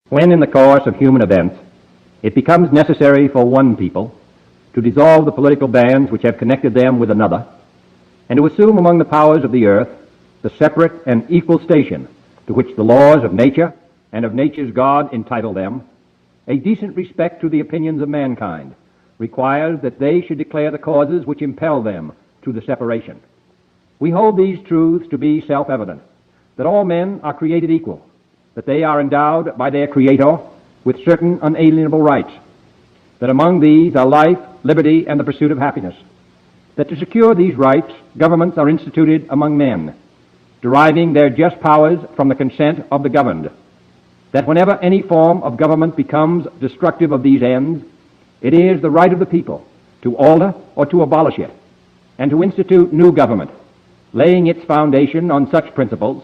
When in the course of human events it becomes necessary for one people to dissolve the political bands which have connected them with another, and to assume among the powers of the earth the separate and equal station to which the laws of nature and of nature's God entitle them, a decent respect to the opinions of mankind requires that they should declare the causes which impel them to the separation. We hold these truths to be self-evident, that all men are created equal, that they are endowed by their Creator with certain unalienable rights, that among these are life, liberty, and the pursuit of happiness, that to secure these rights, governments are instituted among men, deriving their just powers from the consent of the governed, that whenever any form of government becomes destructive of these ends, it is the right of the people to alter or to abolish it, and to institute new government, laying its foundation on such principles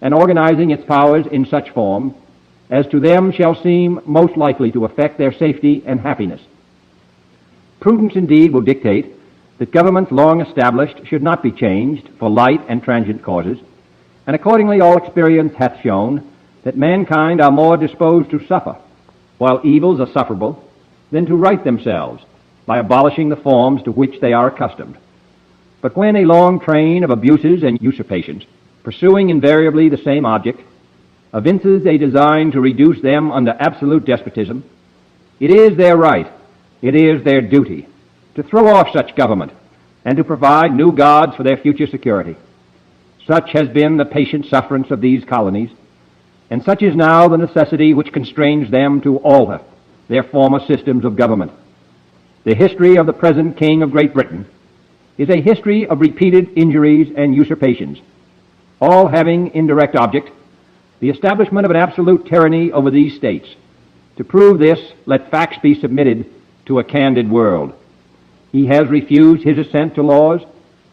and organizing its powers in such form as to them shall seem most likely to affect their safety and happiness. Prudence indeed will dictate that governments long established should not be changed for light and transient causes, and accordingly all experience hath shown that mankind are more disposed to suffer, while evils are sufferable, than to right themselves by abolishing the forms to which they are accustomed. But when a long train of abuses and usurpations, pursuing invariably the same object, evinces a design to reduce them under absolute despotism, it is their right, it is their duty, to throw off such government and to provide new gods for their future security. Such has been the patient sufferance of these colonies, and such is now the necessity which constrains them to alter their former systems of government. The history of the present King of Great Britain is a history of repeated injuries and usurpations, all having in direct object the establishment of an absolute tyranny over these states. To prove this, let facts be submitted to a candid world. He has refused his assent to laws,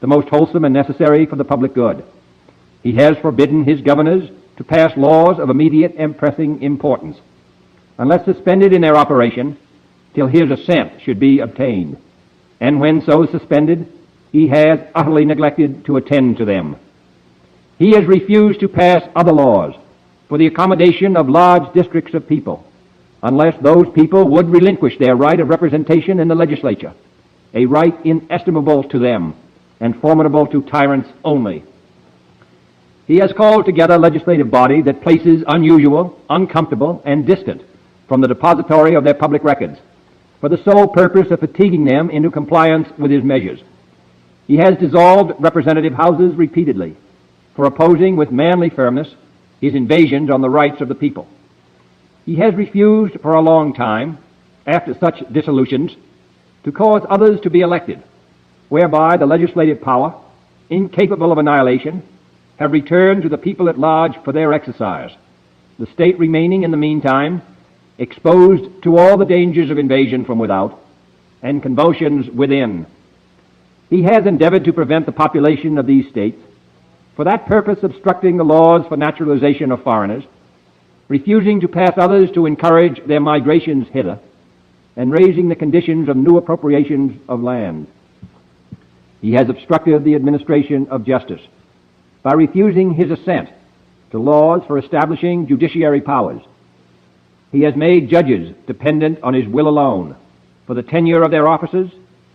the most wholesome and necessary for the public good. He has forbidden his governors to pass laws of immediate and pressing importance, unless suspended in their operation till his assent should be obtained. And when so suspended, he has utterly neglected to attend to them. He has refused to pass other laws for the accommodation of large districts of people, unless those people would relinquish their right of representation in the legislature, a right inestimable to them and formidable to tyrants only. He has called together a legislative body that places unusual, uncomfortable, and distant from the depository of their public records, for the sole purpose of fatiguing them into compliance with his measures. He has dissolved representative houses repeatedly, for opposing with manly firmness his invasions on the rights of the people. He has refused for a long time, after such dissolutions, to cause others to be elected, whereby the legislative power, incapable of annihilation, have returned to the people at large for their exercise, the state remaining in the meantime exposed to all the dangers of invasion from without and convulsions within. He has endeavored to prevent the population of these states, for that purpose obstructing the laws for naturalization of foreigners, refusing to pass others to encourage their migrations hither, and raising the conditions of new appropriations of land. He has obstructed the administration of justice by refusing his assent to laws for establishing judiciary powers. He has made judges dependent on his will alone for the tenure of their offices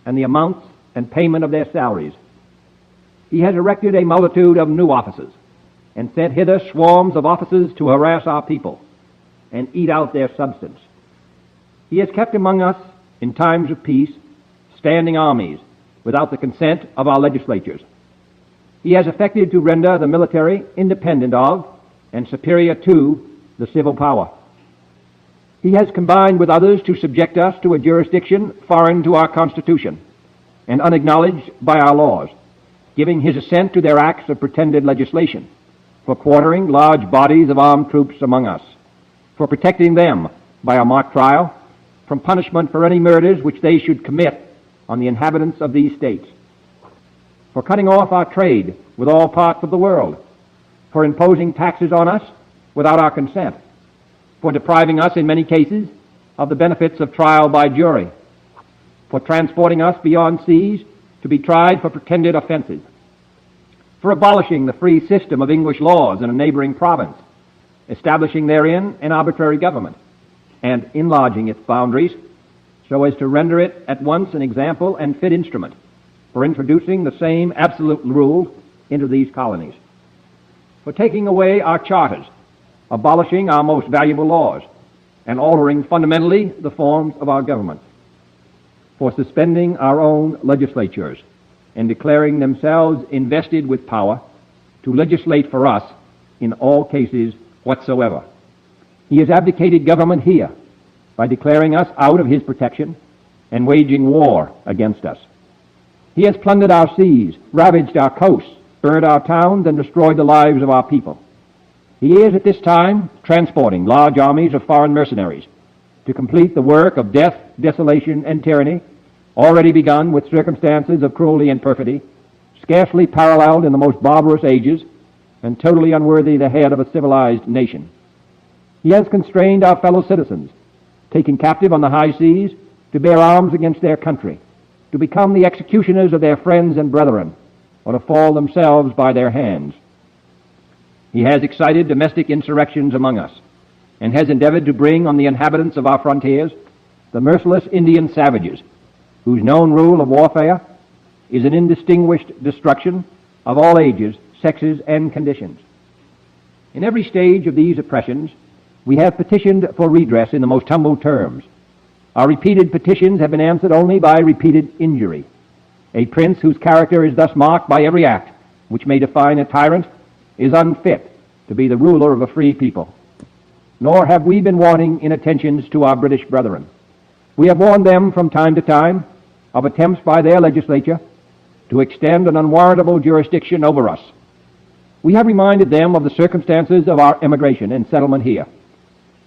and the amounts and payment of their salaries. He has erected a multitude of new offices and sent hither swarms of officers to harass our people and eat out their substance. He has kept among us, in times of peace, standing armies without the consent of our legislatures. He has affected to render the military independent of and superior to the civil power. He has combined with others to subject us to a jurisdiction foreign to our Constitution and unacknowledged by our laws, giving his assent to their acts of pretended legislation, for quartering large bodies of armed troops among us, for protecting them by a mock trial from punishment for any murders which they should commit on the inhabitants of these states, for cutting off our trade with all parts of the world, for imposing taxes on us without our consent, for depriving us in many cases of the benefits of trial by jury, for transporting us beyond seas to be tried for pretended offenses, for abolishing the free system of English laws in a neighboring province, establishing therein an arbitrary government, and enlarging its boundaries so as to render it at once an example and fit instrument for introducing the same absolute rules into these colonies, for taking away our charters, abolishing our most valuable laws, and altering fundamentally the forms of our government, for suspending our own legislatures and declaring themselves invested with power to legislate for us in all cases whatsoever. He has abdicated government here by declaring us out of his protection and waging war against us. He has plundered our seas, ravaged our coasts, burned our towns, and destroyed the lives of our people. He is at this time transporting large armies of foreign mercenaries to complete the work of death, desolation, and tyranny already begun with circumstances of cruelty and perfidy, scarcely paralleled in the most barbarous ages, and totally unworthy the head of a civilized nation. He has constrained our fellow citizens, taken captive on the high seas, to bear arms against their country, to become the executioners of their friends and brethren, or to fall themselves by their hands. He has excited domestic insurrections among us, and has endeavored to bring on the inhabitants of our frontiers the merciless Indian savages, whose known rule of warfare is an indistinguished destruction of all ages, sexes, and conditions. In every stage of these oppressions, we have petitioned for redress in the most humble terms. Our repeated petitions have been answered only by repeated injury. A prince whose character is thus marked by every act which may define a tyrant is unfit to be the ruler of a free people. Nor have we been wanting in attentions to our British brethren. We have warned them from time to time of attempts by their legislature to extend an unwarrantable jurisdiction over us. We have reminded them of the circumstances of our emigration and settlement here.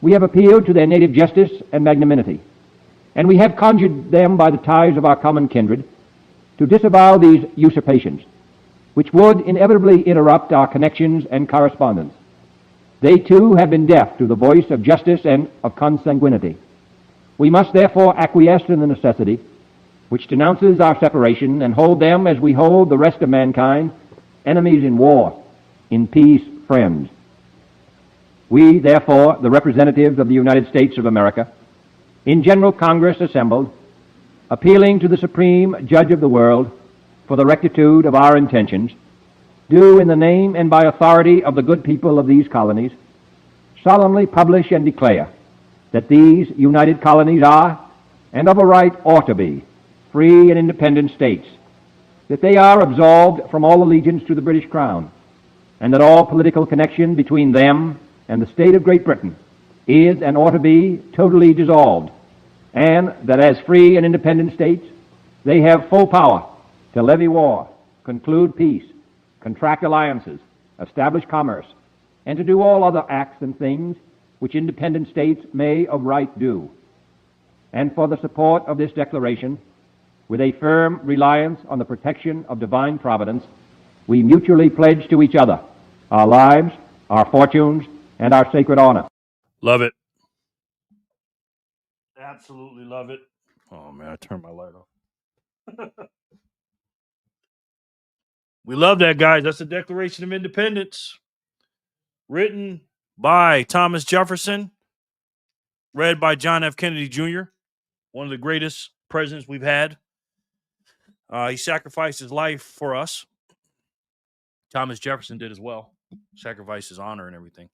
We have appealed to their native justice and magnanimity, and we have conjured them by the ties of our common kindred to disavow these usurpations, which would inevitably interrupt our connections and correspondence. They too have been deaf to the voice of justice and of consanguinity. We must therefore acquiesce in the necessity which denounces our separation, and hold them as we hold the rest of mankind, enemies in war, in peace friends. We, therefore, the representatives of the United States of America, in General Congress assembled, appealing to the Supreme Judge of the world for the rectitude of our intentions, do in the name and by authority of the good people of these colonies solemnly publish and declare that these united colonies are, and of a right ought to be, free and independent states, that they are absolved from all allegiance to the British Crown, and that all political connection between them and the state of Great Britain is and ought to be totally dissolved, and that as free and independent states they have full power to levy war, conclude peace, contract alliances, establish commerce, and to do all other acts and things which independent states may of right do. And for the support of this declaration, with a firm reliance on the protection of divine providence, we mutually pledge to each other our lives, our fortunes, and our sacred honor. Love it. Absolutely love it. Oh, man, I turned my light off. We love that, guys. That's the Declaration of Independence, written by Thomas Jefferson, read by John F. Kennedy Jr., one of the greatest presidents we've had. He sacrificed his life for us. Thomas Jefferson did as well. Sacrificed his honor and everything.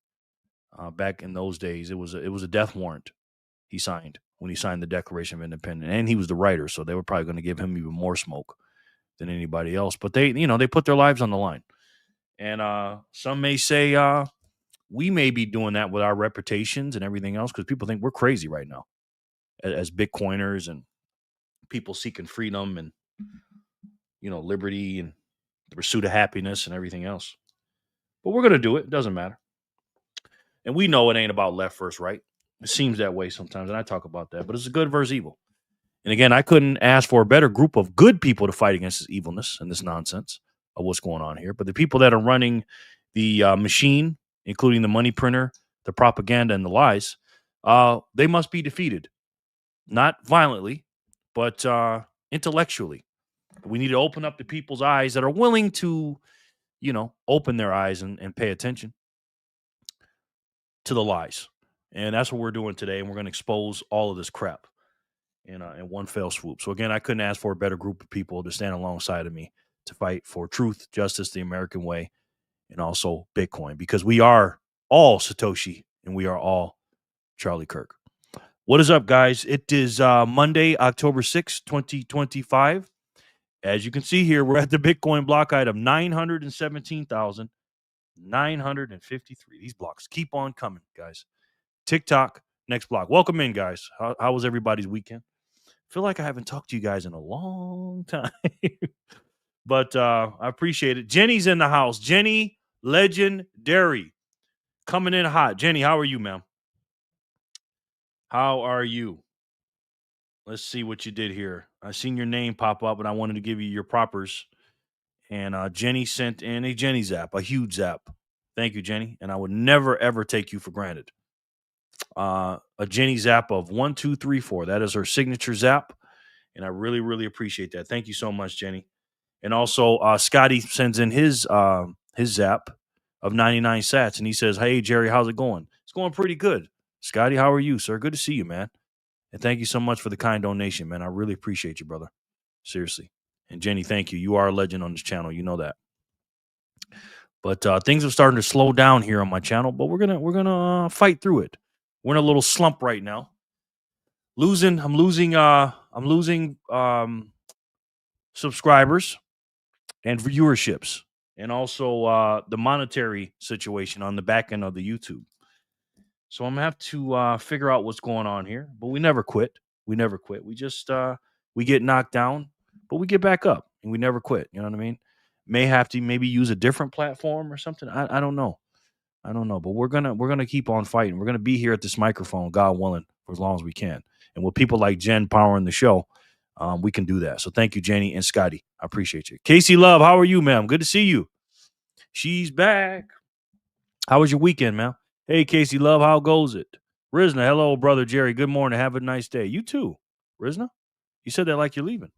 Back in those days, it was a death warrant he signed when he signed the Declaration of Independence, and he was the writer, so they were probably going to give him even more smoke than anybody else. But they put their lives on the line, and some may say we may be doing that with our reputations and everything else because people think we're crazy right now as Bitcoiners and people seeking freedom and liberty and the pursuit of happiness and everything else. But we're going to do it. It doesn't matter. And we know it ain't about left versus right. It seems that way sometimes, and I talk about that. But it's good versus evil. And again, I couldn't ask for a better group of good people to fight against this evilness and this nonsense of what's going on here. But the people that are running the machine, including the money printer, the propaganda, and the lies, they must be defeated. Not violently, but intellectually. We need to open up the people's eyes that are willing to, open their eyes and pay attention. to the lies. And that's what we're doing today. And we're going to expose all of this crap in one fell swoop. So again, I couldn't ask for a better group of people to stand alongside of me to fight for truth, justice, the American way, and also Bitcoin, because we are all Satoshi and we are all Charlie Kirk. What is up, guys? It is Monday, October 6th, 2025. As you can see here, we're at the Bitcoin block item 917,953. These blocks keep on coming, guys. TikTok, next block. Welcome in, guys. How was everybody's weekend? I feel like I haven't talked to you guys in a long time, but I appreciate it. Jenny's in the house. Jenny Legendary coming in hot. Jenny, how are you, ma'am? How are you? Let's see what you did here. I seen your name pop up, and I wanted to give you your propers. And Jenny sent in a Jenny zap, a huge zap. Thank you, Jenny. And I would never, ever take you for granted. A Jenny zap of 1, 2, 3, 4. That is her signature zap. And I really, really appreciate that. Thank you so much, Jenny. And also, Scotty sends in his zap of 99 sats. And he says, hey, Jerry, how's it going? It's going pretty good. Scotty, how are you, sir? Good to see you, man. And thank you so much for the kind donation, man. I really appreciate you, brother. Seriously. And Jenny, thank you. You are a legend on this channel. You know that. But things are starting to slow down here on my channel, but we're gonna fight through it. We're in a little slump right now. I'm losing subscribers and viewerships, and also the monetary situation on the back end of the YouTube. So I'm gonna have to figure out what's going on here. But we never quit. We never quit. We just we get knocked down, but we get back up, and we never quit. You know what I mean? May have to maybe use a different platform or something. I don't know. I don't know. But we're gonna keep on fighting. We're gonna be here at this microphone, God willing, for as long as we can. And with people like Jen powering the show, we can do that. So thank you, Jenny and Scotty. I appreciate you. Casey Love, how are you, ma'am? Good to see you. She's back. How was your weekend, ma'am? Hey, Casey Love, how goes it? Rizna, hello, brother Jerry. Good morning. Have a nice day. You too, Rizna. You said that like you're leaving.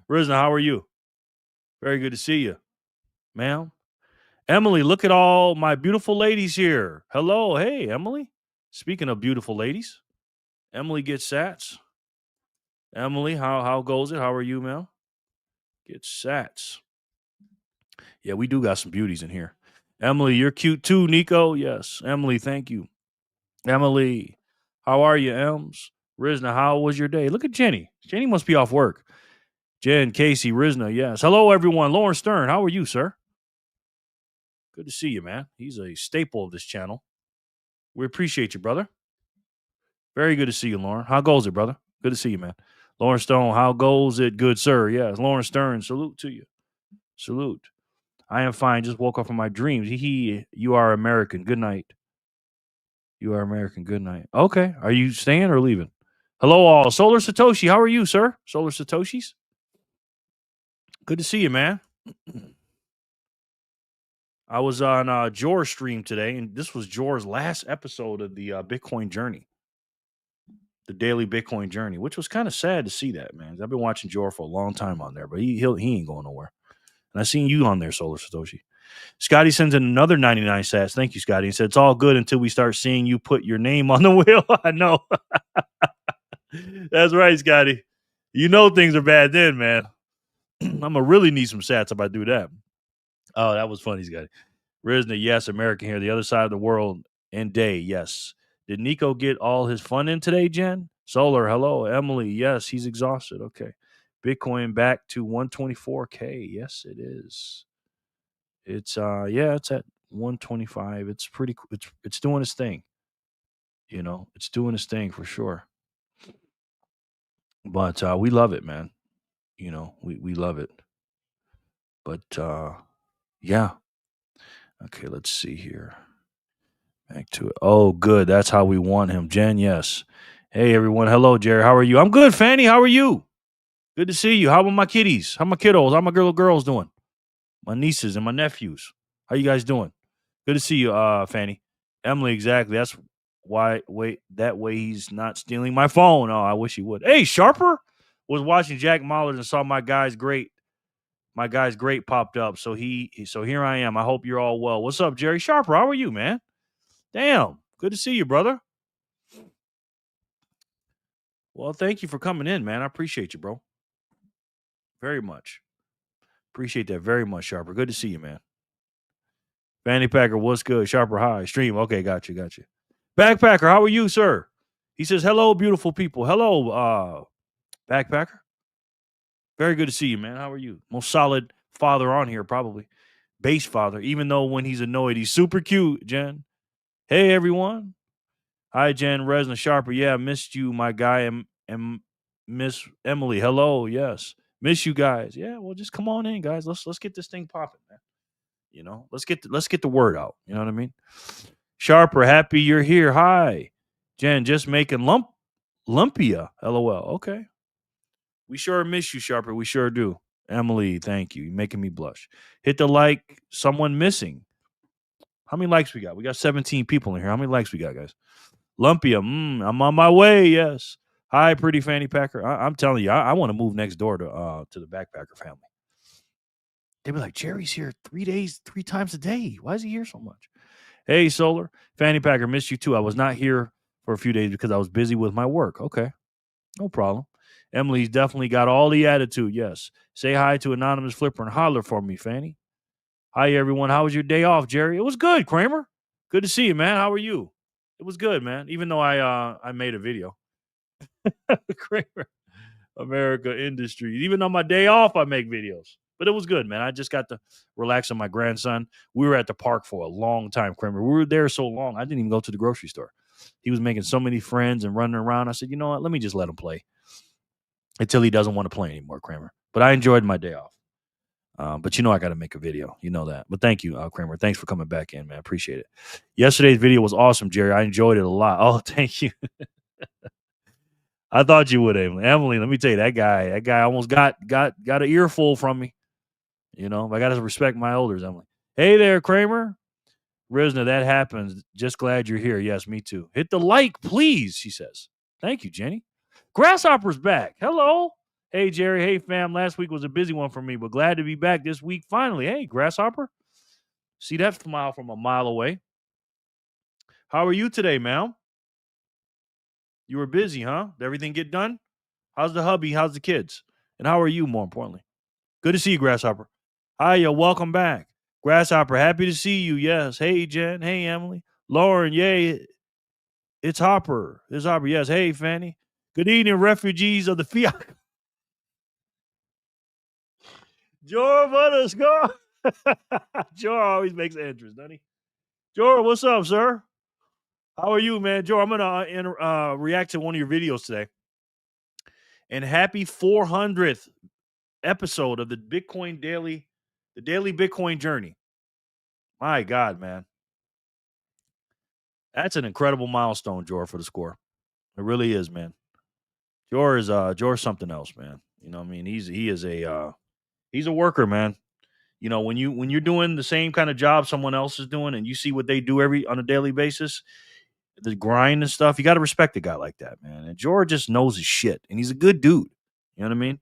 Rizna, how are you? Very good to see you, ma'am. Emily, look at all my beautiful ladies here. Hello. Hey, Emily. Speaking of beautiful ladies, Emily gets sats. Emily, how goes it? How are you, ma'am? Get sats. Yeah, we do got some beauties in here. Emily, you're cute too, Nico. Yes. Emily, thank you. Emily, how are you, Ems? Rizna, how was your day? Look at Jenny. Jenny must be off work. Jen, Casey, Rizna, yes. Hello, everyone. Lauren Stern, how are you, sir? Good to see you, man. He's a staple of this channel. We appreciate you, brother. Very good to see you, Lauren. How goes it, brother? Good to see you, man. Lauren Stone, how goes it, good sir? Yes, Lauren Stern, salute to you. Salute. I am fine. Just woke up from my dreams. You are American. Good night. You are American. Good night. Okay. Are you staying or leaving? Hello, all. Solar Satoshi, how are you, sir? Solar Satoshis? Good to see you, man. I was on Jor's stream today, and this was Jor's last episode of the Bitcoin journey, the daily Bitcoin journey, which was kind of sad to see that, man. I've been watching Jor for a long time on there, but he ain't going nowhere. And I seen you on there, Solar Satoshi. Scotty sends in another 99 sats. Thank you, Scotty. He said, it's all good until we start seeing you put your name on the wheel. I know. That's right, Scotty. You know things are bad then, man. I'm going to really need some sats if I do that. Oh, that was funny, Scotty. Rizna, yes, American here. The other side of the world and day, yes. Did Nico get all his fun in today, Jen? Solar, hello. Emily, yes, he's exhausted. Okay. Bitcoin back to 124K. Yes, it is. It's it's at 125. It's pretty it's doing its thing. You know, it's doing its thing for sure. But we love it, man. You know, we love it. But yeah. Okay, let's see here. Back to it. Oh, good. That's how we want him. Jen, yes. Hey everyone. Hello, Jerry. How are you? I'm good, Fanny. How are you? Good to see you. How about my kiddies? How my kiddos? How my little girls doing? My nieces and my nephews. How you guys doing? Good to see you, Fanny. Emily, exactly. That's why. That way he's not stealing my phone. Oh, I wish he would. Hey, Sharper was watching Jack Mahler and saw my guy's great popped up. So here I am. I hope you're all well. What's up, Jerry Sharper? How are you, man? Damn. Good to see you, brother. Well, thank you for coming in, man. I appreciate you, bro. Very much. Appreciate that very much, Sharper. Good to see you, man. Fanny Packer, what's good? Sharper High. Stream. Okay, got you. Backpacker, how are you, sir? He says, hello, beautiful people. Hello, Backpacker. Very good to see you, man. How are you? Most solid father on here, probably. Base father, even though when he's annoyed, he's super cute, Jen. Hey, everyone. Hi, Jen, Resna, Sharper. Yeah, missed you, my guy, and Miss Emily. Hello, yes. Miss you guys. Yeah, well, just come on in, guys. Let's get this thing popping, man. You know, let's get the word out. You know what I mean? Sharper, happy you're here. Hi. Jen, just making lumpia. LOL. Okay. We sure miss you, Sharper. We sure do. Emily, thank you. You're making me blush. Hit the like. Someone missing. How many likes we got? We got 17 people in here. How many likes we got, guys? Lumpia. I'm on my way. Yes. Hi, pretty fanny packer. I'm telling you, I want to move next door to the backpacker family. They'd be like, Jerry's here 3 times a day. Why is he here so much? Hey, Solar. Fanny Packer, missed you too. I was not here for a few days because I was busy with my work. Okay. No problem. Emily's definitely got all the attitude. Yes. Say hi to Anonymous Flipper and holler for me, Fanny. Hi, everyone. How was your day off, Jerry? It was good, Kramer. Good to see you, man. How are you? It was good, man. Even though I made a video. Kramer. America Industries. Even on my day off, I make videos. But it was good, man. I just got to relax on my grandson. We were at the park for a long time, Kramer. We were there so long, I didn't even go to the grocery store. He was making so many friends and running around. I said, you know what? Let me just let him play until he doesn't want to play anymore, Kramer. But I enjoyed my day off. But you know I got to make a video. You know that. But thank you, Kramer. Thanks for coming back in, man. I appreciate it. Yesterday's video was awesome, Jerry. I enjoyed it a lot. Oh, thank you. I thought you would, Emily. Emily, let me tell you, that guy almost got an earful from me. You know, I got to respect my elders, Emily. Hey there, Kramer. Rizna, that happens. Just glad you're here. Yes, me too. Hit the like, please, she says. Thank you, Jenny. Grasshopper's back. Hello. Hey, Jerry. Hey, fam. Last week was a busy one for me, but glad to be back this week finally. Hey, Grasshopper. See that smile from a mile away. How are you today, ma'am? You were busy, huh? Did everything get done? How's the hubby? How's the kids? And how are you, more importantly? Good to see you, Grasshopper. Hiya, welcome back. Grasshopper, happy to see you. Yes. Hey, Jen. Hey, Emily. Lauren, yay. It's Hopper. It's Hopper. Yes. Hey, Fanny. Good evening, refugees of the Fiat. Jor, what us go? Jor always makes entrance, doesn't he? Jor, what's up, sir? How are you, man? Jor, I'm going to react to one of your videos today. And happy 400th episode of the Daily Bitcoin Journey. My God, man. That's an incredible milestone, Jor, for the score. It really is, man. Jor is something else, man. You know what I mean? He's a worker, man. You know, when you're doing the same kind of job someone else is doing and you see what they do on a daily basis, the grind and stuff, you got to respect a guy like that, man. And Jor just knows his shit and he's a good dude. You know what I mean?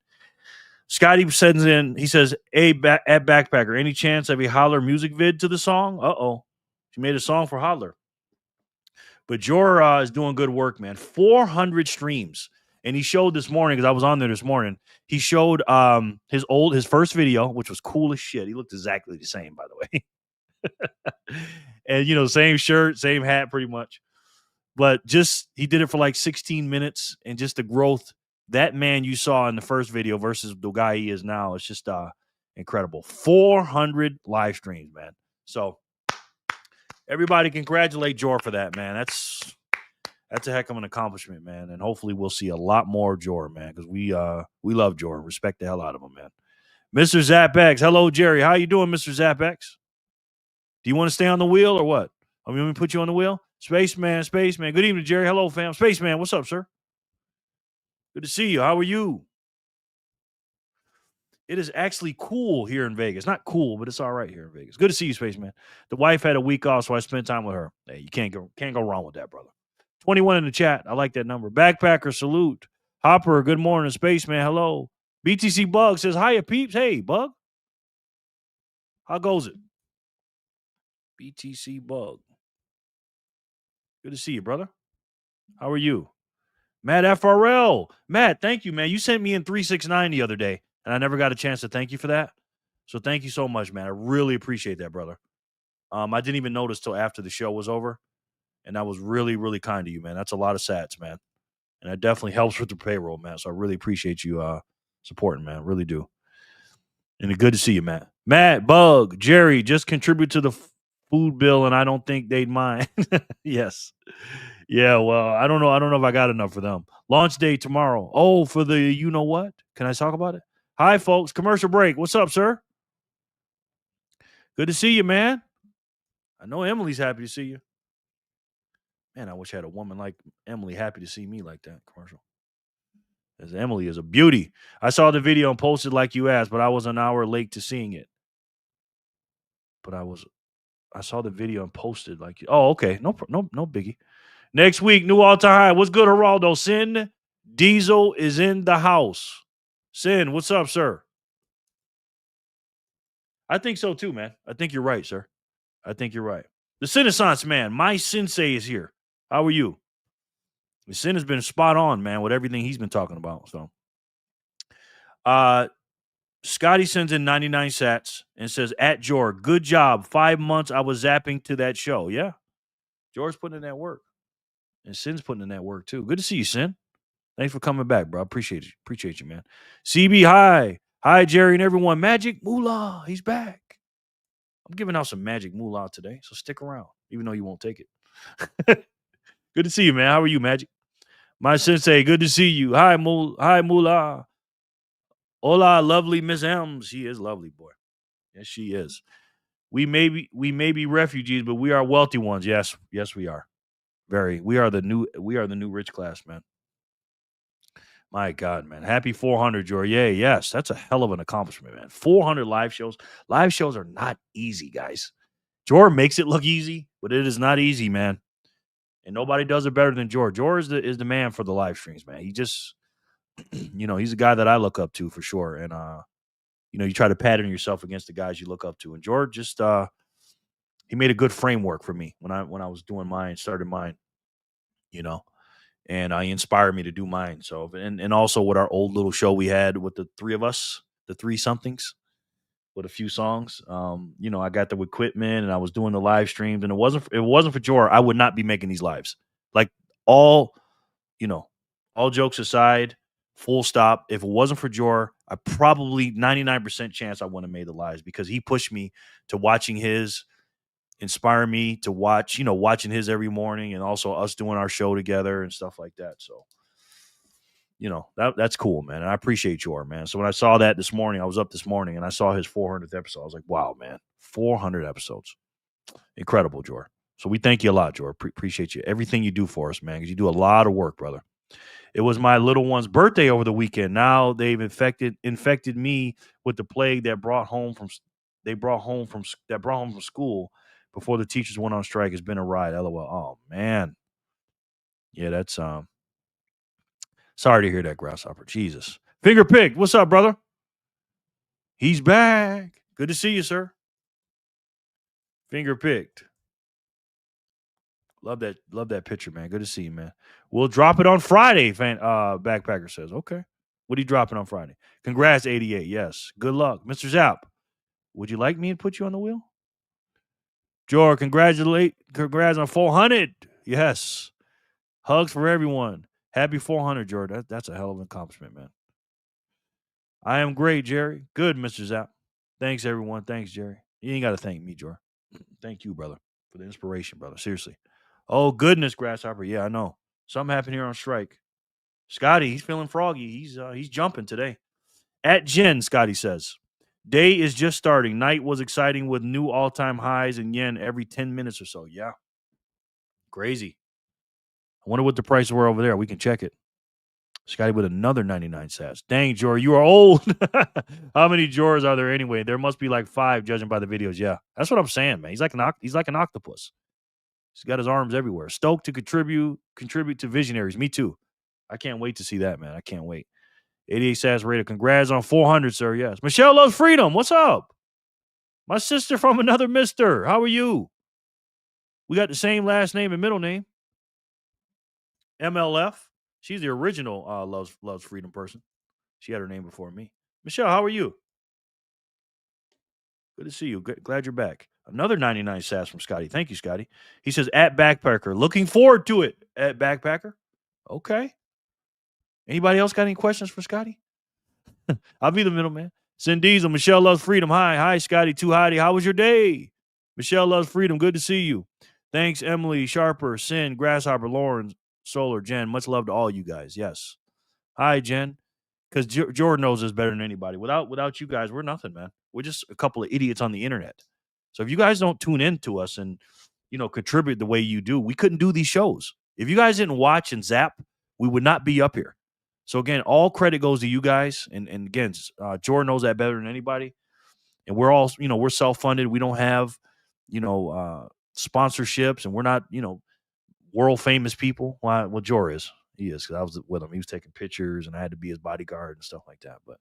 Scotty sends in, he says, hey, at Backpacker, any chance of a Holler music vid to the song? Uh-oh. She made a song for Holler. But Jor is doing good work, man. 400 streams. And he showed this morning, because I was on there this morning, he showed his first video, which was cool as shit. He looked exactly the same, by the way. And, you know, same shirt, same hat, pretty much. But just, he did it for like 16 minutes. And just the growth, that man you saw in the first video versus the guy he is now, it's just incredible. 400 live streams, man. So everybody congratulate Jor for that, man. That's a heck of an accomplishment, man. And hopefully we'll see a lot more Jor, man, because we love Jor and respect the hell out of him, man. Mr. Zapex. Hello, Jerry. How you doing, Mr. Zapex? Do you want to stay on the wheel or what? I mean, let me put you on the wheel. Spaceman. Good evening, Jerry. Hello, fam. Spaceman, what's up, sir? Good to see you. How are you? It is actually cool here in Vegas. Not cool, but it's all right here in Vegas. Good to see you, Spaceman. The wife had a week off, so I spent time with her. Hey, you can't go wrong with that, brother. 21 in the chat. I like that number. Backpacker, salute. Hopper, good morning. Spaceman, hello. BTC Bug says, hiya, peeps. Hey, Bug. How goes it? BTC Bug. Good to see you, brother. How are you? Matt FRL. Matt, thank you, man. You sent me in 369 the other day, and I never got a chance to thank you for that. So thank you so much, man. I really appreciate that, brother. I didn't even notice till after the show was over, and that was really, really kind of you, man. That's a lot of sats, man. And that definitely helps with the payroll, man. So I really appreciate you supporting, man. Really do. And it's good to see you, Matt. Matt, Bug, Jerry, just contribute to the food bill, and I don't think they'd mind. Yes. Yeah, well, I don't know. I don't know if I got enough for them. Launch day tomorrow. Oh, for the you know what? Can I talk about it? Hi, folks. Commercial break. What's up, sir? Good to see you, man. I know Emily's happy to see you. Man, I wish I had a woman like Emily happy to see me like that. Commercial. As Emily is a beauty. I saw the video and posted like you asked, but I was an hour late to seeing it. But I saw the video and posted like, oh, okay, no biggie. Next week, new all-time high. What's good, Geraldo? Sin Diesel is in the house. Sin, what's up, sir? I think so too, man. I think you're right, sir. I think you're right. The Renaissance man, my sensei is here. How are you? The Sin has been spot on, man, with everything he's been talking about. So, Scotty sends in 99 sats and says, at Jor, good job. 5 months I was zapping to that show. Yeah. Jor's putting in that work. And Sin's putting in that work too. Good to see you, Sin. Thanks for coming back, bro. Appreciate you. Appreciate you, man. CB, hi. Hi, Jerry and everyone. Magic Moolah. He's back. I'm giving out some Magic Moolah today, so stick around, even though you won't take it. Good to see you, man. How are you, Magic? My sensei, good to see you. Hi, Moolah. Hola, lovely Miss M's. She is lovely, boy. Yes, she is. We may be refugees, but we are wealthy ones. Yes, we are. Very. We are the new rich class, man. My God, man. Happy 400, Jory. Yay, yes. That's a hell of an accomplishment, man. 400 live shows. Live shows are not easy, guys. Jor makes it look easy, but it is not easy, man. And nobody does it better than Jor. Jor is the man for the live streams, man. He just, he's a guy that I look up to for sure. And, you try to pattern yourself against the guys you look up to. And Jor just, he made a good framework for me when I was doing mine, started mine, and he inspired me to do mine. So, and also with our old little show we had with the three of us, the three somethings with a few songs. I got the equipment and I was doing the live streams, and if it wasn't for Jor, I would not be making these lives. Like all jokes aside, full stop. If it wasn't for Jor, I probably 99% chance I wouldn't have made the lives, because he pushed me to watching his, inspire me to watch, watching his every morning, and also us doing our show together and stuff like that. So, that's cool, man. And I appreciate Jor, man. So when I saw that this morning, I was up this morning and I saw his 400th episode. I was like, wow, man, 400 episodes. Incredible, Jor. So we thank you a lot, Jor. Appreciate you. Everything you do for us, man, because you do a lot of work, brother. It was my little one's birthday over the weekend. Now they've infected me with the plague that brought home from school before the teachers went on strike. Has been a ride. LOL. Oh man. Yeah, that's sorry to hear that, Grasshopper. Jesus. Finger picked. What's up, brother? He's back. Good to see you, sir. Finger picked. Love that picture, man. Good to see you, man. We'll drop it on Friday, Backpacker says. Okay. What are you dropping on Friday? Congrats, 88. Yes. Good luck. Mr. Zapp, would you like me to put you on the wheel? Jor, congrats on 400. Yes. Hugs for everyone. Happy 400, Jor. That's a hell of an accomplishment, man. I am great, Jerry. Good, Mr. Zapp. Thanks, everyone. Thanks, Jerry. You ain't got to thank me, Jor. Thank you, brother, for the inspiration, brother. Seriously. Oh, goodness, Grasshopper. Yeah, I know. Something happened here on strike. Scotty, he's feeling froggy. He's jumping today. At Jen, Scotty says, day is just starting. Night was exciting with new all-time highs in yen every 10 minutes or so. Yeah. Crazy. I wonder what the prices were over there. We can check it. Scotty with another 99 sats. Dang, Jor, you are old. How many Jors are there anyway? There must be like 5, judging by the videos. Yeah, that's what I'm saying, man. He's like an octopus. He's got his arms everywhere. Stoked to contribute to Visionaries. Me too. I can't wait to see that, man. I can't wait. 88 sats rated. Congrats on 400, sir. Yes. Michelle Loves Freedom. What's up? My sister from another mister. How are you? We got the same last name and middle name. MLF. She's the original loves freedom person. She had her name before me. Michelle, how are you? Good to see you. Glad you're back. Another 99 sats from Scotty. Thank you, Scotty. He says, at Backpacker. Looking forward to it, at Backpacker. Okay. Anybody else got any questions for Scotty? I'll be the middleman. Send Diesel. Michelle loves freedom. Hi, Scotty. Too hotty. How was your day? Michelle loves freedom. Good to see you. Thanks, Emily, Sharper, Sin, Grasshopper, Lauren, Solar, Jen. Much love to all you guys. Yes. Hi, Jen. Because Jordan knows us better than anybody. Without you guys, we're nothing, man. We're just a couple of idiots on the internet. So if you guys don't tune in to us and contribute the way you do, we couldn't do these shows. If you guys didn't watch and zap, we would not be up here. So again, all credit goes to you guys. And again, Jordan knows that better than anybody. And we're all, we're self-funded. We don't have, sponsorships, and we're not, world famous people. Well, Jor is. He is, because I was with him. He was taking pictures, and I had to be his bodyguard and stuff like that. But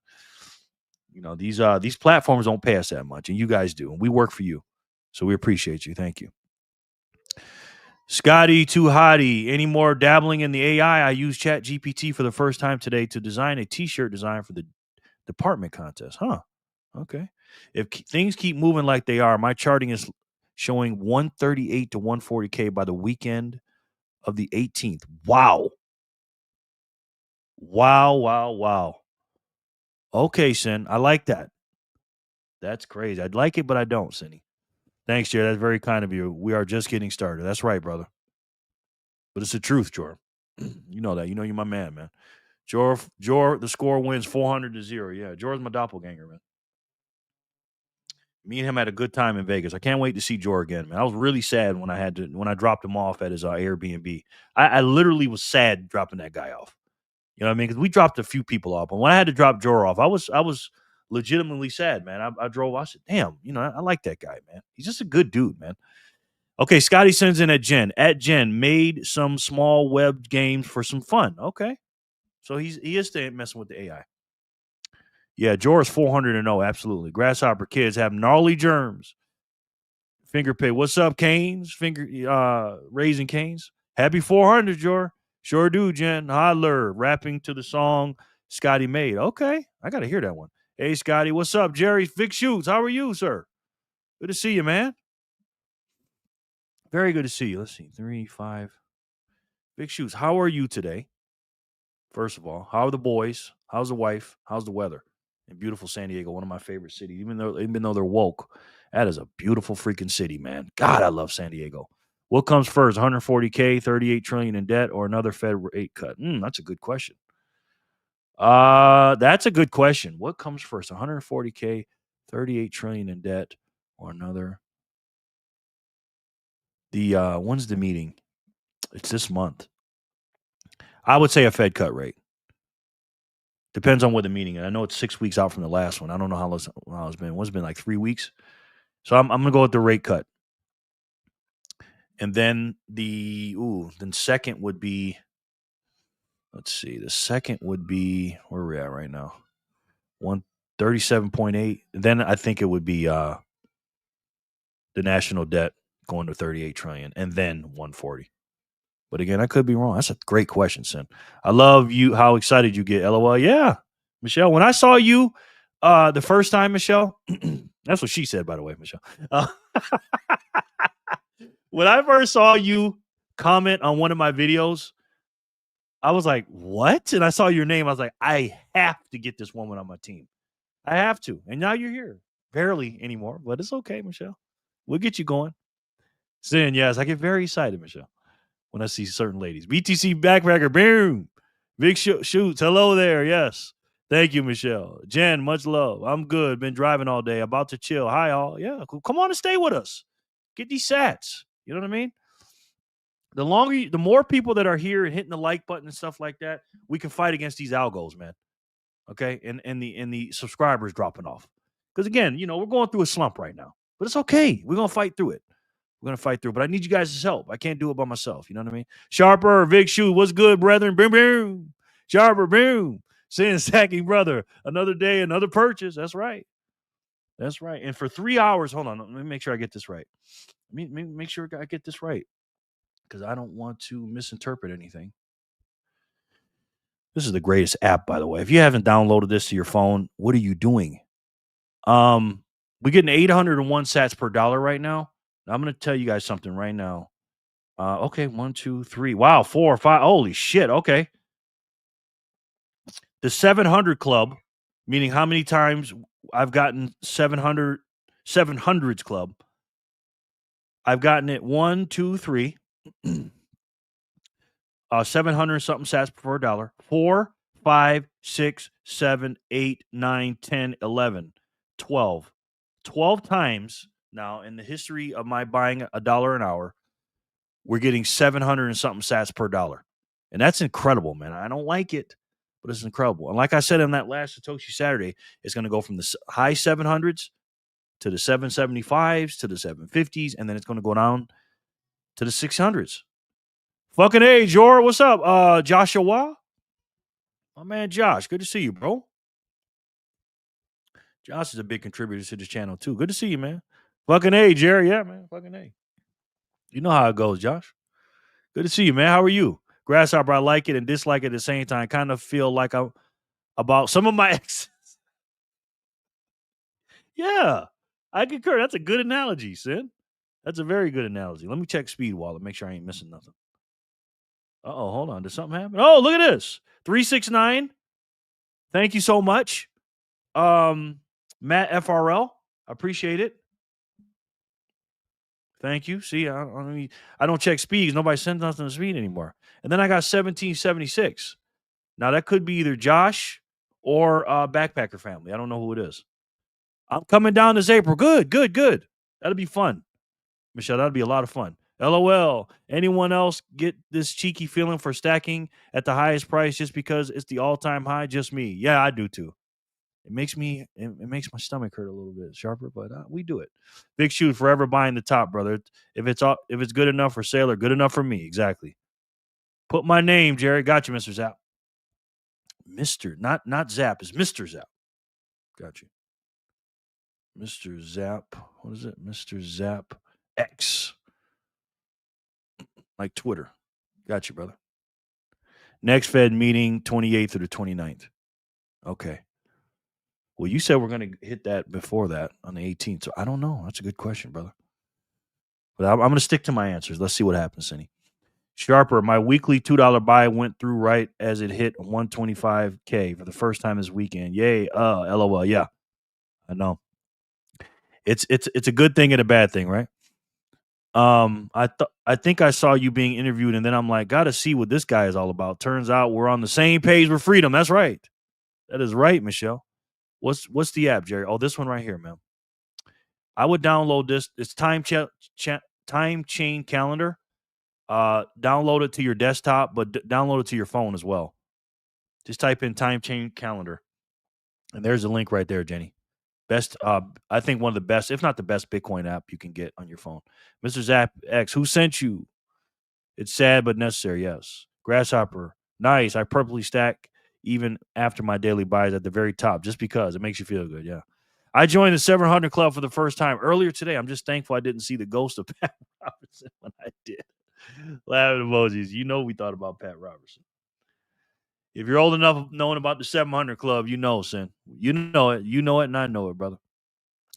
these platforms don't pay us that much, and you guys do, and we work for you, so we appreciate you. Thank you, Scotty. Too hotty. Any more dabbling in the AI? I used Chat GPT for the first time today to design a T-shirt design for the department contest. Huh? Okay. If things keep moving like they are, my charting is showing 138 to 140K by the weekend of the 18th. Wow. Okay, Sin. I like that. That's crazy. I'd like it, but I don't, Cindy. Thanks, Jared. That's very kind of you. We are just getting started. That's right, brother. But it's the truth, Jor. You know that. You know you're my man. Jor, the score wins 400-0. Yeah, Jor's my doppelganger, man. Me and him had a good time in Vegas. I can't wait to see Jor again, man. I was really sad when I dropped him off at his Airbnb. I literally was sad dropping that guy off. You know what I mean? Because we dropped a few people off, and when I had to drop Jor off, I was legitimately sad, man. I drove. I said, "Damn, I like that guy, man. He's just a good dude, man." Okay, Scotty sends in at Jen. At Jen made some small web games for some fun. Okay, so he is staying messing with the AI. Yeah, Jor is 400-0. Absolutely. Grasshopper kids have gnarly germs. Finger pay. What's up, Canes? Raising Canes. Happy 400, Jor. Sure do, Jen. Hodler rapping to the song Scotty made. Okay, I got to hear that one. Hey, Scotty, what's up? Jerry, Vic Shoots, how are you, sir? Good to see you, man. Very good to see you. Let's see. 3, 5. Vic Shoots, how are you today? First of all, how are the boys? How's the wife? How's the weather? In beautiful San Diego, one of my favorite cities. Even though they're woke, that is a beautiful freaking city, man. God, I love San Diego. What comes first, 140K, 38 trillion in debt, or another Fed rate cut? That's a good question. That's a good question. What comes first, 140K, 38 trillion in debt, or another? When's the meeting? It's this month. I would say a Fed cut rate. Depends on what the meeting is. I know it's 6 weeks out from the last one. I don't know how it's been. What's it been, like 3 weeks? So I'm going to go with the rate cut. And then then second would be, let's see. The second would be, where are we at right now? 137.8. Then I think it would be the national debt going to 38 trillion, and then 140. But again, I could be wrong. That's a great question, Sin. I love you, how excited you get. LOL. Yeah. Michelle, when I saw you the first time, Michelle, that's what she said, by the way, Michelle. When I first saw you comment on one of my videos, I was like, what? And I saw your name. I was like, I have to get this woman on my team. I have to. And now you're here. Barely anymore, but it's okay, Michelle. We'll get you going. Sin, yes, I get very excited, Michelle, when I see certain ladies. BTC Backpacker, boom. Vic Shoots, hello there, yes. Thank you, Michelle. Jen, much love. I'm good. Been driving all day. About to chill. Hi, all. Yeah, come on and stay with us. Get these sats. You know what I mean? The more people that are here and hitting the like button and stuff like that, we can fight against these algos, man. Okay, and the subscribers dropping off. Because again, we're going through a slump right now, but it's okay. We're gonna fight through it. But I need you guys' help. I can't do it by myself. You know what I mean? Sharper, Vic Shoe, what's good, brethren? Boom, boom. Sharper, boom. Saying sacking, brother. Another day, another purchase. That's right. That's right. And for 3 hours, hold on. Let me make sure I get this right. Let me make sure I get this right, because I don't want to misinterpret anything. This is the greatest app, by the way. If you haven't downloaded this to your phone, what are you doing? We're getting 801 sats per dollar right now. I'm going to tell you guys something right now. Okay, 1, 2, 3. Wow, 4 or 5. Holy shit. Okay. The 700 club, meaning how many times I've gotten 700s club. I've gotten it 1, 2, 3. 700 something sats per dollar. 4, 5, 6, 7, 8, 9, 10, 11, 12. 12 times now in the history of my buying $1 an hour, we're getting 700 and something sats per dollar. And that's incredible, man. I don't like it, but it's incredible. And like I said on that last Satoshi Saturday, it's going to go from the high 700s to the 775s to the 750s, and then it's going to go down to the 600s. Fucking A, Jor. What's up? Joshua? My man Josh. Good to see you, bro. Josh is a big contributor to this channel, too. Good to see you, man. Fucking A, Jerry. Yeah, man. Fucking A. You know how it goes, Josh. Good to see you, man. How are you? Grasshopper, I like it and dislike it at the same time. I kind of feel like I'm about some of my exes. Yeah, I concur. That's a good analogy, Sin. That's a very good analogy. Let me check Speed Wallet, make sure I ain't missing nothing. Uh-oh, hold on. Did something happen? Oh, look at this. 369. Thank you so much. Matt FRL. I appreciate it. Thank you. See, I don't check speeds. Nobody sends nothing to speed anymore. And then I got 1776. Now that could be either Josh or Backpacker Family. I don't know who it is. I'm coming down this April. Good. That'll be fun. Michelle, that'll be a lot of fun. LOL. Anyone else get this cheeky feeling for stacking at the highest price just because it's the all-time high? Just me. Yeah, I do too. It makes my stomach hurt a little bit sharper, but we do it. Big Shoot, forever buying the top, brother. If it's good enough for sale or good enough for me, exactly. Put my name, Jerry. Got you, Mr. Zap. Mr. Not Zap, it's Mr. Zap. Got you. Mr. Zap. What is it? Mr. Zap X. Like Twitter. Got you, brother. Next Fed meeting, 28th or the 29th. Okay. Well, you said we're going to hit that before that on the 18th. So I don't know. That's a good question, brother. But I'm going to stick to my answers. Let's see what happens, Cindy. Sharper, my weekly $2 buy went through right as it hit 125K for the first time this weekend. Yay. LOL. Yeah, I know. It's a good thing and a bad thing, right? I think I saw you being interviewed, and then I'm like, gotta see what this guy is all about. Turns out we're on the same page with freedom. That's right. That is right, Michelle. What's the app, Jerry? Oh, this one right here, man. I would download this. It's time chain calendar. Download it to your desktop, but download it to your phone as well. Just type in time chain calendar, and there's a link right there, Jenny. Best, I think one of the best, if not the best, Bitcoin app you can get on your phone. Mr. Zap X, who sent you? It's sad but necessary. Yes. Grasshopper, nice. I purposely stack even after my daily buys at the very top, just because it makes you feel good. Yeah. I joined the 700 Club for the first time earlier today. I'm just thankful I didn't see the ghost of Pat Robertson when I did. Laughing emojis. You know we thought about Pat Robertson. If you're old enough knowing about the 700 Club, you know, Sin. You know it. You know it, and I know it, brother.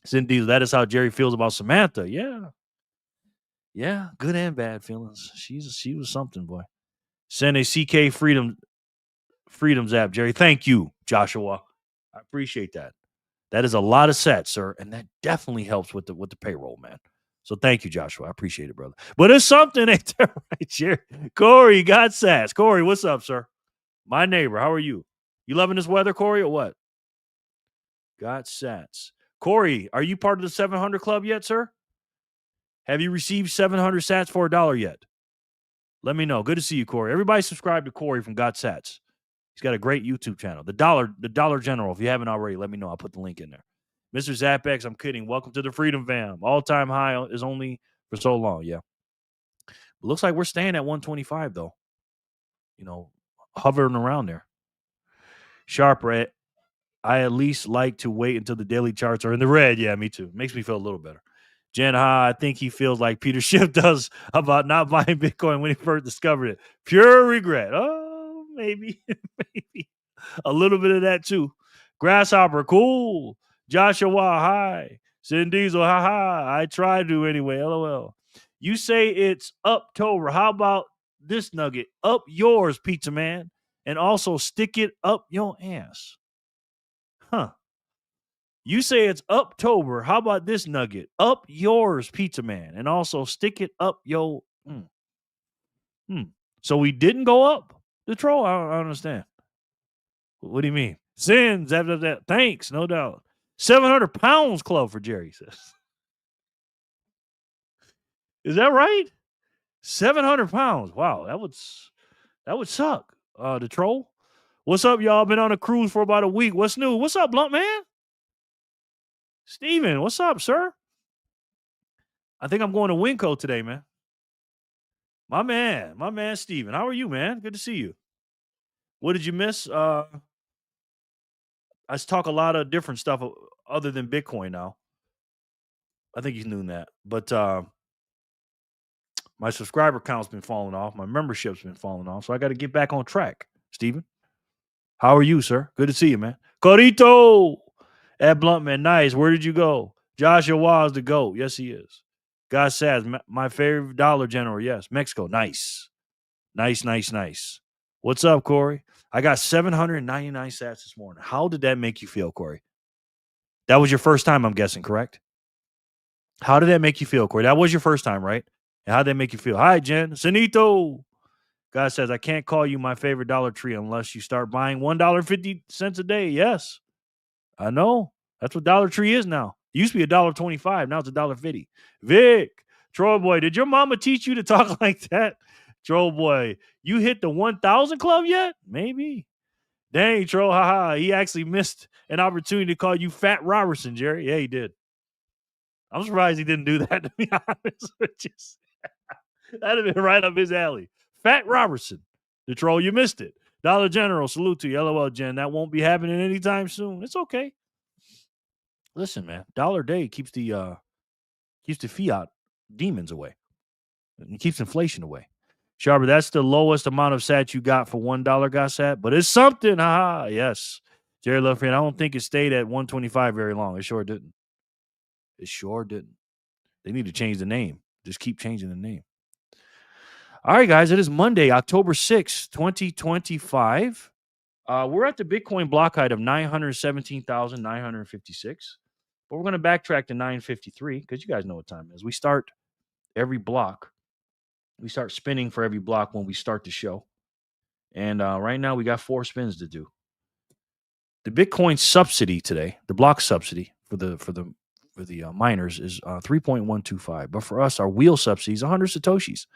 Sin Diesel, that is how Jerry feels about Samantha. Yeah. Yeah, good and bad feelings. She was something, boy. Send a CK Freedoms app, Jerry. Thank you, Joshua. I appreciate that. That is a lot of sets, sir, and that definitely helps with the payroll, man. So thank you, Joshua. I appreciate it, brother. But it's something, ain't there, right, Jerry? Corey got sats. Corey, what's up, sir? My neighbor, how are you? You loving this weather, Corey, or what? Got sats. Corey, are you part of the 700 Club yet, sir? Have you received 700 sats for $1 yet? Let me know. Good to see you, Corey. Everybody subscribe to Corey from Got Sats. He's got a great YouTube channel. The Dollar General. If you haven't already, let me know. I'll put the link in there. Mr. Zapex, I'm kidding. Welcome to the Freedom Fam. All-time high is only for so long. Yeah. It looks like we're staying at 125, though. You know, hovering around there. Sharp Red. I at least like to wait until the daily charts are in the red. Yeah, me too. Makes me feel a little better. Jen Ha, I think he feels like Peter Schiff does about not buying Bitcoin when he first discovered it. Pure regret. Oh, Maybe a little bit of that too. Grasshopper, cool. Joshua, hi. Sin Diesel, haha. I tried to anyway. LOL. You say it's Uptober. How about this nugget? Up yours, pizza man. And also stick it up your ass. Huh. You say it's Uptober. How about this nugget? Up yours, pizza man. And also stick it up your. So we didn't go up the troll? I don't understand. What do you mean? Sins after that. Thanks, no doubt. 700 pounds club for Jerry says. Is that right? 700 pounds. Wow, that would suck. The troll. What's up, y'all? Been on a cruise for about a week. What's new? What's up, Blunt Man? Steven, what's up, sir? I think I'm going to Winco today, man. My man, Steven. How are you, man? Good to see you. What did you miss? I talk a lot of different stuff other than Bitcoin now. I think you knew that. But my subscriber count's been falling off. My membership's been falling off. So I got to get back on track, Steven. How are you, sir? Good to see you, man. Corito! Ed Bluntman, nice. Where did you go? Joshua is the GOAT. Yes, he is. God says, my favorite dollar general. Yes. Mexico. Nice. Nice. What's up, Corey? I got 799 sats this morning. How did that make you feel, Corey? That was your first time, I'm guessing, correct? How did that make you feel, Corey? That was your first time, right? And how did that make you feel? Hi, Jen. Sanito. God says, I can't call you my favorite Dollar Tree unless you start buying $1.50 a day. Yes. I know. That's what Dollar Tree is now. It used to be $1.25. Now it's $1.50. Vic, Troll Boy, did your mama teach you to talk like that? Troll Boy, you hit the 1,000 club yet? Maybe. Dang, Troll, haha. He actually missed an opportunity to call you Fat Robertson, Jerry. Yeah, he did. I'm surprised he didn't do that, to be honest with you. That'd have been right up his alley. Fat Robertson. The troll, you missed it. Dollar General, salute to you. LOL, Jen. That won't be happening anytime soon. It's okay. Listen, man. $1 day keeps the fiat demons away. It keeps inflation away. Sharper, that's the lowest amount of sats you got for $1 got sat, but it's something. Haha. Yes. Jerry Lovefriend, I don't think it stayed at 125 very long. It sure didn't. They need to change the name. Just keep changing the name. All right, guys, it is Monday, October 6th, 2025. We're at the Bitcoin block height of 917,956, but we're going to backtrack to 953 because you guys know what time it is. We start every block. We start spinning for every block when we start the show. And right now we got 4 spins to do. The Bitcoin subsidy today, the block subsidy for the miners is 3.125. But for us, our wheel subsidy is 100 Satoshis.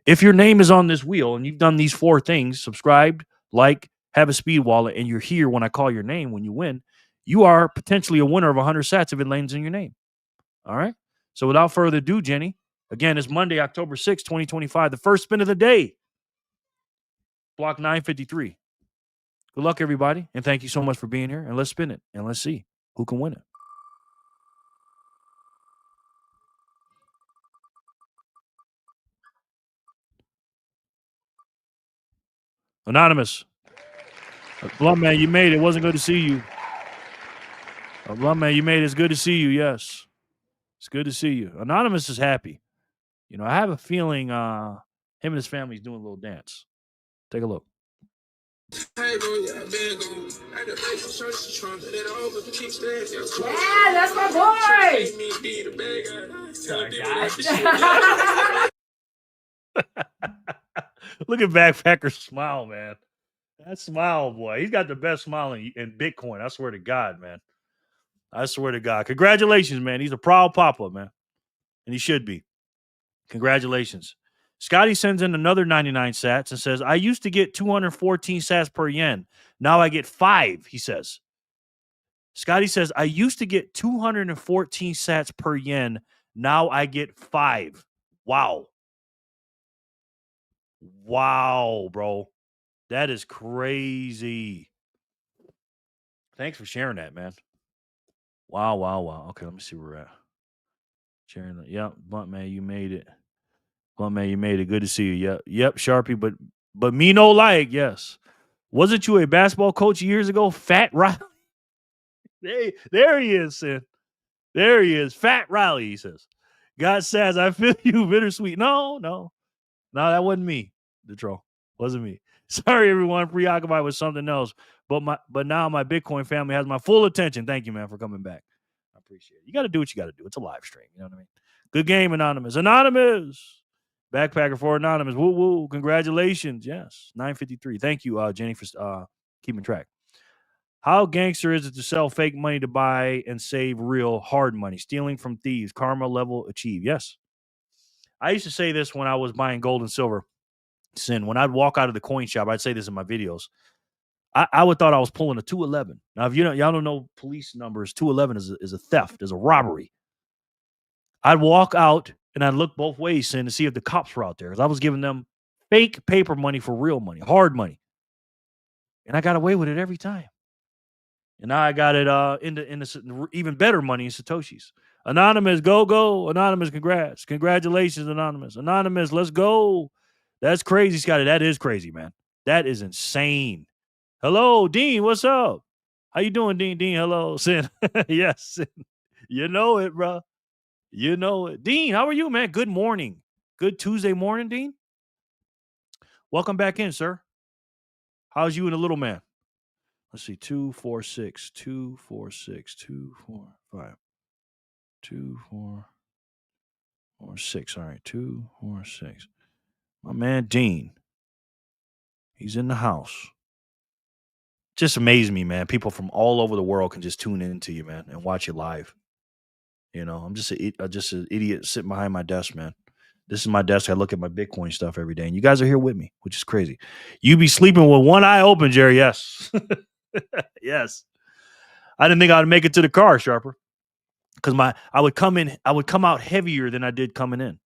If your name is on this wheel and you've done these 4 things, subscribed, like, have a speed wallet, and you're here when I call your name when you win, you are potentially a winner of 100 sats if it lands in your name. All right? So without further ado, Jenny, again, it's Monday, October 6th, 2025, the first spin of the day. Block 953. Good luck, everybody, and thank you so much for being here. And let's spin it, and let's see who can win it. Anonymous. Blunt Man, you made it. It wasn't good to see you. Blunt Man, you made it. It's good to see you. Yes. It's good to see you. Anonymous is happy. You know, I have a feeling him and his family's doing a little dance. Take a look. Yeah, that's my boy. Sorry, guys. Look at Backpacker's smile, man. That smile, boy. He's got the best smile in Bitcoin. I swear to God, man. I swear to God. Congratulations, man. He's a proud papa, man. And he should be. Congratulations. Scotty sends in another 99 sats and says, I used to get 214 sats per yen. Now I get 5, he says. Scotty says, I used to get 214 sats per yen. Now I get 5. Wow. Wow, bro. That is crazy. Thanks for sharing that, man. Wow. Okay, let me see where we're at. Sharing that. Yep, Blunt Man, you made it. Blunt Man, you made it. Good to see you. Yep, Sharpie, but me no like, yes. Wasn't you a basketball coach years ago? Fat Riley. Hey, there he is, Sin. There he is. Fat Riley, he says. God says, I feel you bittersweet. No, that wasn't me, the troll. Wasn't me. Sorry, everyone, preoccupied with something else. But now my Bitcoin family has my full attention. Thank you, man, for coming back. I appreciate it. You got to do what you got to do. It's a live stream. You know what I mean? Good game, Anonymous. Anonymous. Backpacker for Anonymous. Woo woo. Congratulations. Yes. 953. Thank you, Jenny, for keeping track. How gangster is it to sell fake money to buy and save real hard money? Stealing from thieves. Karma level achieved. Yes. I used to say this when I was buying gold and silver. Sin. When I'd walk out of the coin shop, I'd say this in my videos. I would thought I was pulling a 211. Now, if y'all don't know police numbers, 211 is a theft, is a robbery. I'd walk out and I'd look both ways, Sin, to see if the cops were out there, because I was giving them fake paper money for real money, hard money, and I got away with it every time. And now I got it into even better money in Satoshis. Anonymous, go. Anonymous, congrats. Congratulations, Anonymous. Anonymous, let's go. That's crazy, Scotty. That is crazy, man. That is insane. Hello, Dean. What's up? How you doing, Dean? Dean, hello. Sin. Yes. Sin. You know it, bro. You know it. Dean, how are you, man? Good morning. Good Tuesday morning, Dean. Welcome back in, sir. How's you and the little man? Let's see. 2, 4, 6. 2, 4, 6. 2, 4, 5. 2, 4, 4, 6. All right. 2, 4, 6. My man, Dean. He's in the house. Just amazes me, man. People from all over the world can just tune into you, man, and watch you live. You know, I'm just an idiot sitting behind my desk, man. This is my desk. I look at my Bitcoin stuff every day, and you guys are here with me, which is crazy. You be sleeping with one eye open, Jerry. Yes. Yes. I didn't think I'd make it to the car, Sharper, because I would come out heavier than I did coming in.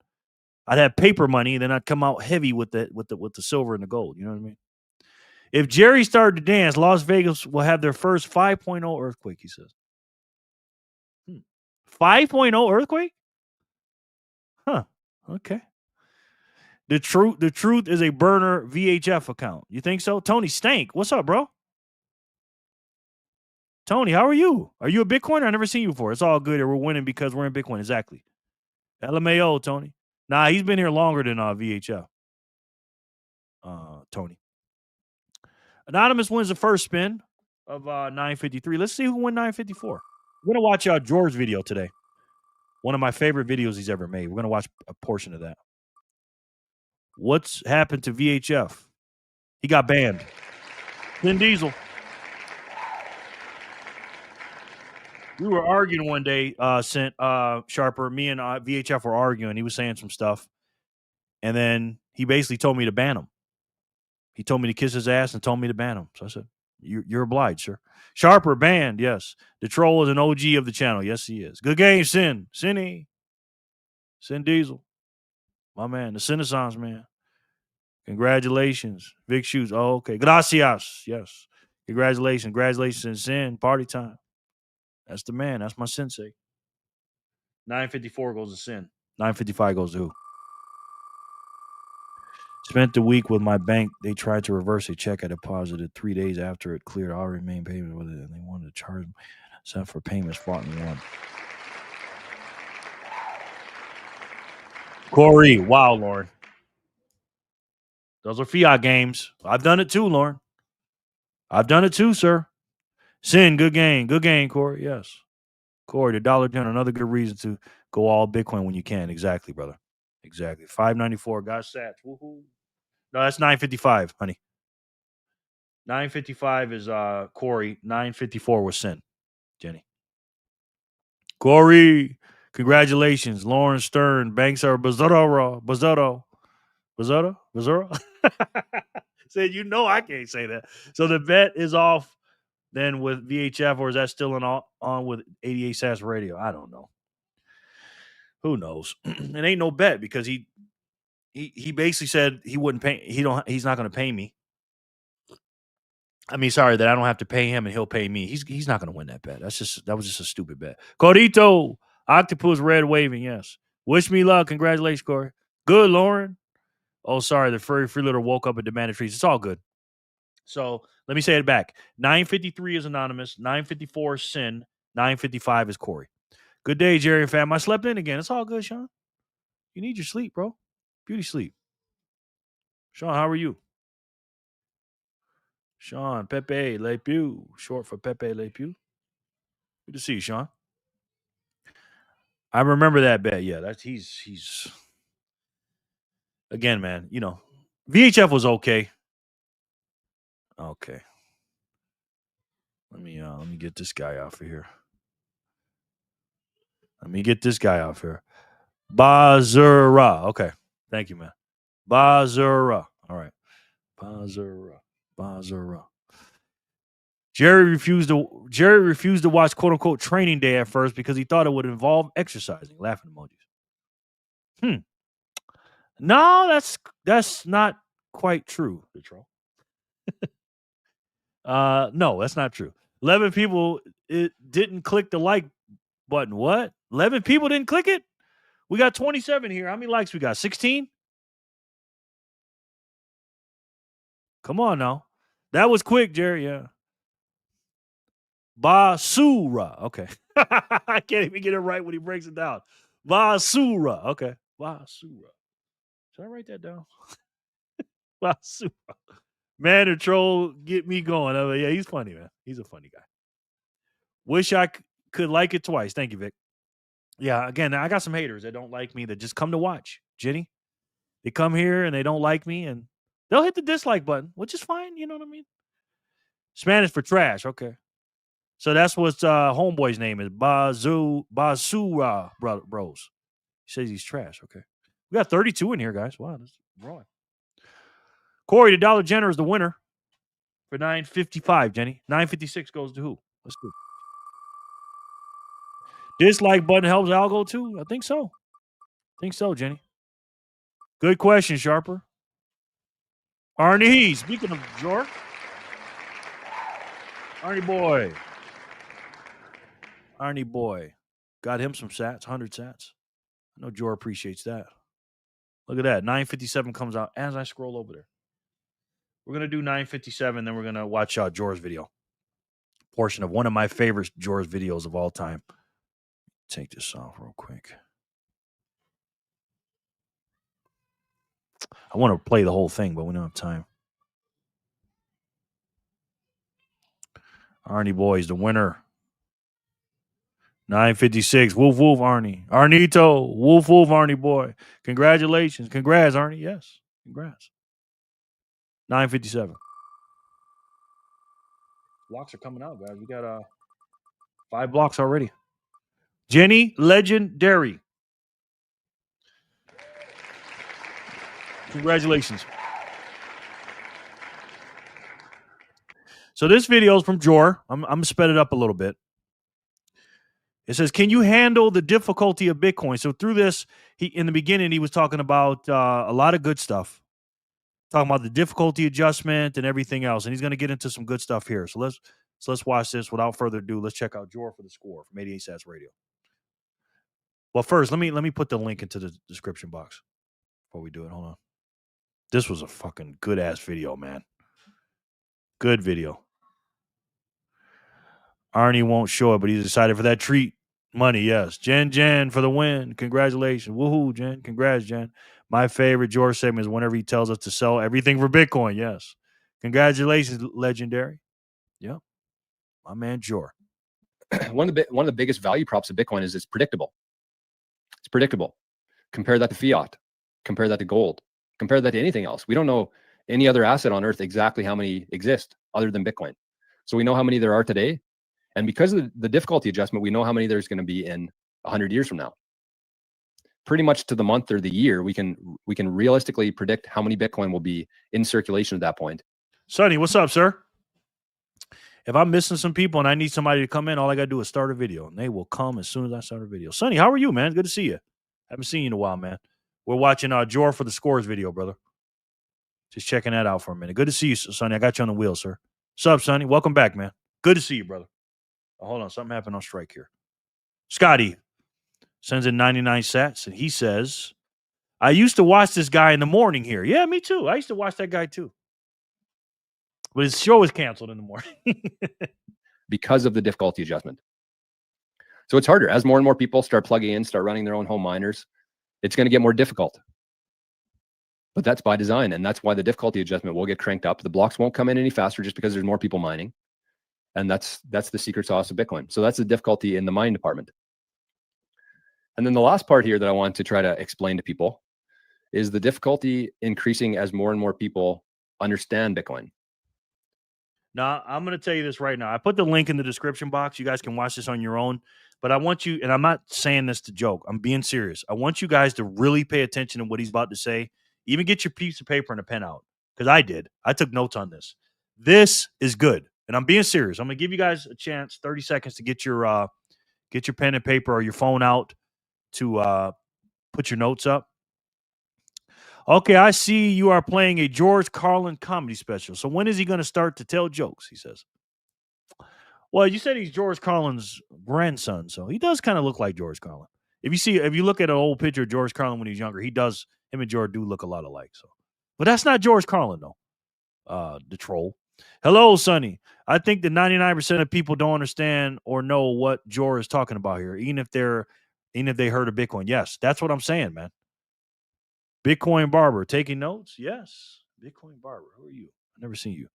I'd have paper money, and then I'd come out heavy with the silver and the gold. You know what I mean? If Jerry started to dance, Las Vegas will have their first 5.0 earthquake, he says. 5.0 earthquake? Huh. Okay. The truth is a burner VHF account. You think so? Tony Stank, what's up, bro? Tony, how are you? Are you a Bitcoiner? I've never seen you before. It's all good. We're winning because we're in Bitcoin. Exactly. LMAO, Tony. Nah, he's been here longer than VHF. Tony. Anonymous wins the first spin of 953. Let's see who won 954. We're going to watch George's video today. One of my favorite videos he's ever made. We're going to watch a portion of that. What's happened to VHF? He got banned. Vin Diesel. We were arguing one day, Sharper. Me and VHF were arguing. He was saying some stuff. And then he basically told me to ban him. He told me to kiss his ass and told me to ban him. So I said, you're obliged, sir. Sharper banned, yes. The troll is an OG of the channel. Yes, he is. Good game, Sin. Sin Diesel. My man, the Renaissance man. Congratulations. Big shoes. Oh, okay. Gracias. Yes. Congratulations. Congratulations, Sin. Party time. That's the man. That's my sensei. 954 goes to Sin. 955 goes to who? Spent the week with my bank. They tried to reverse a check I deposited 3 days after it cleared. I remained payment with it, and they wanted to charge me. Sent for payments, fought and won. Corey. Wow, Lauren. Those are Fiat games. I've done it too, Lauren. I've done it too, sir. Sin, good game. Good game, Corey. Yes. Corey, the dollar gen, another good reason to go all Bitcoin when you can. Exactly, brother. Exactly. 594. Got sats. Woohoo. No, that's 955, honey. 955 is Corey. 954 was Sin. Jenny. Corey. Congratulations. Lauren Stern. Banks are Bazzaro. Said, you know I can't say that. So the bet is off then with VHF, or is that still on with 88 SAS Radio? I don't know. Who knows? It ain't no bet because he basically said he wouldn't pay. He's not going to pay me. I mean, sorry that I don't have to pay him and he'll pay me. He's not going to win that bet. That was just a stupid bet. Corito, Octopus Red waving. Yes. Wish me luck. Congratulations, Corey. Good, Lauren. Oh, sorry. The furry freeloader woke up and demanded treats. It's all good. So let me say it back. 953 is anonymous. 954 is Sin. 955 is Corey. Good day, Jerry and fam. I slept in again. It's all good, Sean. You need your sleep, bro. Beauty sleep. Sean, how are you? Sean, Pepe Le Pew. Short for Pepe Le Pew. Good to see you, Sean. I remember that bet. Yeah, that's he's again, man. You know, VHF was okay. Okay. Let me get this guy off of here. Let me get this guy off here. Bazura. Okay. Thank you, man. Bazura. All right. Bazura. Jerry refused to watch quote unquote training day at first because he thought it would involve exercising. Laughing emojis. No, that's not quite true, Detroit. No, that's not true. 11 people didn't click the like button. What? 11 people didn't click it? We got 27 here. How many likes we got? 16? Come on now. That was quick, Jerry. Yeah. Basura. Okay. I can't even get it right when he breaks it down. Basura. Okay. Basura. Should I write that down? Basura. Man, the troll get me going. I'm like, yeah, he's funny, man. He's a funny guy. Wish I could like it twice. Thank you, Vic. Yeah, again, I got some haters that don't like me that just come to watch. Jenny, they come here and they don't like me and they'll hit the dislike button, which is fine. You know what I mean? Spanish for trash. Okay. So that's what homeboy's name is. Basura Bros. He says he's trash. Okay. We got 32 in here, guys. Wow, this is growing. Corey, the Dollar General is the winner for 955, Jenny. 956 goes to who? Let's do. Dislike button helps algo too? I think so. Jenny. Good question, Sharper. Arnie, speaking of Jor. Arnie boy. Got him some sats, 100 sats. I know Jor appreciates that. Look at that. 957 comes out as I scroll over there. We're going to do 957, then we're going to watch Jor's video. Portion of one of my favorite Jor's videos of all time. Take this off real quick. I want to play the whole thing, but we don't have time. Arnie boy's the winner. 956. Woof, woof, Arnie. Arnito. Woof, woof, Arnie boy. Congratulations. Congrats, Arnie. Yes. Congrats. 957. Blocks are coming out, guys. We got 5 blocks already. Jenny, legendary. Congratulations. So this video is from Jor. I'm going to sped it up a little bit. It says, can you handle the difficulty of Bitcoin? So through this, in the beginning, he was talking about a lot of good stuff. Talking about the difficulty adjustment and everything else. And he's going to get into some good stuff here. So let's watch this. Without further ado, let's check out Jor for the score from 88 Sats Radio. Well, first, let me put the link into the description box before we do it. Hold on. This was a fucking good-ass video, man. Good video. Arnie won't show it, but he's excited for that treat. Money, yes. Jen for the win. Congratulations. Woohoo, Jen. Congrats, Jen. My favorite George segment is whenever he tells us to sell everything for Bitcoin. Yes. Congratulations, legendary. Yep. My man, George. One of the biggest value props of Bitcoin is it's predictable. It's predictable. Compare that to fiat. Compare that to gold. Compare that to anything else. We don't know any other asset on earth exactly how many exist other than Bitcoin. So we know how many there are today. And because of the difficulty adjustment, we know how many there's going to be in 100 years from now. Pretty much to the month or the year, we can realistically predict how many Bitcoin will be in circulation at that point. Sonny, what's up, sir? If I'm missing some people and I need somebody to come in, all I got to do is start a video, and they will come as soon as I start a video. Sonny, how are you, man? Good to see you. Haven't seen you in a while, man. We're watching Jor for the scores video, brother. Just checking that out for a minute. Good to see you, Sonny. I got you on the wheel, sir. What's up, Sonny? Welcome back, man. Good to see you, brother. Oh, hold on. Something happened on strike here. Scotty sends in 99 sats, and he says, I used to watch this guy in the morning here. Yeah, me too. I used to watch that guy too. But his show is canceled in the morning. because of the difficulty adjustment. So it's harder as more and more people start plugging in, start running their own home miners. It's going to get more difficult. But that's by design, and that's why the difficulty adjustment will get cranked up. The blocks won't come in any faster just because there's more people mining, and that's the secret sauce of Bitcoin. So that's the difficulty in the mining department. And then the last part here that I want to try to explain to people is the difficulty increasing as more and more people understand Bitcoin. Now, I'm going to tell you this right now. I put the link in the description box. You guys can watch this on your own. But I want you, and I'm not saying this to joke. I'm being serious. I want you guys to really pay attention to what he's about to say. Even get your piece of paper and a pen out, because I did. I took notes on this. This is good, and I'm being serious. I'm going to give you guys a chance, 30 seconds to get your pen and paper or your phone out to put your notes up. Okay, I see you are playing a George Carlin comedy special. So when is he going to start to tell jokes? He says. Well, you said he's George Carlin's grandson, so he does kind of look like George Carlin. If you look at an old picture of George Carlin when he's younger, him and George do look a lot alike. So, but that's not George Carlin though. The troll. Hello, Sonny. I think that 99% of people don't understand or know what George is talking about here, even if they heard of Bitcoin. Yes, that's what I'm saying, man. Bitcoin Barber taking notes. Yes, Bitcoin Barber. Who are you? I've never seen you.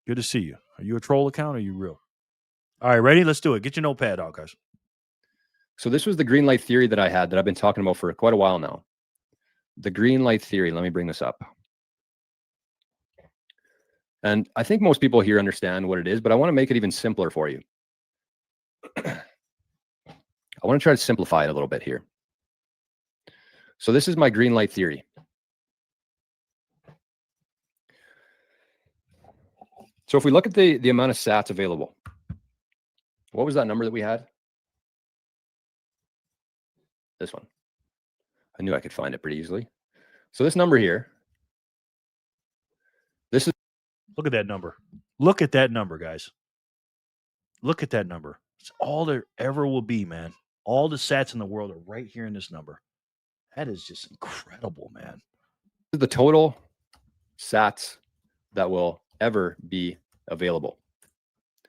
Good to see you. Are you a troll account or are you real? All right, ready? Let's do it. Get your notepad out, guys. So this was the green light theory that I had that I've been talking about for quite a while now. The green light theory. Let me bring this up. And I think most people here understand what it is, but I want to make it even simpler for you. I want to try to simplify it a little bit here. So this is my green light theory. So if we look at the amount of sats available, what was that number that we had? This one. I knew I could find it pretty easily. So this number here, this is. Look at that number. Look at that number, guys. Look at that number. It's all there ever will be, man. All the sats in the world are right here in this number. That is just incredible, man. The total sats that will ever be available.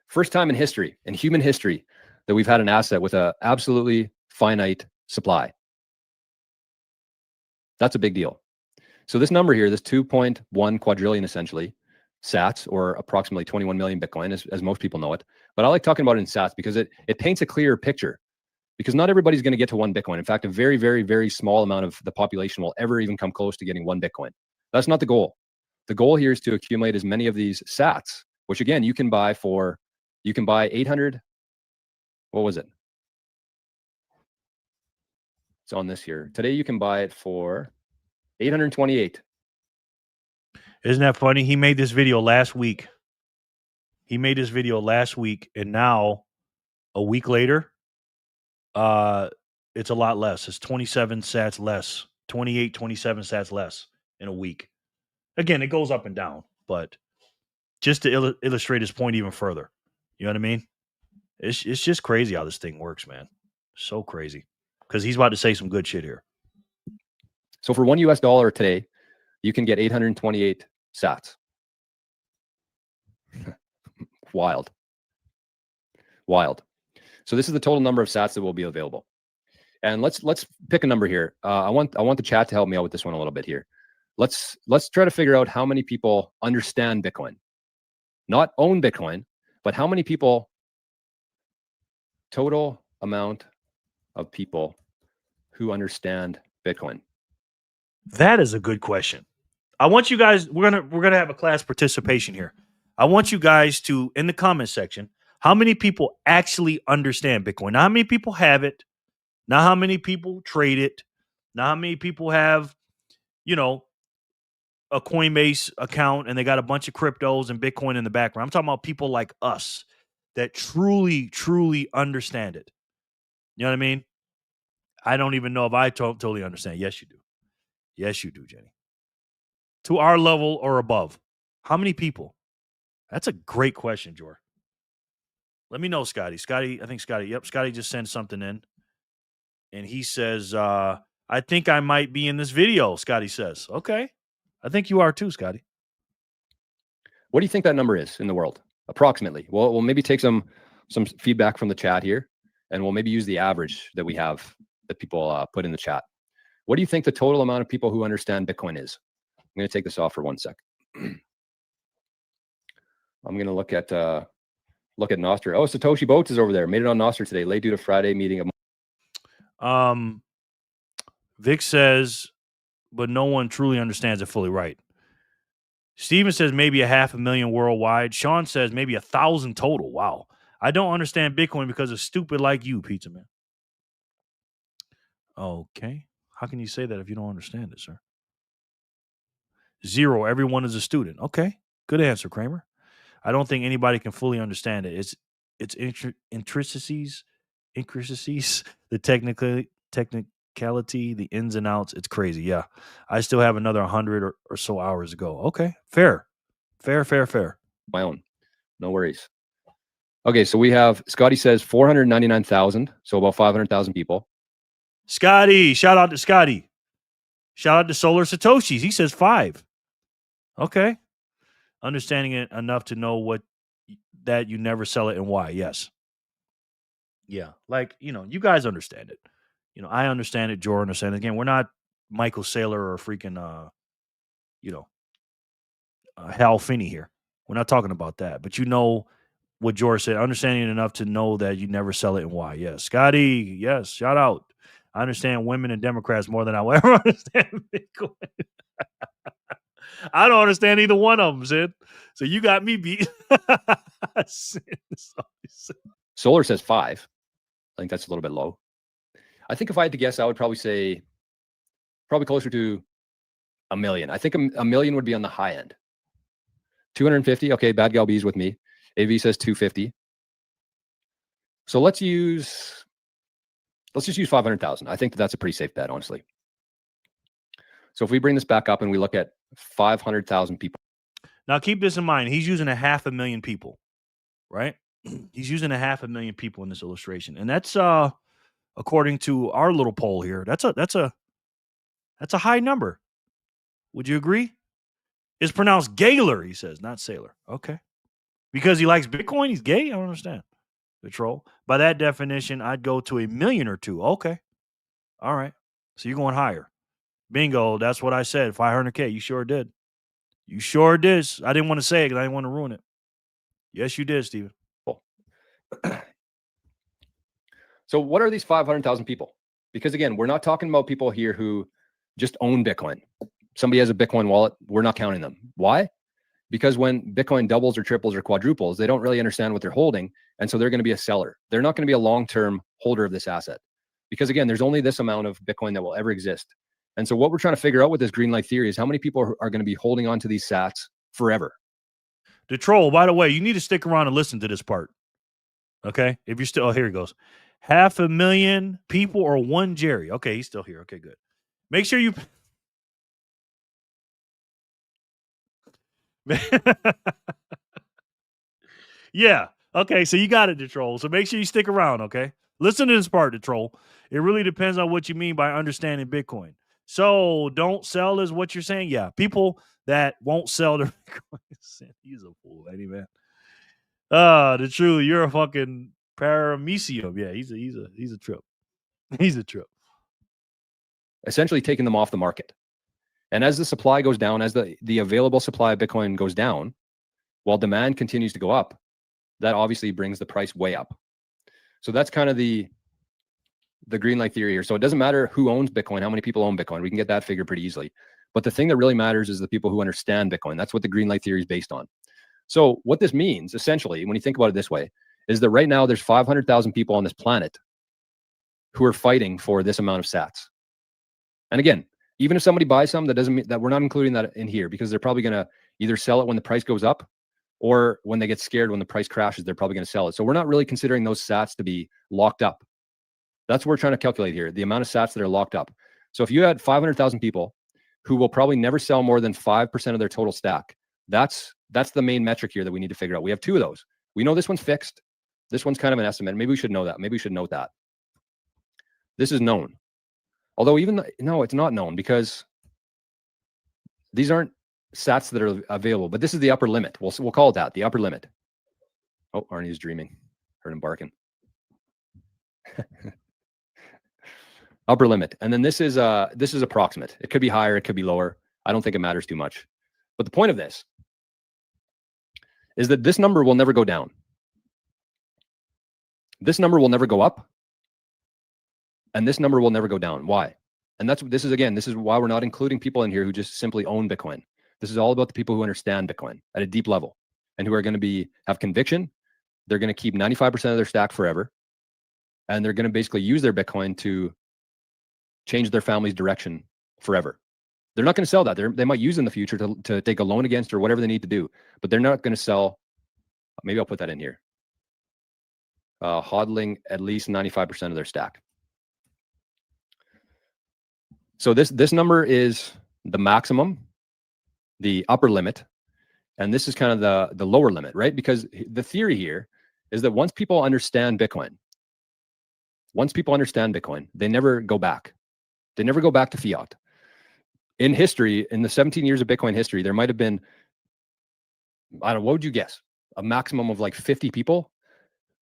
First time in history, in human history, that we've had an asset with an absolutely finite supply. That's a big deal. So this number here, this 2.1 quadrillion essentially, sats, or approximately 21 million Bitcoin, as most people know it. But I like talking about it in sats because it paints a clearer picture. Because not everybody's going to get to 1 Bitcoin. In fact, a very, very, very small amount of the population will ever even come close to getting 1 Bitcoin. That's not the goal. The goal here is to accumulate as many of these sats, which again, you can buy 800. What was it? It's on this here. Today, you can buy it for 828. Isn't that funny? He made this video last week. And now, a week later, it's a lot less. It's 27 sats less, 28, 27 sats less in a week. Again, it goes up and down, but just to illustrate his point even further, you know what I mean? It's just crazy how this thing works, man. So crazy. Because he's about to say some good shit here. So for $1 today, you can get 828 sats. Wild. So this is the total number of sats that will be available. And let's pick a number here. I want the chat to help me out with this one a little bit here. Let's try to figure out how many people understand Bitcoin. Not own Bitcoin, but how many people, total amount of people who understand Bitcoin. That is a good question. I want you guys, we're gonna have a class participation here. I want you guys to, in the comment section, how many people actually understand Bitcoin? Not how many people have it, not how many people trade it, not how many people have, a Coinbase account and they got a bunch of cryptos and Bitcoin in the background. I'm talking about people like us that truly, truly understand it. You know what I mean? I don't even know if I totally understand. Yes, you do. Yes, you do, Jenny. To our level or above. How many people? That's a great question, Jor. Let me know, Scotty. Scotty just sent something in. And he says, I think I might be in this video, Scotty says. Okay. I think you are too, Scotty. What do you think that number is in the world, approximately? Well, we'll maybe take some feedback from the chat here, and we'll maybe use the average that we have that people put in the chat. What do you think the total amount of people who understand Bitcoin is? I'm going to take this off for 1 sec. I'm going to look at Nostr. Oh, Satoshi Boats is over there. Made it on Nostr today. Late due to Friday meeting of. Vic says, but no one truly understands it fully. Right. Steven says maybe 500,000 worldwide. Sean says maybe 1,000 total. Wow. I don't understand Bitcoin because of stupid like you, Pizza Man. Okay. How can you say that if you don't understand it, sir? 0. Everyone is a student. Okay. Good answer, Kramer. I don't think anybody can fully understand it. It's intricacies, the technicality, the ins and outs. It's crazy. Yeah. I still have another 100 or so hours to go. Okay. Fair. My own. No worries. Okay. So we have, Scotty says 499,000. So about 500,000 people. Scotty. Shout out to Scotty. Shout out to Solar Satoshis. He says 5. Okay. Understanding it enough to know that you never sell it and why. Yes. Yeah. Like, you guys understand it. I understand it. Jordan understands it. Again, we're not Michael Saylor or freaking, Hal Finney here. We're not talking about that. But what George said, understanding it enough to know that you never sell it and why. Yes. Scotty, yes. Shout out. I understand women and Democrats more than I will ever understand Bitcoin. I don't understand either one of them, Sid. So you got me beat. Solar says 5. I think that's a little bit low. I think if I had to guess, I would probably say closer to 1 million. I think a million would be on the high end. 250. Okay, Bad Gal B's with me. AV says 250. So let's just use 500,000. I think that's a pretty safe bet, honestly. So if we bring this back up and we look at 500,000 people. Now keep this in mind. He's using 500,000 people, right? He's using 500,000 people in this illustration. And that's according to our little poll here, that's a high number. Would you agree? It's pronounced Gaylor, he says, not Sailor. Okay. Because he likes Bitcoin, he's gay? I don't understand. The troll. By that definition, I'd go to 1 million or 2. Okay. All right. So you're going higher. Bingo. That's what I said. 500K. You sure did. You sure did. I didn't want to say it because I didn't want to ruin it. Yes, you did, Steven. So what are these 500,000 people? Because again, we're not talking about people here who just own Bitcoin. Somebody has a Bitcoin wallet. We're not counting them. Why? Because when Bitcoin doubles or triples or quadruples, they don't really understand what they're holding. And so they're going to be a seller. They're not going to be a long-term holder of this asset. Because again, there's only this amount of Bitcoin that will ever exist. And so what we're trying to figure out with this green light theory is how many people are going to be holding on to these sats forever. The troll, by the way, you need to stick around and listen to this part. Okay? If you're still, oh, here he goes. 500,000 people or one Jerry. Okay, he's still here. Okay, good. Make sure you... Yeah. Okay, so you got it, the troll. So make sure you stick around, okay? Listen to this part, the troll. It really depends on what you mean by understanding Bitcoin. So don't sell is what you're saying? Yeah. People that won't sell their Bitcoin. He's a fool, lady, man. The truth, you're a fucking paramecium. Yeah, he's a trip. He's a trip. Essentially taking them off the market. And as the supply goes down, as the available supply of Bitcoin goes down, while demand continues to go up, that obviously brings the price way up. So that's kind of the green light theory here. So it doesn't matter who owns Bitcoin, how many people own Bitcoin. We can get that figure pretty easily. But the thing that really matters is the people who understand Bitcoin. That's what the green light theory is based on. So what this means, essentially, when you think about it this way, is that right now there's 500,000 people on this planet who are fighting for this amount of sats. And again, even if somebody buys some, that doesn't mean that we're not including that in here, because they're probably going to either sell it when the price goes up, or when they get scared when the price crashes, they're probably going to sell it. So we're not really considering those sats to be locked up. That's what we're trying to calculate here, the amount of sats that are locked up. So if you had 500,000 people who will probably never sell more than 5% of their total stack, that's the main metric here that we need to figure out. We have two of those. We know this one's fixed. This one's kind of an estimate. Maybe we should know that. Maybe we should note that. This is known. Although no, it's not known, because these aren't sats that are available, but this is the upper limit. We'll call it that, the upper limit. Oh, Arnie's dreaming. Heard him barking. Upper limit. And then this is approximate. It could be higher, it could be lower. I don't think it matters too much. But the point of this is that this number will never go down. This number will never go up. And this number will never go down. Why? And this is why we're not including people in here who just simply own Bitcoin. This is all about the people who understand Bitcoin at a deep level and who are going to have conviction. They're going to keep 95% of their stack forever. And they're going to basically use their Bitcoin to change their family's direction forever. They're not going to sell that. They might use it in the future to take a loan against or whatever they need to do, but they're not going to sell. Maybe I'll put that in here. Hodling at least 95% of their stack. So this number is the maximum, the upper limit, and this is kind of the lower limit, right? Because the theory here is that once people understand Bitcoin, they never go back. They never go back to fiat. In history, in the 17 years of Bitcoin history, there might have been, I don't know, what would you guess? A maximum of like 50 people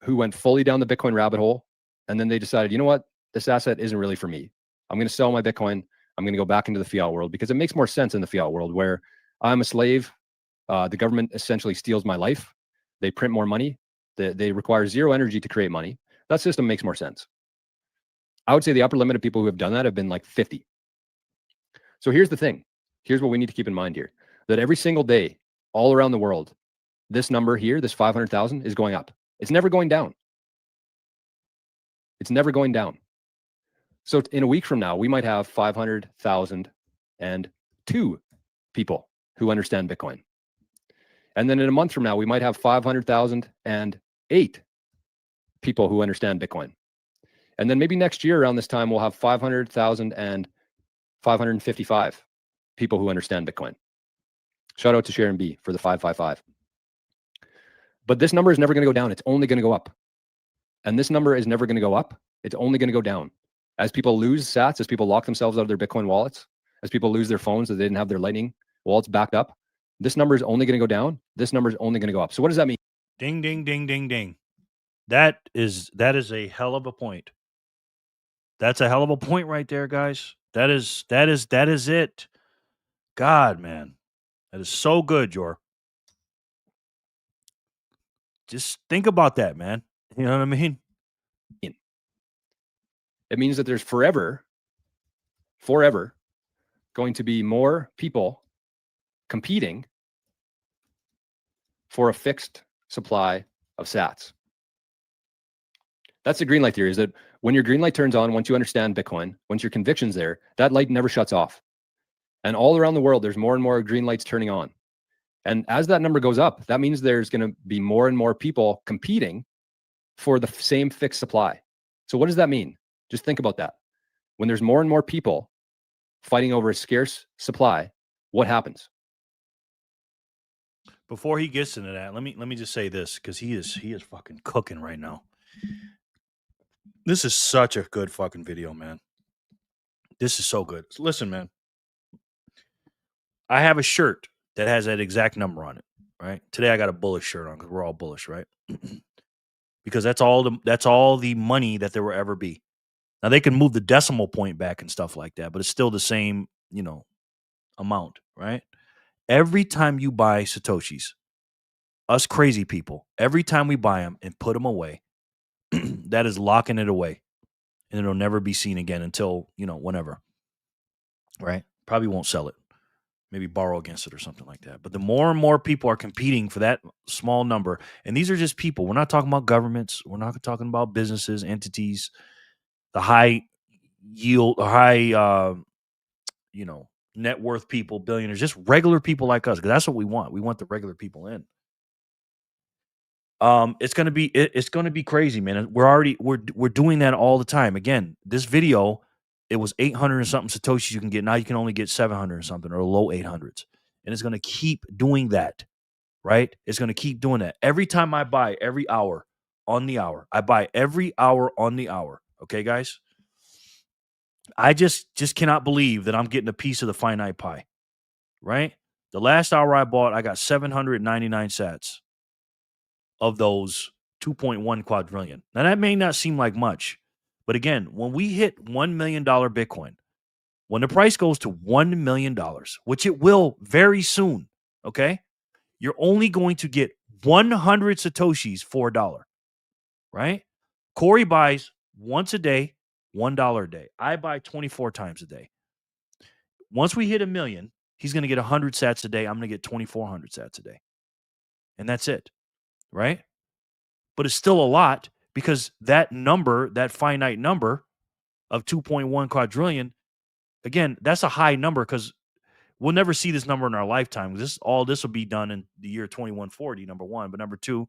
who went fully down the Bitcoin rabbit hole. And then they decided, you know what? This asset isn't really for me. I'm going to sell my Bitcoin. I'm going to go back into the fiat world because it makes more sense in the fiat world where I'm a slave. The government essentially steals my life. They print more money. They require zero energy to create money. That system makes more sense. I would say the upper limit of people who have done that have been like 50. So here's the thing. Here's what we need to keep in mind here. That every single day, all around the world, this number here, this 500,000 is going up. It's never going down. It's never going down. So in a week from now, we might have 500,002 people who understand Bitcoin. And then in a month from now, we might have 500,008 people who understand Bitcoin. And then maybe next year around this time, we'll have 500,555 people who understand Bitcoin. Shout out to Sharon B for the 555. But this number is never going to go down. It's only going to go up. And this number is never going to go up. It's only going to go down. As people lose sats, as people lock themselves out of their Bitcoin wallets, as people lose their phones that they didn't have their Lightning wallets backed up, this number is only going to go down. This number is only going to go up. So what does that mean? Ding, ding, ding, ding, ding. That is a hell of a point. That's a hell of a point right there, guys. That is it. God, man. That is so good, Jor. Just think about that, man. You know what I mean? It means that there's forever going to be more people competing for a fixed supply of sats. That's the green light theory, is that when your green light turns on, once you understand Bitcoin, once your conviction's there, that light never shuts off. And all around the world, there's more and more green lights turning on. And as that number goes up, that means there's going to be more and more people competing for the same fixed supply. So what does that mean? Just think about that. When there's more and more people fighting over a scarce supply, what happens? Before he gets into that, let me just say this, because he is fucking cooking right now. This is such a good fucking video, man. This is so good. Listen, man. I have a shirt that has that exact number on it, right? Today I got a bullish shirt on because we're all bullish, right? Because that's all the money that there will ever be. Now they can move the decimal point back and stuff like that, but it's still the same, amount, right? Every time you buy Satoshis, us crazy people, every time we buy them and put them away, that is locking it away. And it'll never be seen again until, whenever. Right? Probably won't sell it. Maybe borrow against it or something like that. But the more and more people are competing for that small number, and these are just people. We're not talking about governments. We're not talking about businesses, entities, the high yield, net worth people, billionaires, just regular people like us, because that's what we want. We want the regular people in. It's gonna be crazy, man. We're doing that all the time. Again, this video, it was 800 and something Satoshis you can get. Now you can only get 700 or something, or low 800s. And it's gonna keep doing that, right? It's gonna keep doing that. Every time I buy, every hour on the hour, I buy every hour on the hour. Okay, guys? I just cannot believe that I'm getting a piece of the finite pie, right? The last hour I bought, I got 799 sats of those 2.1 quadrillion. Now, that may not seem like much, but again, when we hit $1 million Bitcoin, when the price goes to $1 million, which it will very soon, okay, you're only going to get 100 Satoshis for $1, right? Corey buys once a day, $1 a day. I buy 24 times a day. Once we hit $1 million, he's going to get 100 sats a day. I'm going to get 2,400 sats a day. And that's it, right? But it's still a lot because that number, that finite number of 2.1 quadrillion, again, that's a high number because we'll never see this number in our lifetime. This will be done in the year 2140, number one. But number two,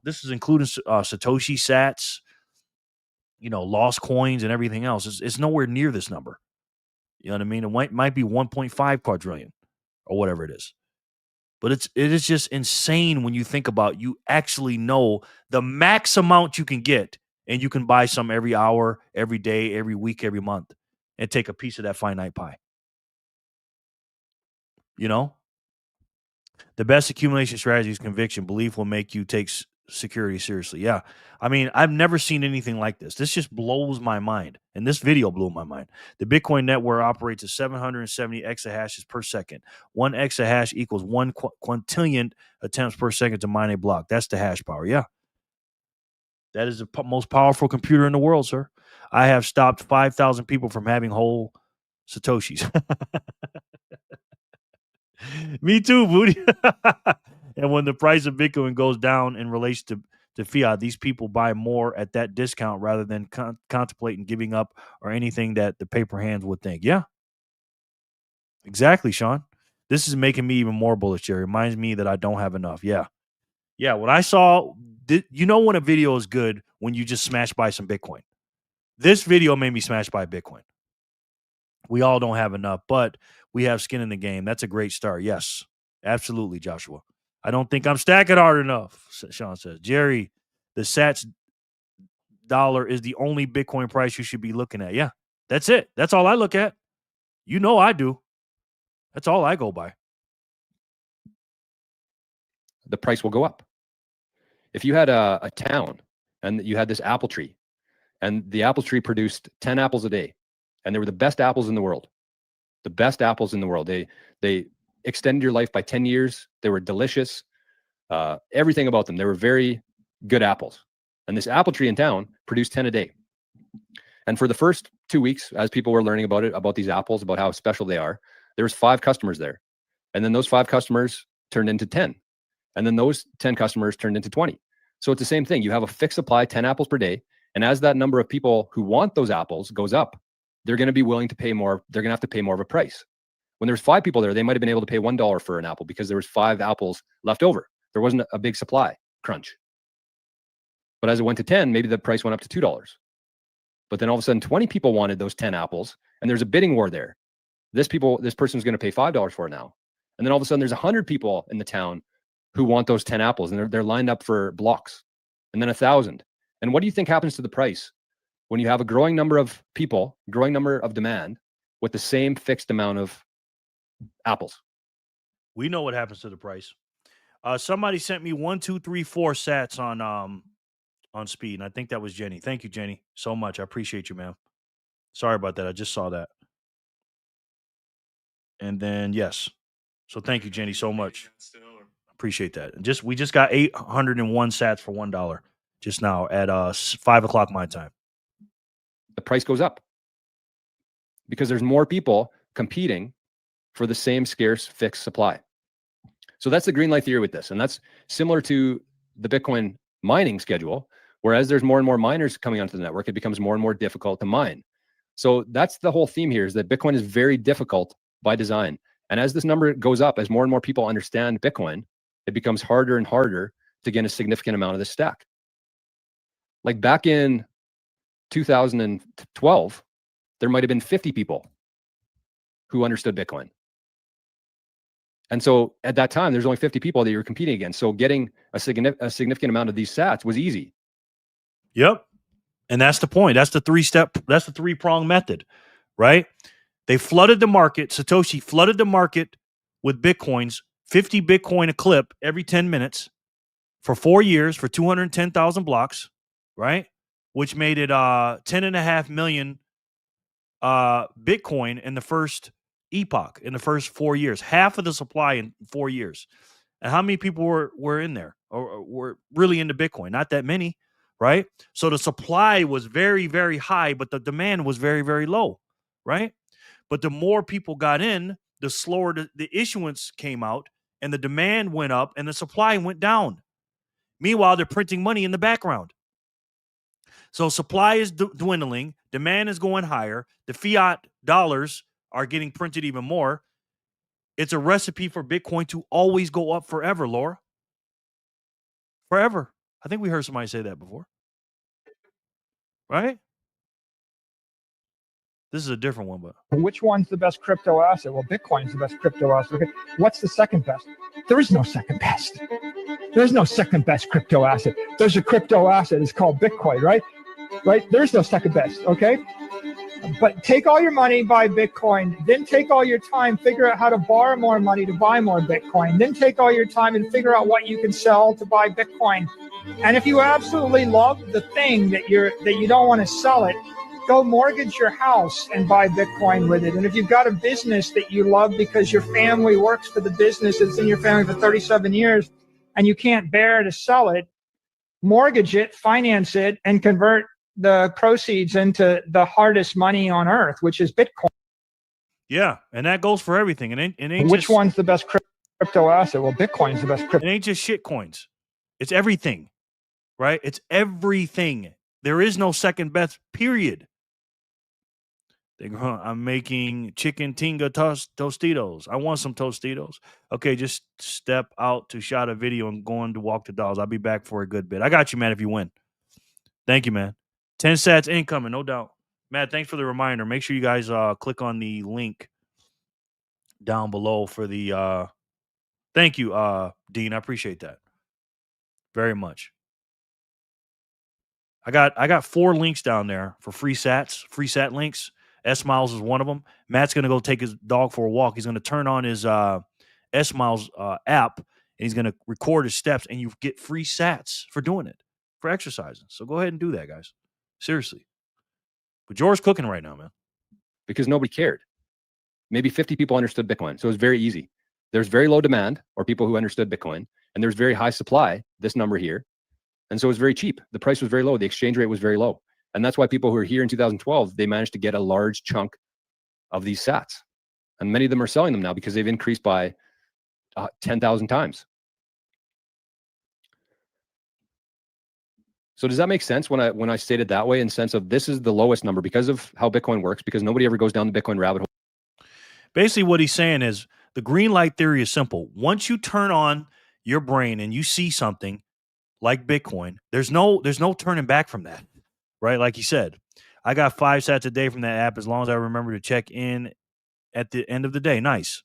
this is including Satoshi sats, lost coins and everything else. It's nowhere near this number. You know what I mean? It might be 1.5 quadrillion or whatever it is. But it is just insane when you think about you actually know the max amount you can get, and you can buy some every hour, every day, every week, every month, and take a piece of that finite pie. The best accumulation strategy is conviction. Belief will make you take security seriously. Yeah. I mean, I've never seen anything like this. This just blows my mind. And this video blew my mind. The Bitcoin network operates at 770 exahashes per second. 1 exahash equals 1 quintillion attempts per second to mine a block. That's the hash power. Yeah. That is the most powerful computer in the world, sir. I have stopped 5,000 people from having whole Satoshis. Me too, Booty. And when the price of Bitcoin goes down in relation to fiat, these people buy more at that discount rather than contemplating giving up or anything that the paper hands would think. Yeah, exactly, Sean. This is making me even more bullish, Jerry. Reminds me that I don't have enough. Yeah. When I saw, when a video is good when you just smash by some Bitcoin. This video made me smash by Bitcoin. We all don't have enough, but we have skin in the game. That's a great start. Yes, absolutely, Joshua. I don't think I'm stacking hard enough, Sean says. Jerry, the Sats dollar is the only Bitcoin price you should be looking at. Yeah, that's it. That's all I look at. I do. That's all I go by. The price will go up. If you had a town and you had this apple tree, and the apple tree produced 10 apples a day, and they were the best apples in the world. The best apples in the world. They extended your life by 10 years. They were delicious. Everything about them. They were very good apples. And this apple tree in town produced 10 a day. And for the first 2 weeks, as people were learning about these apples, about how special they are, there was 5 customers there. And then those 5 customers turned into 10. And then those 10 customers turned into 20. So it's the same thing. You have a fixed supply, 10 apples per day. And as that number of people who want those apples goes up, they're going to be willing to pay more. They're going to have to pay more of a price. When there's 5 people there, they might have been able to pay $1 for an apple because there was 5 apples left over. There wasn't a big supply crunch. But as it went to 10, maybe the price went up to $2. But then all of a sudden, 20 people wanted those 10 apples, and there's a bidding war there. This person's going to pay $5 for it now. And then all of a sudden, there's 100 people in the town who want those 10 apples, and they're lined up for blocks. And then 1,000. And what do you think happens to the price when you have a growing number of people, growing number of demand, with the same fixed amount of apples? We know what happens to the price. Somebody sent me 1, 2, 3, 4 sats on speed, and I think that was Jenny. Thank you, Jenny, so much. I appreciate you, ma'am. Sorry about that. I just saw that. And then yes, so thank you, Jenny, so much. Appreciate that. And we just got 801 sats for $1 just now at 5:00 my time. The price goes up because there's more people competing for the same scarce fixed supply. So that's the green light theory with this. And that's similar to the Bitcoin mining schedule. Whereas there's more and more miners coming onto the network, it becomes more and more difficult to mine. So that's the whole theme here, is that Bitcoin is very difficult by design. And as this number goes up, as more and more people understand Bitcoin, it becomes harder and harder to get a significant amount of this stack. Like back in 2012, there might have been 50 people who understood Bitcoin. And so at that time, there's only 50 people that you're competing against. So getting a significant amount of these sats was easy. Yep. And that's the point. That's the 3-prong method, right? They flooded the market. Satoshi flooded the market with Bitcoins, 50 Bitcoin a clip every 10 minutes for 4 years for 210,000 blocks, right? Which made it 10.5 million Bitcoin in the first epoch, in the first 4 years, half of the supply in 4 years. And how many people were in there or were really into Bitcoin? Not that many, right? So the supply was very, very high, but the demand was very, very low, right? But the more people got in, the slower the issuance came out, and the demand went up and the supply went down. Meanwhile, they're printing money in the background. So supply is dwindling, demand is going higher, the fiat dollars are getting printed even more. It's a recipe for Bitcoin to always go up forever, Laura. Forever. I think we heard somebody say that before. Right? This is a different one, but which one's the best crypto asset? Well, Bitcoin's the best crypto asset. Okay. What's the second best? There is no second best. There's no second best crypto asset. There's a crypto asset. It's called Bitcoin, right? Right? There's no second best. Okay. But take all your money, buy Bitcoin, then take all your time, figure out how to borrow more money to buy more Bitcoin, then take all your time and figure out what you can sell to buy Bitcoin. And if you absolutely love the thing that you don't want to sell it, go mortgage your house and buy Bitcoin with it. And if you've got a business that you love because your family works for the business, it's in your family for 37 years, and you can't bear to sell it, mortgage it, finance it, and convert the proceeds into the hardest money on earth, which is Bitcoin. yeah, and that goes for everything. It ain't Which just, one's the best crypto asset? Well, Bitcoin's the best crypto. It ain't just shit coins. It's everything, right? It's everything. There is no second best, period. I'm making chicken tinga Tostitos. I want some Tostitos. Okay, just step out to shot a video and going to walk the dogs. I'll be back for a good bit. I got you, man, if you win. Thank you, man. 10 sats incoming, no doubt. Matt, thanks for the reminder. Make sure you guys click on the link down below for the thank you, Dean. I appreciate that very much. I got 4 links down there for free sat links. S Miles is one of them. Matt's gonna go take his dog for a walk. He's gonna turn on his S Miles app and he's gonna record his steps, and you get free sats for doing it, for exercising. So go ahead and do that, guys. Seriously. But George's cooking right now, man. Because nobody cared. Maybe 50 people understood Bitcoin. So it was very easy. There's very low demand, or people who understood Bitcoin, and there's very high supply, this number here. And so it was very cheap. The price was very low. The exchange rate was very low. And that's why people who were here in 2012, they managed to get a large chunk of these sats. And many of them are selling them now because they've increased by 10,000 times. So does that make sense when I state it that way, in sense of this is the lowest number because of how Bitcoin works, because nobody ever goes down the Bitcoin rabbit hole? Basically, what he's saying is the green light theory is simple. Once you turn on your brain and you see something like Bitcoin, there's no turning back from that, right? Like he said, I got 5 sats a day from that app as long as I remember to check in at the end of the day. Nice.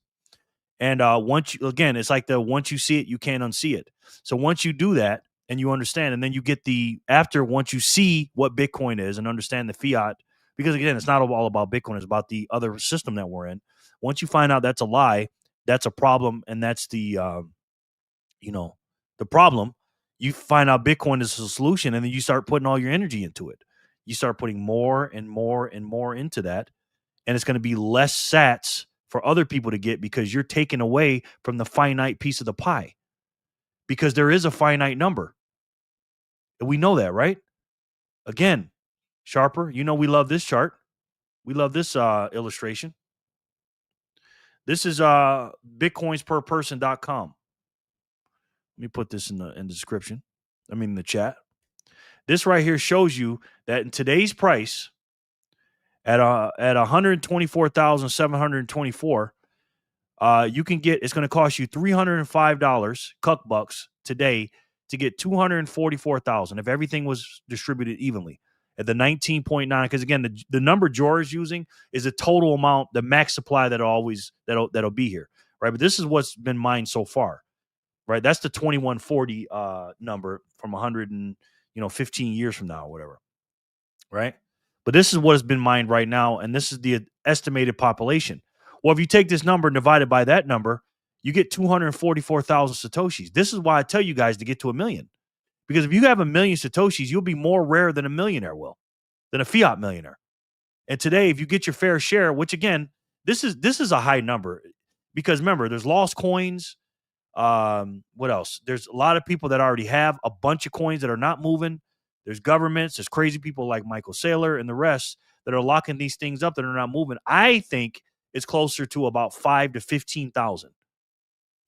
And once it's like once you see it, you can't unsee it. So once you do that and you understand, and then you get once you see what Bitcoin is and understand the fiat, because again, it's not all about Bitcoin, it's about the other system that we're in. Once you find out that's a lie, that's a problem, and that's the problem, you find out Bitcoin is a solution, and then you start putting all your energy into it. You start putting more and more and more into that, and it's going to be less sats for other people to get because you're taking away from the finite piece of the pie, because there is a finite number. And we know that, right? Again, Sharper, we love this chart. We love this illustration. This is bitcoinsperperson.com. Let me put this in the description. In the chat. This right here shows you that in today's price, at 124,724, you can get. It's going to cost you $305 cuck bucks today to get 244,000 if everything was distributed evenly at the 19.9. Because again, the number George is using is the total amount, the max supply that'll be here, right? But this is what's been mined so far, right? That's the 2140 number from 115 years from now or whatever, right? But this is what has been mined right now, and this is the estimated population. Well, if you take this number and divide it by that number, you get 244,000 Satoshis. This is why I tell you guys to get to 1 million. Because if you have 1 million Satoshis, you'll be more rare than a millionaire will, than a fiat millionaire. And today, if you get your fair share, which again, this is a high number, because remember, there's lost coins. What else? There's a lot of people that already have a bunch of coins that are not moving. There's governments. There's crazy people like Michael Saylor and the rest that are locking these things up that are not moving. I think it's closer to about 5 to 15,000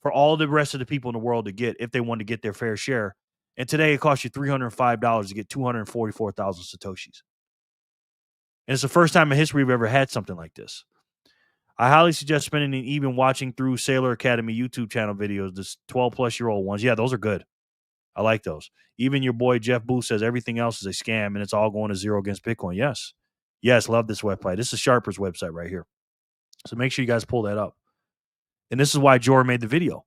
for all the rest of the people in the world to get if they want to get their fair share. And today it costs you $305 to get 244,000 Satoshis. And it's the first time in history we've ever had something like this. I highly suggest spending and even watching through Sailor Academy YouTube channel videos, this 12-plus-year-old ones. Yeah, those are good. I like those. Even your boy Jeff Booth says everything else is a scam and it's all going to zero against Bitcoin. Yes. Yes, love this website. This is Sharper's website right here. So make sure you guys pull that up. And this is why Jor made the video.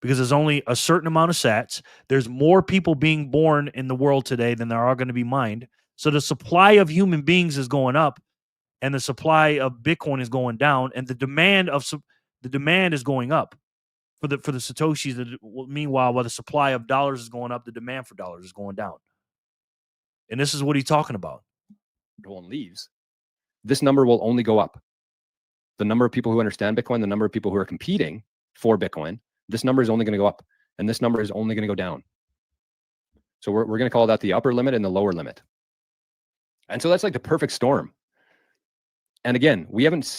Because there's only a certain amount of sats. There's more people being born in the world today than there are going to be mined. So the supply of human beings is going up, and the supply of Bitcoin is going down, and the demand is going up for the Satoshis. Meanwhile, while the supply of dollars is going up, the demand for dollars is going down. And this is what he's talking about. No one leaves. This number will only go up. The number of people who understand Bitcoin, the number of people who are competing for Bitcoin, this number is only going to go up, and this number is only going to go down. So we're going to call that the upper limit and the lower limit. And so that's like the perfect storm. And again, we haven't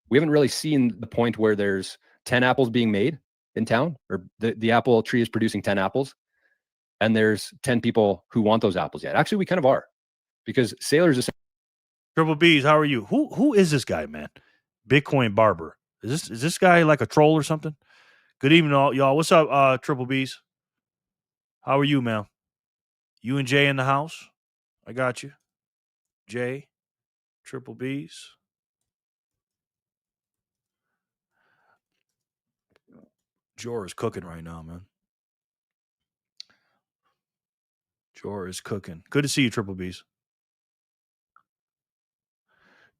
really seen the point where there's 10 apples being made in town, or the apple tree is producing 10 apples, and there's 10 people who want those apples yet. Actually, we kind of are, because Sailor's a Triple B's, how are you? Who is this guy, man? Bitcoin Barber. Is this guy like a troll or something? Good evening, all y'all. What's up, Triple B's? How are you, man? You and Jay in the house? I got you. Jay, Triple B's. Jor is cooking right now, man. Jor is cooking. Good to see you, Triple B's.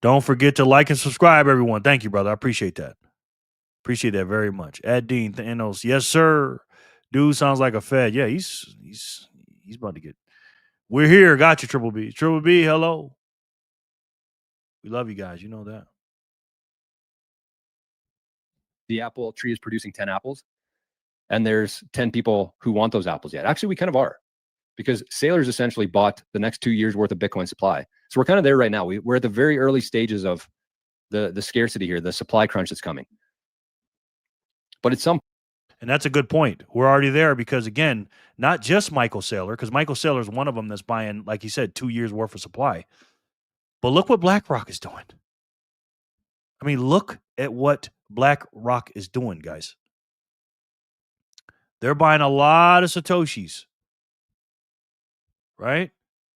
Don't forget to like and subscribe, everyone. Thank you, brother. I appreciate that. Appreciate that very much. Ed Dean, Thanos. Yes, sir. Dude sounds like a Fed. Yeah, he's about to get. We're here. Got you, Triple B. Triple B, hello. We love you guys. You know that. the apple tree is producing 10 apples, and there's 10 people who want those apples yet. Actually, we kind of are, because Sailor's essentially bought the next 2 years worth of Bitcoin supply. So we're kind of there right now. We're at the very early stages of the scarcity here, the supply crunch that's coming. But it's some. And that's a good point. We're already there because, again, not just Michael Saylor, because Michael Saylor is one of them that's buying, like he said, 2 years worth of supply. But look what BlackRock is doing. I mean, look at what BlackRock is doing, guys. They're buying a lot of Satoshis, right?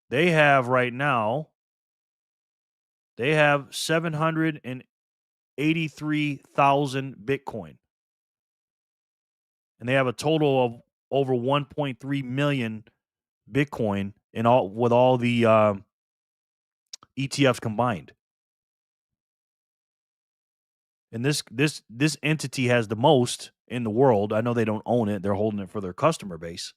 They have right now, they have 783,000 Bitcoin. And they have a total of over 1.3 million Bitcoin in all with all the ETFs combined. And this entity has the most in the world. I know they don't own it; they're holding it for their customer base.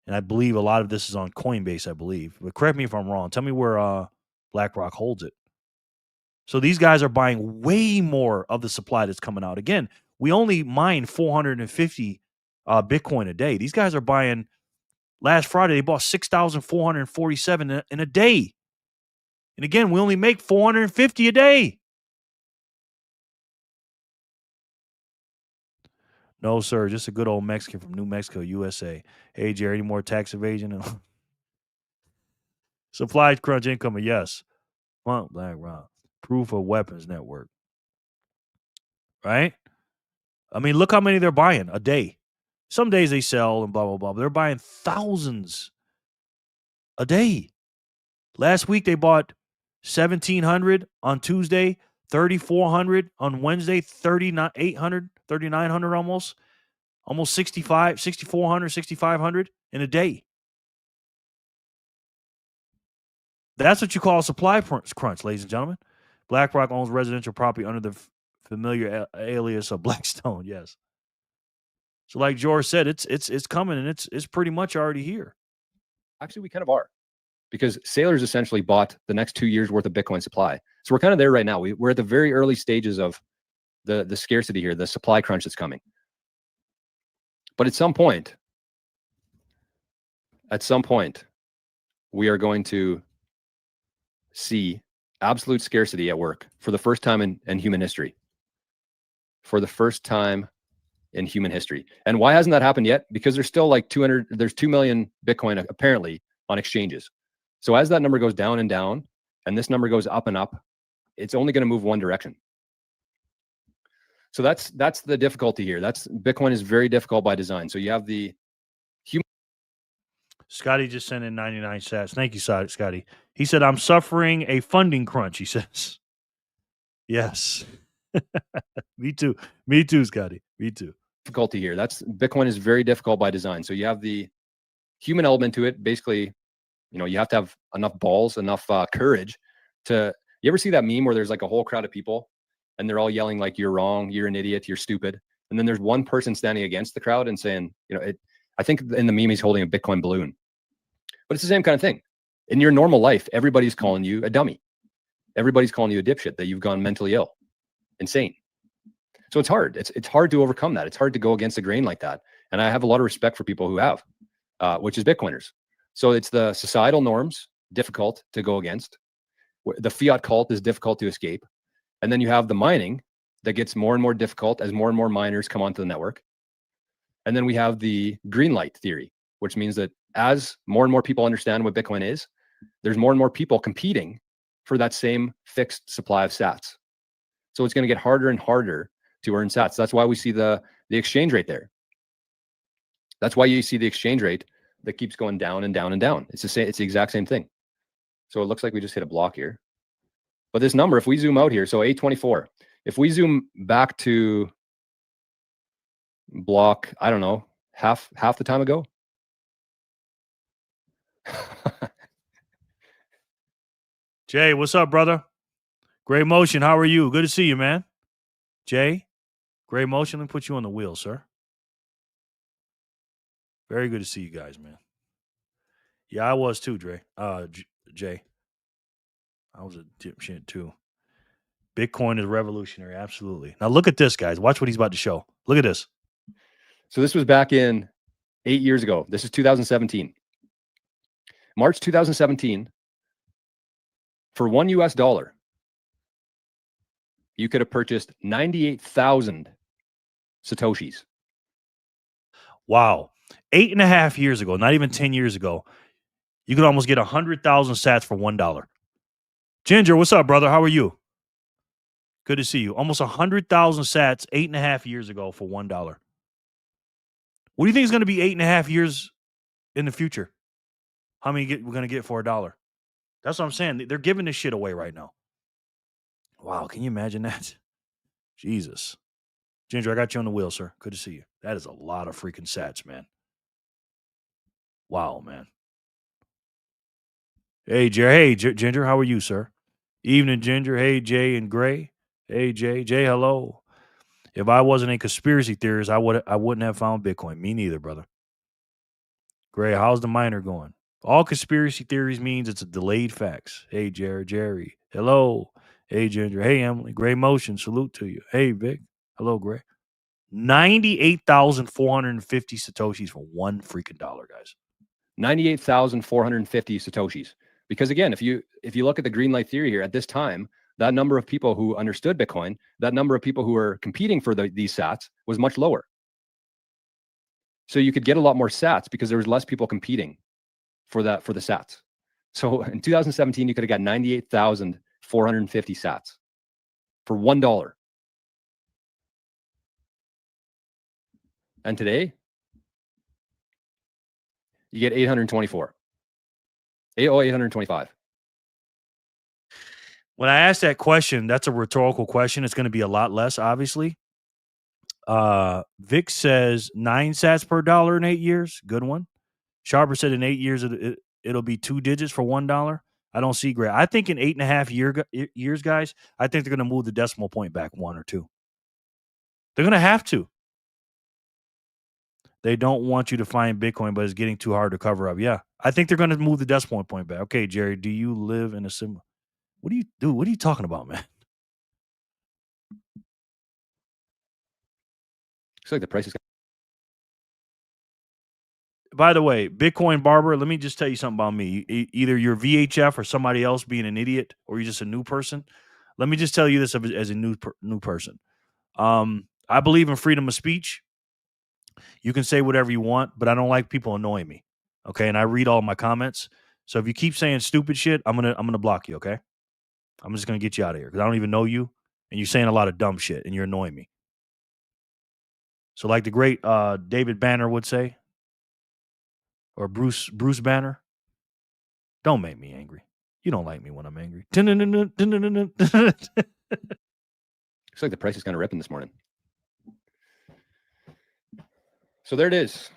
And I believe a lot of this is on Coinbase, I believe. But correct me if I'm wrong. Tell me where BlackRock holds it. So these guys are buying way more of the supply that's coming out. Again, we only mine 450 Bitcoin a day. These guys are buying. Last Friday, they bought 6,447 in a day. And again, we only make 450 a day. No, sir. Just a good old Mexican from New Mexico, USA. Hey, Jerry, any more tax evasion? Supply crunch income, yes. Funk BlackRock. Proof of weapons network. Right? I mean, look how many they're buying a day. Some days they sell and blah, blah, blah. But they're buying thousands a day. Last week, they bought 1,700 on Tuesday, 3,400 on Wednesday, 3,800, 3,900 almost 65, 6,400, 6,500 in a day. That's what you call a supply crunch, ladies and gentlemen. BlackRock owns residential property under the familiar alias of Blackstone. Yes. So, like George said, it's coming, and it's pretty much already here. Actually, we kind of are, because sailors essentially bought the next 2 years worth of Bitcoin supply. So we're kind of there right now. We're at the very early stages of the scarcity here, the supply crunch that's coming. But at some point, we are going to see absolute scarcity at work for the first time in human history. For the first time in human history. And why hasn't that happened yet? Because there's still like 2 million Bitcoin apparently on exchanges. So as that number goes down and down, and this number goes up and up, it's only going to move one direction. So that's the difficulty here. Bitcoin is very difficult by design. So you have the human. Scotty just sent in 99 sats. Thank you, Scotty. He said, I'm suffering a funding crunch, he says. Yes. Me too. Me too, Scotty. Me too. Difficulty here. Bitcoin is very difficult by design. So you have the human element to it. Basically, you have to have enough balls, enough courage to. You ever see that meme where there's like a whole crowd of people and they're all yelling like, you're wrong, you're an idiot, you're stupid. And then there's one person standing against the crowd and saying, I think in the meme he's holding a Bitcoin balloon. But it's the same kind of thing. In your normal life, everybody's calling you a dummy. Everybody's calling you a dipshit, that you've gone mentally ill, insane. So it's hard. It's hard to overcome that. It's hard to go against the grain like that. And I have a lot of respect for people who have, which is Bitcoiners. So it's the societal norms, difficult to go against. The fiat cult is difficult to escape. And then you have the mining that gets more and more difficult as more and more miners come onto the network. And then we have the green light theory, which means that as more and more people understand what Bitcoin is, there's more and more people competing for that same fixed supply of sats. So it's going to get harder and harder to earn sats. That's why we see the exchange rate there. That's why you see the exchange rate that keeps going down and down and down. It's the exact same thing. So it looks like we just hit a block here. But this number, if we zoom out here, so 824, if we zoom back to block, I don't know, half the time ago. Jay, what's up, brother? Great Motion, how are you? Good to see you, man. Jay, Great Motion, let me put you on the wheel, sir. Very good to see you guys, man. Yeah, I was too, Jay. I was a dipshit too. Bitcoin is revolutionary, absolutely. Now look at this, guys. Watch what he's about to show. Look at this. So this was back in 8 years ago. This is 2017. March 2017, for $1, you could have purchased 98,000 Satoshis. Wow. 8.5 years ago, not even 10 years ago, you could almost get 100,000 sats for $1. Ginger, what's up, brother? How are you? Good to see you. Almost 100,000 sats 8.5 years ago for $1. What do you think is going to be 8.5 years in the future? How many we're going to get for $1? That's what I'm saying. They're giving this shit away right now. Wow, can you imagine that? Jesus. Ginger, I got you on the wheel, sir. Good to see you. That is a lot of freaking sats, man. Wow, man. Hey, Ginger, how are you, sir? Evening, Ginger. Hey, Jay and Gray. Hey, Jay. Jay, hello. If I wasn't a conspiracy theorist, I wouldn't have found Bitcoin. Me neither, brother. Gray, how's the miner going? All conspiracy theories means it's a delayed facts. Hey, Jerry. Hello. Hey, Ginger. Hey, Emily. Gray Motion. Salute to you. Hey, Vic. Hello, Gray. 98,450 Satoshis for $1 freaking dollar, guys. 98,450 Satoshis. Because again, if you look at the green light theory here, at this time, that number of people who understood Bitcoin, that number of people who were competing for these sats was much lower. So you could get a lot more sats because there was less people competing for the sats. So in 2017, you could have got 98,450 sats for $1. And today, you get 824. 825. When I asked that question, that's a rhetorical question. It's going to be a lot less, obviously. Vic says 9 sats per dollar in 8 years. Good one. Sharper said in 8 years, it'll be 2 digits for $1. I don't see great. I think in 8.5 years, guys, I think they're going to move the decimal point back 1 or 2. They're going to have to. They don't want you to find Bitcoin, but it's getting too hard to cover up. Yeah. I think they're going to move the decimal point back. Okay, Jerry, do you live in a similar? What do you do? What are you talking about, man? Looks like the price is. By the way, Bitcoin Barber, let me just tell you something about me. Either you're VHF or somebody else being an idiot, or you're just a new person. Let me just tell you this as a new person. I believe in freedom of speech. You can say whatever you want, but I don't like people annoying me. Okay, and I read all my comments. So if you keep saying stupid shit, I'm gonna block you. Okay, I'm just gonna get you out of here because I don't even know you, and you're saying a lot of dumb shit, and you're annoying me. So like the great David Banner would say, or Bruce Banner, don't make me angry. You don't like me when I'm angry. Looks like the price is kind of ripping this morning. So there it is.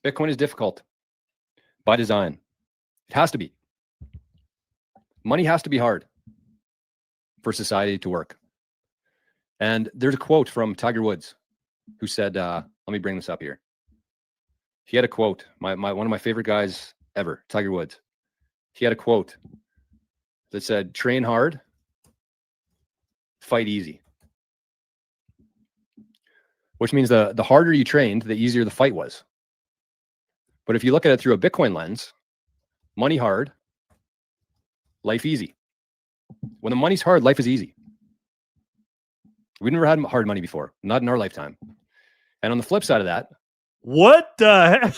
Bitcoin is difficult by design. It has to be. Money has to be hard for society to work. And there's a quote from Tiger Woods who said, let me bring this up here. He had a quote, one of my favorite guys ever, Tiger Woods. He had a quote that said, train hard, fight easy. Which means the harder you trained, the easier the fight was. But if you look at it through a Bitcoin lens, money hard, life easy. When the money's hard, life is easy. We've never had hard money before, not in our lifetime. And on the flip side of that, what the heck?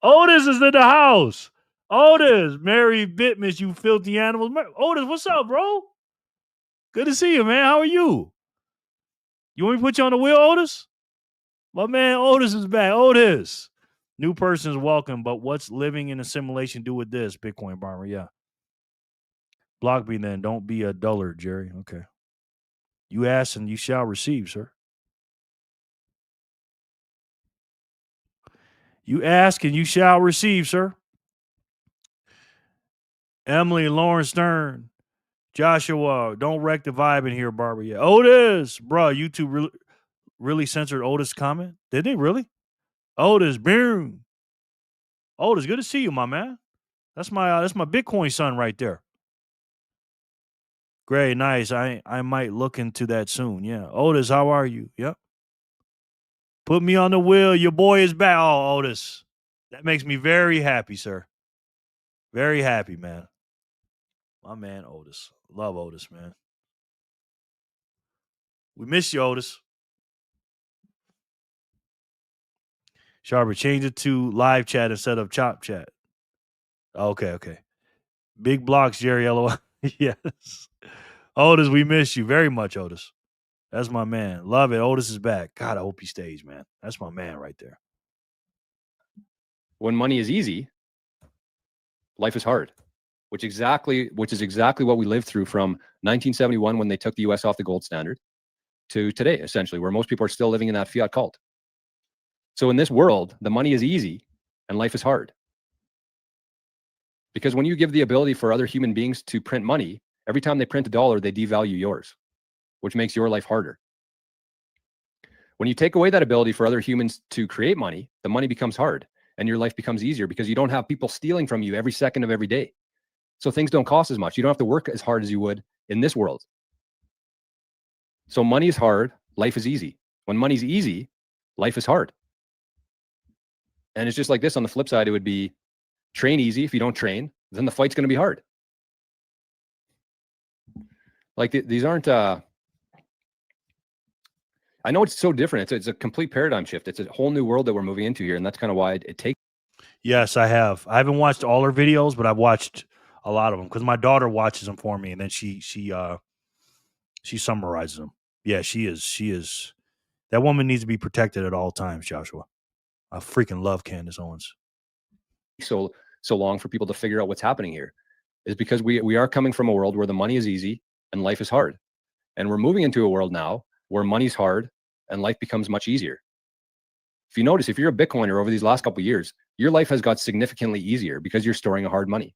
Otis is in the house. Otis, Mary Bitmus, you filthy animals. Otis, what's up, bro? Good to see you, man. How are you? You want me to put you on the wheel, Otis? My man Otis is back. Otis. New person is welcome, but what's living in assimilation do with this? Bitcoin Bomber, yeah. Block me then. Don't be a dullard, Jerry. Okay. You ask and you shall receive, sir. You ask and you shall receive, sir. Emily, Lawrence Stern, Joshua, don't wreck the vibe in here, Barbara. Yeah. Otis, bro, YouTube really censored Otis' comment? Did they really? Otis, boom. Otis, good to see you, my man. That's my Bitcoin son right there. Great, nice. I might look into that soon. Yeah. Otis, how are you? Yep. Put me on the wheel. Your boy is back. Oh, Otis. That makes me very happy, sir. Very happy, man. My man, Otis. Love Otis, man. We miss you, Otis. Sharper, change it to live chat instead of chop chat. Okay. Big blocks, Jerry LOL. Yes. Otis, we miss you very much, Otis. That's my man. Love it. Otis is back. God, I hope he stays, man. That's my man right there. when money is easy, life is hard, which is exactly what we lived through from 1971 when they took the US off the gold standard to today, essentially, where most people are still living in that fiat cult. So in this world, the money is easy and life is hard. Because when you give the ability for other human beings to print money, every time they print a dollar, they devalue yours, which makes your life harder. When you take away that ability for other humans to create money, the money becomes hard and your life becomes easier because you don't have people stealing from you every second of every day. So things don't cost as much. You don't have to work as hard as you would in this world. So money is hard, life is easy. When money's easy, life is hard. And it's just like this. On the flip side, it would be train easy. If you don't train, then the fight's going to be hard. Like these aren't, I know it's so different. It's a complete paradigm shift. It's a whole new world that we're moving into here. And that's kind of why it takes. Yes, I have. I haven't watched all her videos, but I've watched a lot of them because my daughter watches them for me. And then she summarizes them. Yeah, she is. That woman needs to be protected at all times, Joshua. I freaking love Candace Owens. So long for people to figure out what's happening here is because we are coming from a world where the money is easy and life is hard. And we're moving into a world now where money's hard and life becomes much easier. If you notice, if you're a Bitcoiner over these last couple of years, your life has got significantly easier because you're storing a hard money.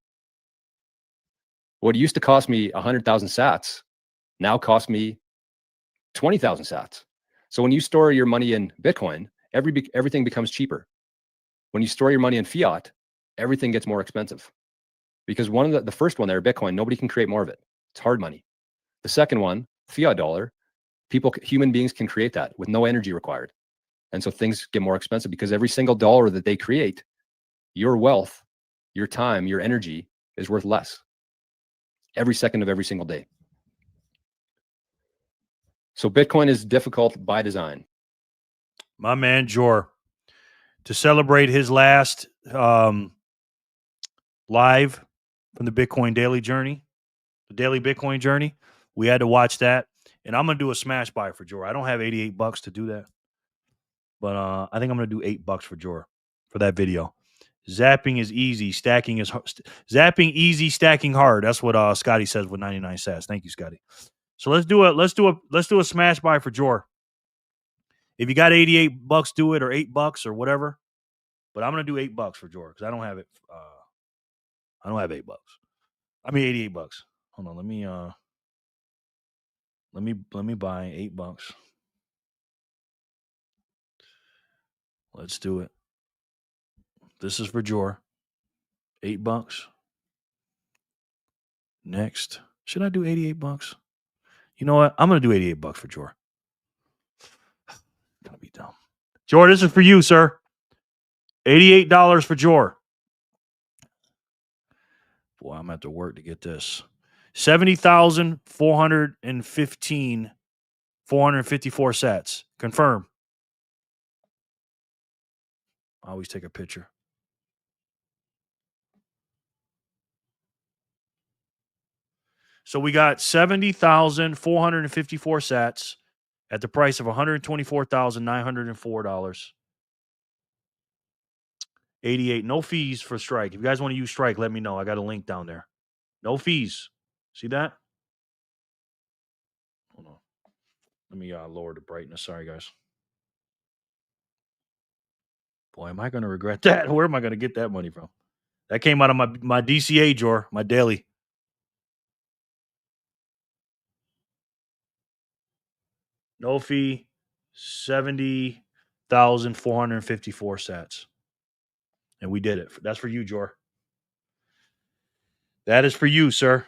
What used to cost me 100,000 sats now costs me 20,000 sats. So when you store your money in Bitcoin, everything becomes cheaper. When you store your money in fiat, everything gets more expensive. Because the first one there, Bitcoin, nobody can create more of it. It's hard money. The second one, fiat dollar, human beings can create that with no energy required. And so things get more expensive because every single dollar that they create, your wealth, your time, your energy is worth less every second of every single day. So Bitcoin is difficult by design. My man, Jor, to celebrate his last live from the Bitcoin Daily Journey, the Daily Bitcoin Journey, we had to watch that. And I'm going to do a smash buy for Jor. I don't have $88 to do that. But I think I'm going to do $8 for Jor for that video. Zapping is easy, stacking is hard. Zapping easy, stacking hard. That's what Scotty says with 99 sats. Thank you, Scotty. So let's do a smash buy for Jor. If you got $88, do it, or $8 or whatever. But I'm gonna do $8 for Jor because I don't have it. I don't have $8. I mean $88. Hold on, let me buy $8. Let's do it. This is for Jor. $8. Next. Should I do $88? You know what? I'm gonna do $88 for Jor. Gonna be dumb. Jor, this is for you, sir. $88 for Jor. Boy, I'm gonna have to work to get this. 454 sats. Confirm. I always take a picture. So we got 70,454 sats at the price of $124,904. 88. No fees for Strike. If you guys want to use Strike, let me know. I got a link down there. No fees. See that? Hold on. Let me lower the brightness. Sorry, guys. Boy, am I going to regret that? Where am I going to get that money from? That came out of my DCA drawer, my daily. No fee, 70,454 sats. And we did it. That's for you, Jor. That is for you, sir.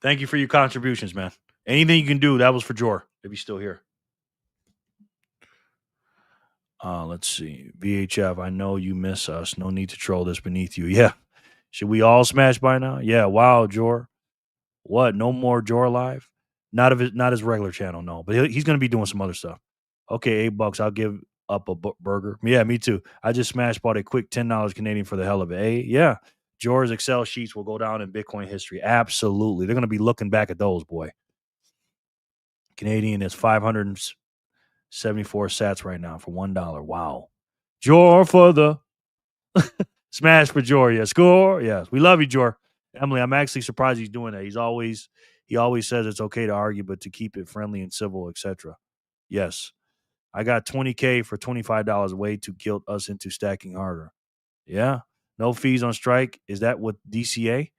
Thank you for your contributions, man. Anything you can do, that was for Jor, if he's still here. Let's see. VHF, I know you miss us. No need to troll this beneath you. Yeah. Should we all smash by now? Yeah. Wow, Jor. What? No more Jor live? Not his regular channel, no. But he's going to be doing some other stuff. Okay, $8. I'll give up a burger. Yeah, me too. I just bought a quick $10 Canadian for the hell of it. Yeah. Jor's Excel sheets will go down in Bitcoin history. Absolutely. They're going to be looking back at those, boy. Canadian is 574 sats right now for $1. Wow. Jor for the smash for Jor. Yeah, score. Yes. We love you, Jor. Emily, I'm actually surprised he's doing that. He always says it's okay to argue, but to keep it friendly and civil, etc. Yes. I got $20K for $25 way to guilt us into stacking harder. Yeah. No fees on Strike. Is that what DCA?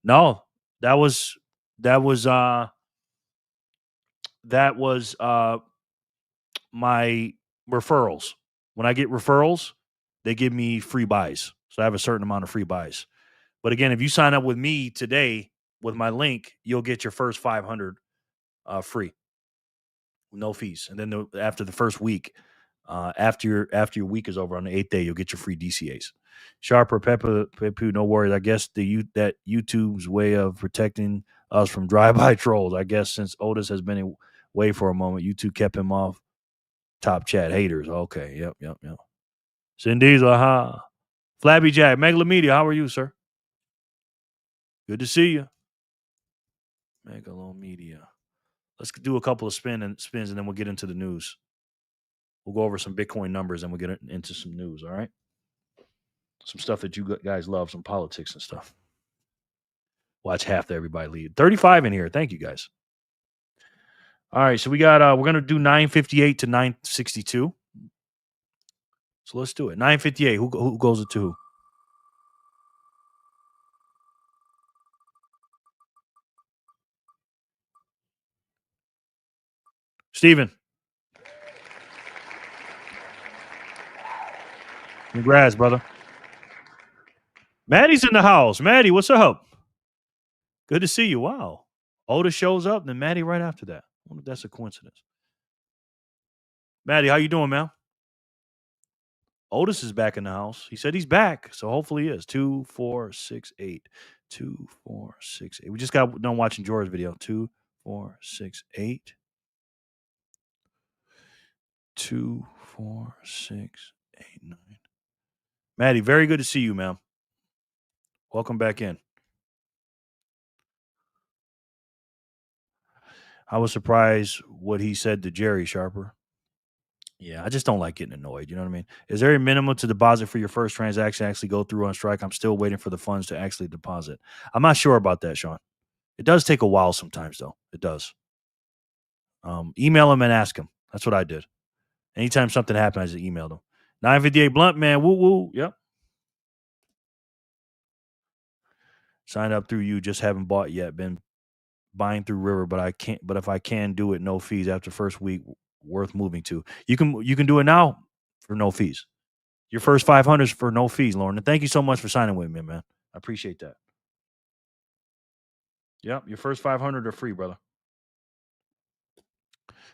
No. That was my referrals. When I get referrals, they give me free buys. So I have a certain amount of free buys. But again, if you sign up with me today with my link, you'll get your first 500 free. No fees. And then after the first week, after your week is over on the 8th day, you'll get your free DCAs. Sharper Pepu, no worries. I guess that YouTube's way of protecting us from drive-by trolls. I guess since Otis has been away for a moment, YouTube kept him off top chat haters. Okay, yep. Cindy's Flabby Jack, Megalomedia, how are you, sir? Good to see you. Megalomedia. Let's do a couple of spins and then we'll get into the news. We'll go over some Bitcoin numbers and we'll get into some news, all right? Some stuff that you guys love, some politics and stuff. Watch half of everybody lead. 35 in here. Thank you, guys. All right, so we got we're going to do 958 to 962. So let's do it. 958. Who goes it to who? Steven. Congrats, brother. Maddie's in the house. Maddie, what's up? Good to see you. Wow. Otis shows up, then Maddie right after that. I wonder if that's a coincidence. Maddie, how you doing, man? Otis is back in the house. He said he's back, so hopefully he is. 2, 4, 6, 8. 2, 4, 6, 8. We just got done watching George's video. 2, 4, 6, 8. 2, 4, 6, 8, 9. Maddie, very good to see you, man. Welcome back in. I was surprised what he said to Jerry Sharper. Yeah, I just don't like getting annoyed. You know what I mean? Is there a minimum to deposit for your first transaction actually go through on strike? I'm still waiting for the funds to actually deposit. I'm not sure about that, Sean. It does take a while sometimes, though. It does. Email him and ask him. That's what I did. Anytime something happened, I just emailed him. 958 Blunt, man. Woo woo. Yep. Signed up through you. Just haven't bought yet. Been buying through River, but I can't. But if I can do it, no fees after first week, worth moving to. You can do it now for no fees. Your first 500 is for no fees, Lauren. And thank you so much for signing with me, man. I appreciate that. Yep, your first 500 are free, brother.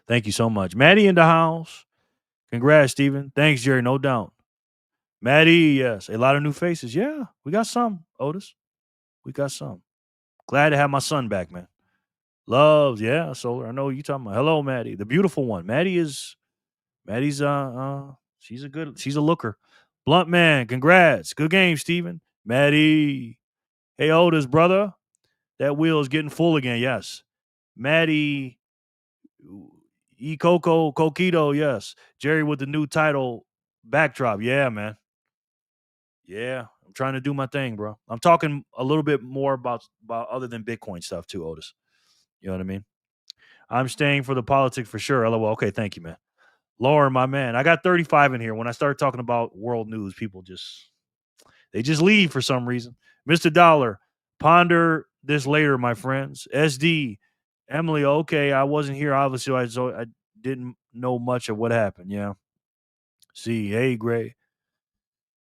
Thank you so much. Maddie in the house. Congrats, Steven. Thanks, Jerry. No doubt. Maddie, yes. A lot of new faces. Yeah, we got some, Otis. We got some. Glad to have my son back, man. Loves, yeah, Solar. I know you talking about. Hello, Maddie. The beautiful one. Maddie's she's a looker. Blunt man, congrats. Good game, Steven. Maddie. Hey, Otis, brother. That wheel is getting full again, yes. Maddie Coquito, yes. Jerry with the new title backdrop. Yeah, man. Yeah, I'm trying to do my thing, bro. I'm talking a little bit more about other than Bitcoin stuff too, Otis. You know what I mean? I'm staying for the politics for sure. LOL. Okay, thank you, man. Lauren, my man. I got 35 in here. When I start talking about world news, people just leave for some reason. Mr. Dollar, ponder this later, my friends. SD, Emily, okay, I wasn't here. Obviously, so I didn't know much of what happened. Yeah. See, hey, Gray.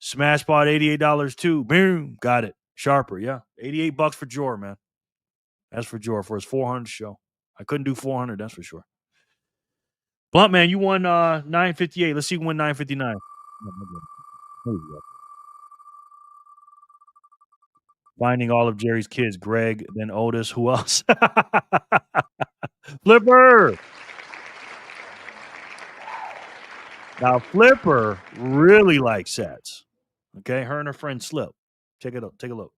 Smashbot, $88 too. Boom. Got it. Sharper, yeah. $88 for Jor, man. That's for Jor for his 400 show. I couldn't do 400, that's for sure. Blunt man, you won 958. Let's see who won 959. Finding all of Jerry's kids, Greg, then Otis. Who else? Flipper. Now, Flipper really likes sets. Okay, her and her friend Slip. Take a look.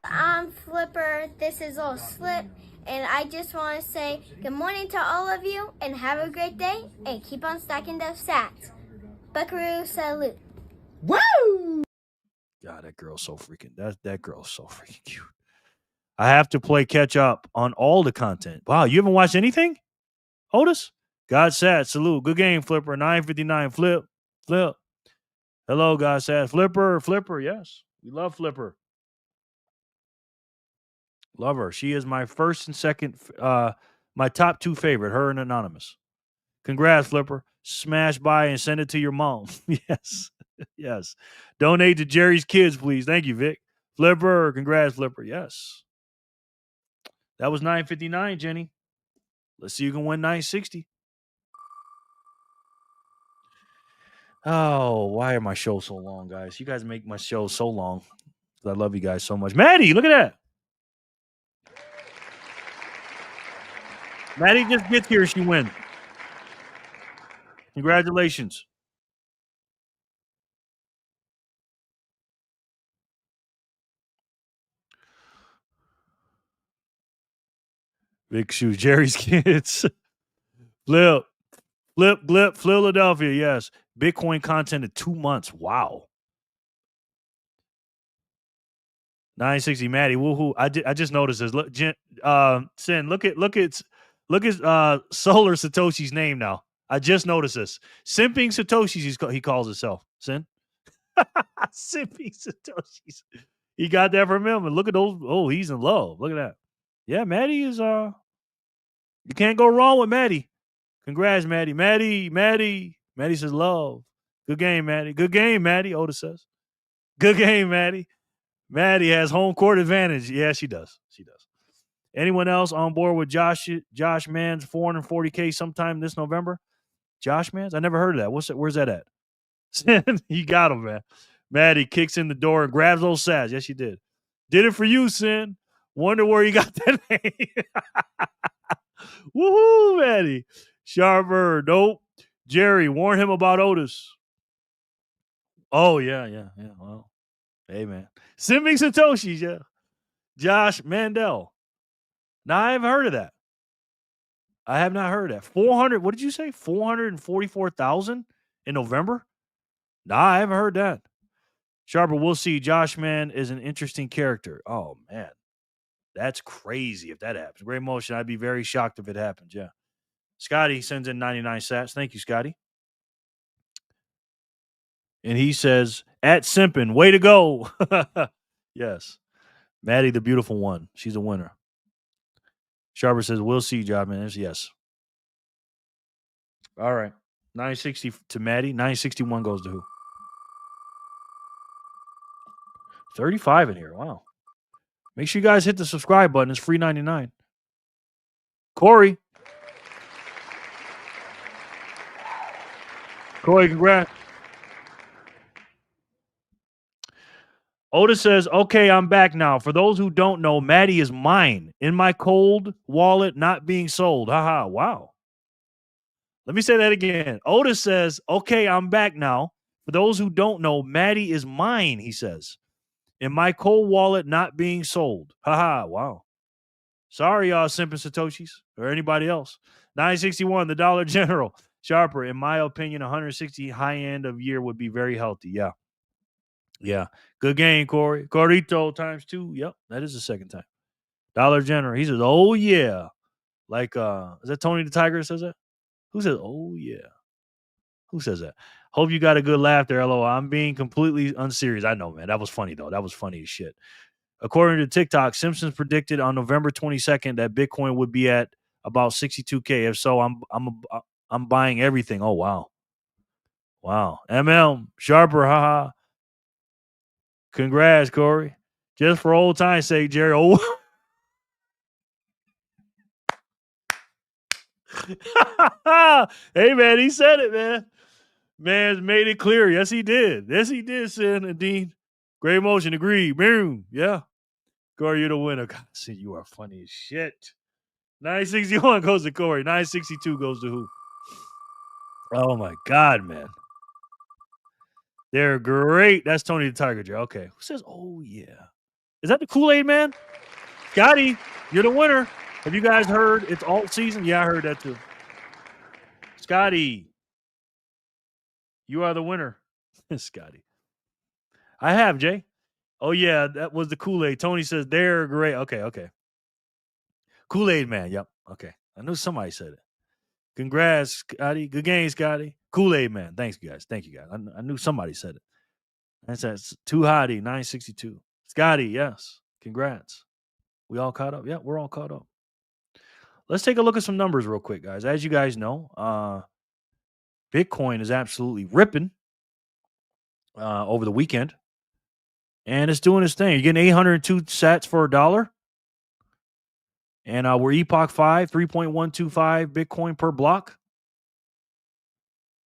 I'm Flipper. This is Old Slip. And I just want to say good morning to all of you and have a great day and keep on stacking those sats. Buckaroo salute. Woo! God, that girl's so freaking that girl's so freaking cute. I have to play catch up on all the content. Wow, you haven't watched anything? Otis? God Sat, salute. Good game, Flipper. 959. Flip. Hello, God Sat. Flipper, yes. We love Flipper. Love her. She is my first and second, my top 2 favorite, her and Anonymous. Congrats, Flipper. Smash by and send it to your mom. Yes. Yes. Donate to Jerry's kids, please. Thank you, Vic. Flipper. Congrats, Flipper. Yes. That was 959, Jenny. Let's see who can win 960. Oh, why are my shows so long, guys? You guys make my shows so long. I love you guys so much. Maddie, look at that. Maddie just gets here, she wins. Congratulations. Big shoes, Jerry's kids. Flip, Philadelphia, yes. Bitcoin content in 2 months. Wow. 960 Maddie. Woohoo. I just noticed this. Look, Sin, look at Solar Satoshi's name now. I just noticed this. Simping Satoshi's he calls himself. Sin. Sippy Satoshis. He got that from him. And look at those. Oh, he's in love. Look at that. Yeah, Maddie is you can't go wrong with Maddie. Congrats, Maddie. Maddie says love. Good game, Maddie. Good game, Maddie. Otis says. Good game, Maddie. Maddie has home court advantage. Yeah, she does. She does. Anyone else on board with Josh Mann's 440K sometime this November? Josh Mann's? I never heard of that. Where's that at? You got him, man. Maddie kicks in the door and grabs those sats. Yes, she did. Did it for you, Sin. Wonder where you got that name. Woohoo, Maddie. Sharper. Nope. Jerry, warn him about Otis. Oh, yeah. Well, hey, man. Simming Satoshi, yeah. Josh Mandel. Now, I haven't heard of that. I have not heard that. 400, what did you say? 444,000 in November? Nah, I haven't heard that. Sharper, we'll see. Josh Mann is an interesting character. Oh, man. That's crazy if that happens. Great motion. I'd be very shocked if it happens. Yeah. Scotty sends in 99 sats. Thank you, Scotty. And he says, at Simpin, way to go. Yes. Maddie, the beautiful one. She's a winner. Sharper says, we'll see, Job Man. Yes. All right. 960 to Maddie. 961 goes to who? 35 in here. Wow. Make sure you guys hit the subscribe button. It's free 99. Corey, congrats. Otis says, okay, I'm back now. For those who don't know, Maddie is mine in my cold wallet not being sold. Haha, wow. Let me say that again. Otis says, okay, I'm back now. For those who don't know, Maddie is mine, he says, in my cold wallet not being sold. Haha, wow. Sorry, y'all, Simpin Satoshis or anybody else. 961, the Dollar General. Sharper, in my opinion, 160 high end of year would be very healthy. Yeah. Yeah. Good game, Corey. Corito times 2. Yep. That is the second time. Dollar General. He says, oh, yeah. Like, is that Tony the Tiger that says that? Who says, oh, yeah? Who says that? Hope you got a good laugh there, LOL. I'm being completely unserious. I know, man. That was funny, though. That was funny as shit. According to TikTok, Simpsons predicted on November 22nd that Bitcoin would be at about 62K. If so, I'm buying everything. Oh, wow. Wow. ML, Sharper, haha. Congrats, Corey. Just for old time's sake, Jerry. Oh. Hey, man, he said it, man. Man's made it clear. Yes, he did. Yes, he did, Sin and Dean. Great motion. Agreed. Boom. Yeah. Corey, you're the winner. God, Sin, you are funny as shit. 961 goes to Corey. 962 goes to who? Oh, my God, man. They're great. That's Tony the Tiger, Joe. Okay. Who says, oh, yeah? Is that the Kool-Aid man? Scotty, you're the winner. Have you guys heard it's alt season? Yeah, I heard that too. Scotty, you are the winner. Scotty. I have, Jay. Oh, yeah, that was the Kool-Aid. Tony says, they're great. Okay. Kool-Aid man. Yep. Okay. I knew somebody said it. Congrats, Scotty. Good game, Scotty. Kool-Aid man. Thanks, guys. Thank you, guys. I knew somebody said it. That's too hotty, 962. Scotty, yes. Congrats. We all caught up? Yeah, we're all caught up. Let's take a look at some numbers real quick, guys. As you guys know, Bitcoin is absolutely ripping over the weekend. And it's doing its thing. You're getting 802 sats for $1. And we're Epoch 5, 3.125 Bitcoin per block.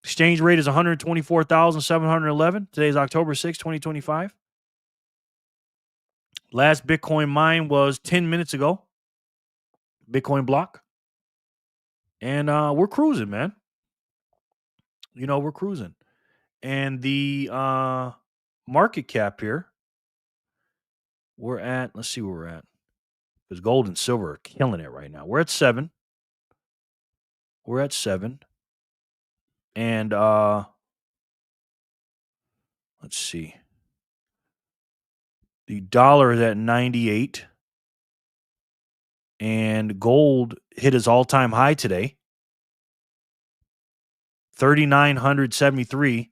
Exchange rate is 124,711. Today's October 6, 2025. Last Bitcoin mine was 10 minutes ago. Bitcoin block. And we're cruising, man. You know, we're cruising. And the market cap here, we're at, let's see where we're at. Because gold and silver are killing it right now. We're at 7. We're at 7. And let's see. The dollar is at 98. And gold hit its all-time high today. 3,973.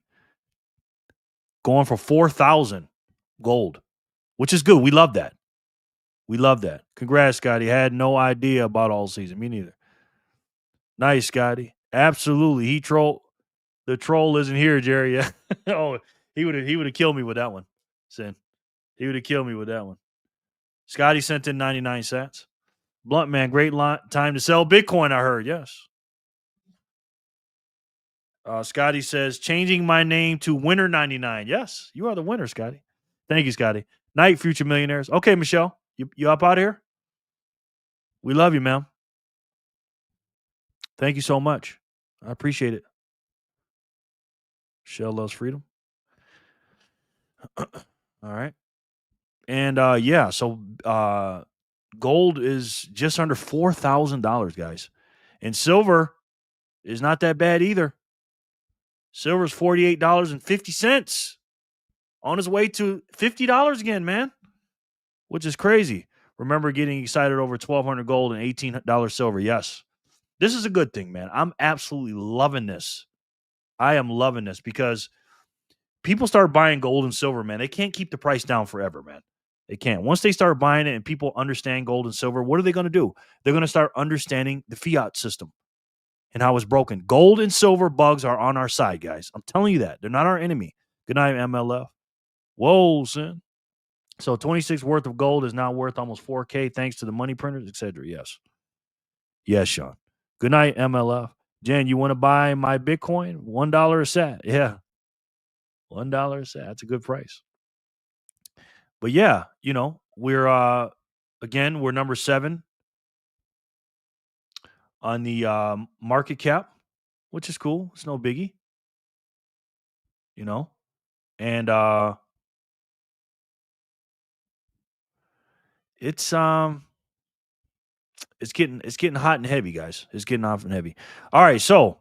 going for 4,000 gold, which is good. We love that. We love that. Congrats, Scotty. Had no idea about all season. Me neither. Nice, Scotty. Absolutely. The troll isn't here, Jerry. Yeah. Oh, he would have killed me with that one. Sin. He would have killed me with that one. Scotty sent in 99 cents. Blunt man, great time to sell Bitcoin, I heard. Yes. Scotty says, changing my name to Winner 99. Yes, you are the winner, Scotty. Thank you, Scotty. Night, future millionaires. Okay, Michelle, you up out here? We love you, ma'am. Thank you so much. I appreciate it. Michelle loves freedom. All right. And so gold is just under $4,000, guys. And silver is not that bad either. Silver is $48.50. On his way to $50 again, man. Which is crazy. Remember getting excited over 1,200 gold and $18 silver. Yes. This is a good thing, man. I'm absolutely loving this. I am loving this because people start buying gold and silver, man. They can't keep the price down forever, man. They can't. Once they start buying it and people understand gold and silver, what are they going to do? They're going to start understanding the fiat system and how it's broken. Gold and silver bugs are on our side, guys. I'm telling you that. They're not our enemy. Good night, MLF. Whoa, son. So 26 worth of gold is now worth almost 4K thanks to the money printers, etc. Yes. Yes, Sean. Good night, MLF. Jen, you want to buy my Bitcoin? $1 a sat. Yeah. $1 a sat. That's a good price. But yeah, we're we're number 7 on the market cap, which is cool. It's no biggie. And it's getting hot and heavy, guys. It's getting hot and heavy. All right, so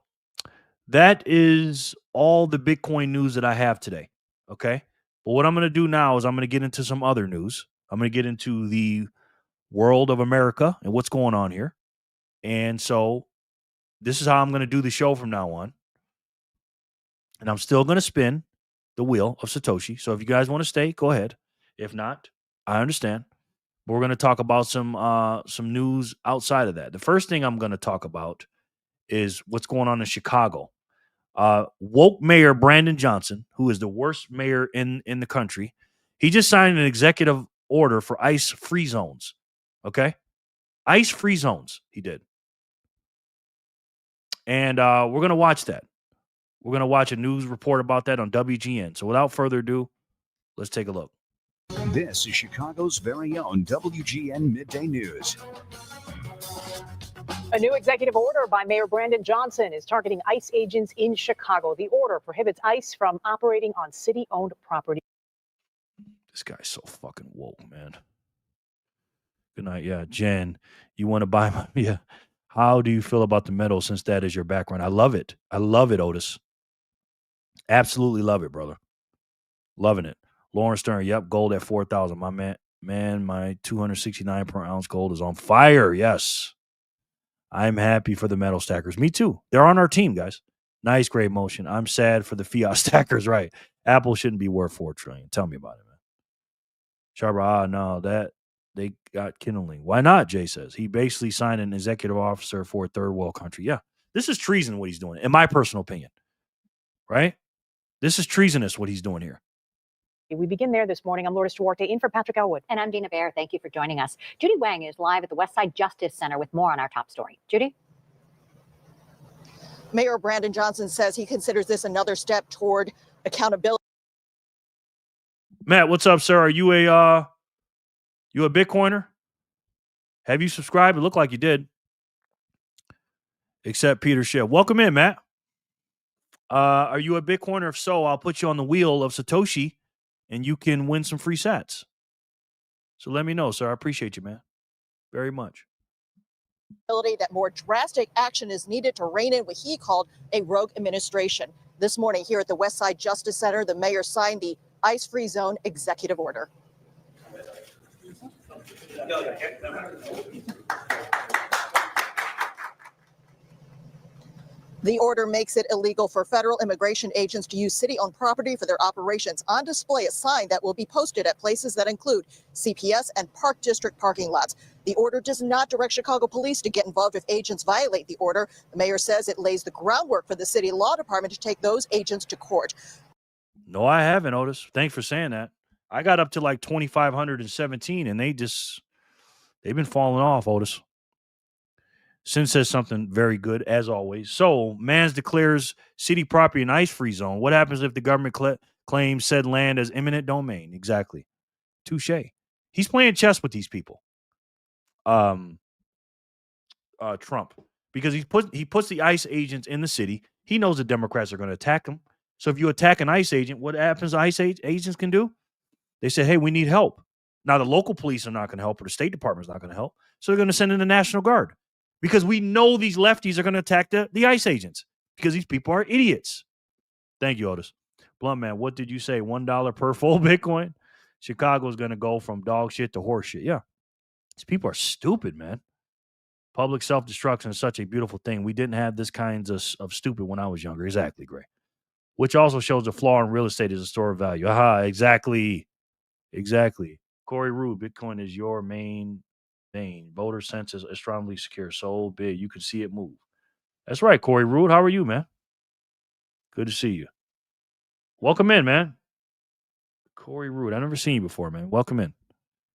that is all the Bitcoin news that I have today. Okay. But what I'm going to do now is I'm going to get into some other news. I'm going to get into the world of America and what's going on here. And so this is how I'm going to do the show from now on. And I'm still going to spin the wheel of Satoshi. So if you guys want to stay, go ahead. If not, I understand. But we're going to talk about some news outside of that. The first thing I'm going to talk about is what's going on in Chicago. Woke Mayor Brandon Johnson, who is the worst mayor in the country, he just signed an executive order for ice-free zones. Okay? Ice-free zones, he did. And we're going to watch that. We're going to watch a news report about that on WGN. So without further ado, let's take a look. This is Chicago's very own WGN Midday News. A new executive order by Mayor Brandon Johnson is targeting ICE agents in Chicago. The order prohibits ICE from operating on city-owned property. This guy's so fucking woke, man. Good night. Yeah, Jen, you want to buy my... Yeah. How do you feel about the metal since that is your background? I love it. I love it, Otis. Absolutely love it, brother. Loving it. Lauren Stern, yep, gold at 4,000. My man, my 269 per ounce gold is on fire. Yes. I'm happy for the metal stackers. Me too. They're on our team, guys. Nice, great motion. I'm sad for the fiat stackers, right? Apple shouldn't be worth $4 trillion. Tell me about it, man. Shabra, no, that they got kindling. Why not? Jay says. He basically signed an executive officer for a third world country. Yeah. This is treason what he's doing, in my personal opinion. Right? This is treasonous what he's doing here. We begin there this morning. I'm Lourdes Duarte in for Patrick Elwood. And I'm Dina Baer. Thank you for joining us. Judy Wang is live at the Westside Justice Center with more on our top story. Judy? Mayor Brandon Johnson says he considers this another step toward accountability. Matt, what's up, sir? Are you a Bitcoiner? Have you subscribed? It looked like you did. Except Peter Schiff. Welcome in, Matt. Are you a Bitcoiner? If so, I'll put you on the wheel of Satoshi and you can win some free sats. So let me know, sir. I appreciate you, man. Very much. That more drastic action is needed to rein in what he called a rogue administration. This morning here at the Westside Justice Center, the mayor signed the ice-free zone executive order. The order makes it illegal for federal immigration agents to use city-owned property for their operations. On display, a sign that will be posted at places that include CPS and Park District parking lots. The order does not direct Chicago police to get involved if agents violate the order. The mayor says it lays the groundwork for the city law department to take those agents to court. No, I haven't, Otis. Thanks for saying that. I got up to like 2,517, and they've been falling off, Otis. Sin says something very good, as always. So, Mans declares city property an ice-free zone. What happens if the government claims said land as eminent domain? Exactly. Touche. He's playing chess with these people. Trump. Because he puts the ICE agents in the city. He knows the Democrats are going to attack him. So if you attack an ICE agent, what happens ICE agents can do? They say, hey, we need help. Now, the local police are not going to help, or the State Department is not going to help. So they're going to send in the National Guard. Because we know these lefties are going to attack the ICE agents. Because these people are idiots. Thank you, Otis. Blunt man, what did you say? $1 per full Bitcoin? Chicago's going to go from dog shit to horse shit. Yeah. These people are stupid, man. Public self-destruction is such a beautiful thing. We didn't have this kinds of stupid when I was younger. Exactly, Gray. Which also shows the flaw in real estate is a store of value. Aha, exactly. Exactly. Corey Rude, Bitcoin is your main vein. Voter census is strongly secure. So big, you can see it move. That's right, Corey Rude. How are you, man? Good to see you. Welcome in, man. Corey Rude. I've never seen you before, man. Welcome in.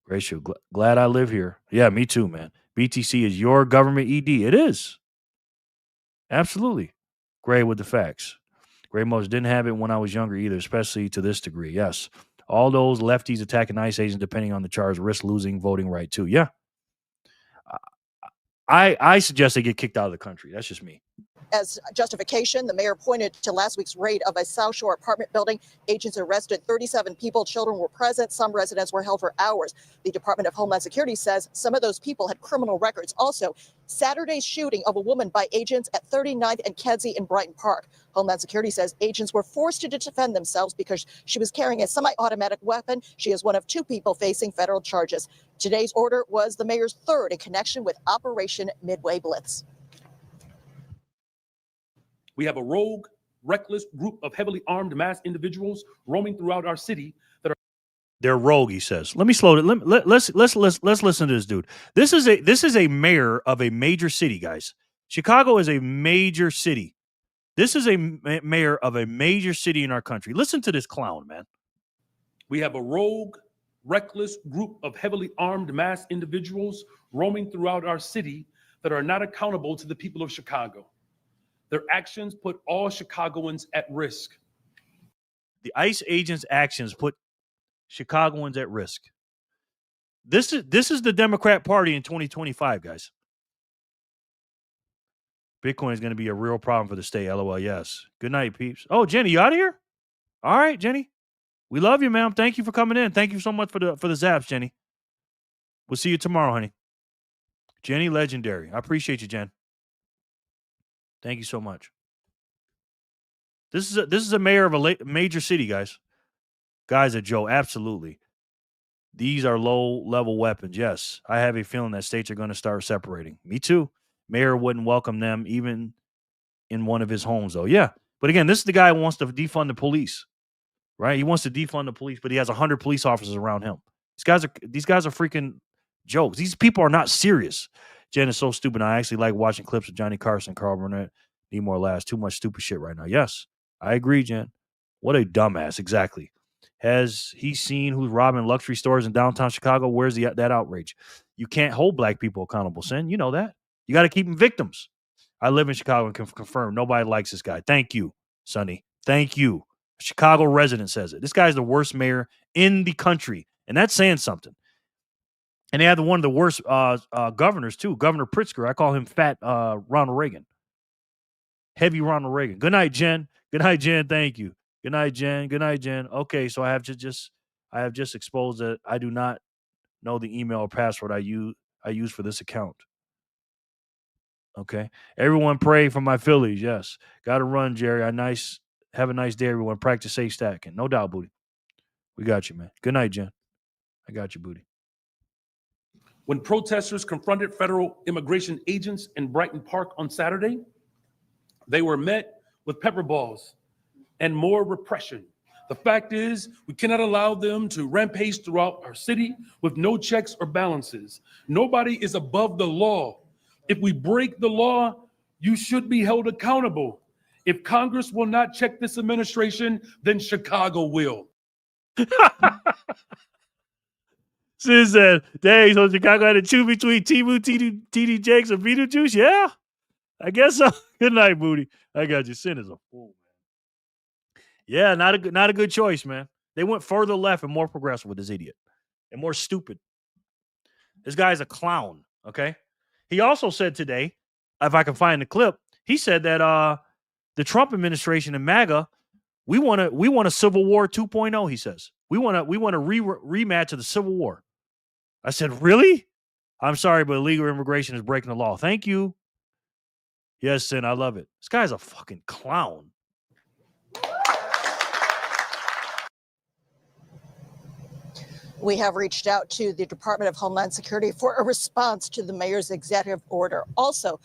Great show. Glad I live here. Yeah, me too, man. BTC is your government ED. It is. Absolutely. Gray with the facts. Gray most didn't have it when I was younger either, especially to this degree. Yes. All those lefties attacking ICE agents, depending on the charge, risk losing voting right too. Yeah. I suggest they get kicked out of the country. That's just me. As justification, the mayor pointed to last week's raid of a South Shore apartment building. Agents arrested 37 people. Children were present. Some residents were held for hours. The Department of Homeland Security says some of those people had criminal records. Also, Saturday's shooting of a woman by agents at 39th and Kedzie in Brighton Park. Homeland Security says agents were forced to defend themselves because she was carrying a semi-automatic weapon. She is one of two people facing federal charges. Today's order was the mayor's third in connection with Operation Midway Blitz. We have a rogue, reckless group of heavily armed mass individuals roaming throughout our city that are. They're rogue, he says. Let me slow it. Let's listen to this dude. This is a mayor of a major city, guys. Chicago is a major city. This is a mayor of a major city in our country. Listen to this clown, man. We have a rogue, reckless group of heavily armed mass individuals roaming throughout our city that are not accountable to the people of Chicago. Their actions put all Chicagoans at risk. The ICE agents' actions put Chicagoans at risk. This is the Democrat Party in 2025, guys. Bitcoin is going to be a real problem for the state. LOL. Yes. Good night, peeps. Oh, Jenny, you out of here? All right, Jenny. We love you, ma'am. Thank you for coming in. Thank you so much for the zaps, Jenny. We'll see you tomorrow, honey. Jenny, legendary. I appreciate you, Jen. Thank you so much. This is a mayor of a major city, guys. Guys at Joe, absolutely. These are low-level weapons. Yes, I have a feeling that states are going to start separating. Me too. Mayor wouldn't welcome them even in one of his homes, though. Yeah, but again, this is the guy who wants to defund the police, right? He wants to defund the police, but he has 100 police officers around him. These guys are freaking jokes. These people are not serious. Jen is so stupid. I actually like watching clips of Johnny Carson, Carl Burnett, need more laughs. Too much stupid shit right now. Yes, I agree, Jen. What a dumbass. Exactly. Has he seen who's robbing luxury stores in downtown Chicago? Where's that outrage? You can't hold black people accountable, Sin. You know that. You got to keep them victims. I live in Chicago and can confirm nobody likes this guy. Thank you, Sonny. Thank you. A Chicago resident says it. This guy's the worst mayor in the country, and that's saying something. And they have one of the worst governors, too. Governor Pritzker. I call him fat Ronald Reagan. Heavy Ronald Reagan. Good night, Jen. Good night, Jen. Thank you. Good night, Jen. Good night, Jen. Okay, so I have just exposed that I do not know the email or password I use for this account. Okay. Everyone pray for my Phillies. Yes. Got to run, Jerry. Have a nice day, everyone. Practice safe stacking. No doubt, Booty. We got you, man. Good night, Jen. I got you, Booty. When protesters confronted federal immigration agents in Brighton Park on Saturday, They were met with pepper balls and more repression. The fact is, we cannot allow them to rampage throughout our city with no checks or balances. Nobody is above the law. If we break the law, you should be held accountable. If Congress will not check this administration, then Chicago will. Sis said, dang, so Chicago had to choose between Timu, TD Jakes, and Beetlejuice? Yeah, I guess so. Good night, Booty. I got you. Sin is a fool, man. Yeah, not a good choice, man. They went further left and more progressive with this idiot and more stupid. This guy's a clown, okay? He also said today, if I can find the clip, he said that the Trump administration and MAGA, we want a Civil War 2.0, he says. We want a rematch of the Civil War. I said, really? I'm sorry, but illegal immigration is breaking the law. Thank you. Yes, Sin, I love it. This guy's a fucking clown. We have reached out to the Department of Homeland Security for a response to the mayor's executive order. Also,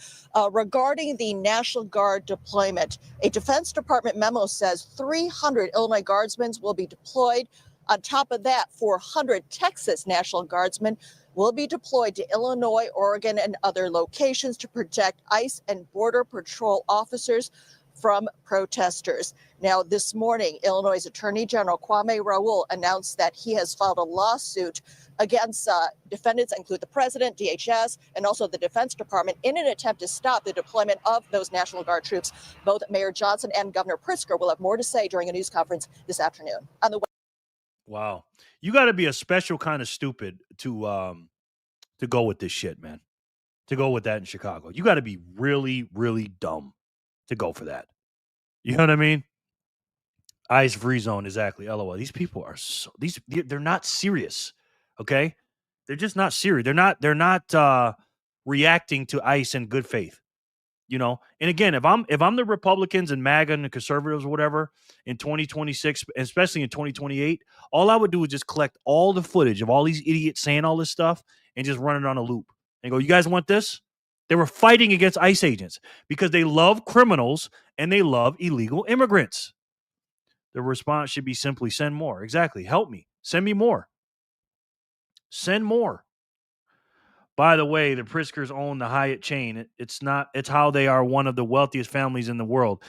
regarding the National Guard deployment, a Defense Department memo says 300 Illinois Guardsmen will be deployed. On top of that, 400 Texas National Guardsmen will be deployed to Illinois, Oregon, and other locations to protect ICE and Border Patrol officers from protesters. Now, this morning, Illinois Attorney General Kwame Raoul announced that he has filed a lawsuit against defendants, include the president, DHS, and also the Defense Department, in an attempt to stop the deployment of those National Guard troops. Both Mayor Johnson and Governor Pritzker will have more to say during a news conference this afternoon. On the Wow, you got to be a special kind of stupid to go with this shit, man. To go with that in Chicago, you got to be really, really dumb to go for that. You know what I mean? ICE free zone, exactly. LOL. These people are they're not serious. Okay, they're just not serious. They're not reacting to ICE in good faith. You know, and again, if I'm the Republicans and MAGA and the conservatives or whatever in 2026, especially in 2028, all I would do is just collect all the footage of all these idiots saying all this stuff and just run it on a loop and go, you guys want this? They were fighting against ICE agents because they love criminals and they love illegal immigrants. The response should be simply send more. Exactly. Help me. Send me more. Send more. By the way, the Pritzkers own the Hyatt chain. It's how they are one of the wealthiest families in the world.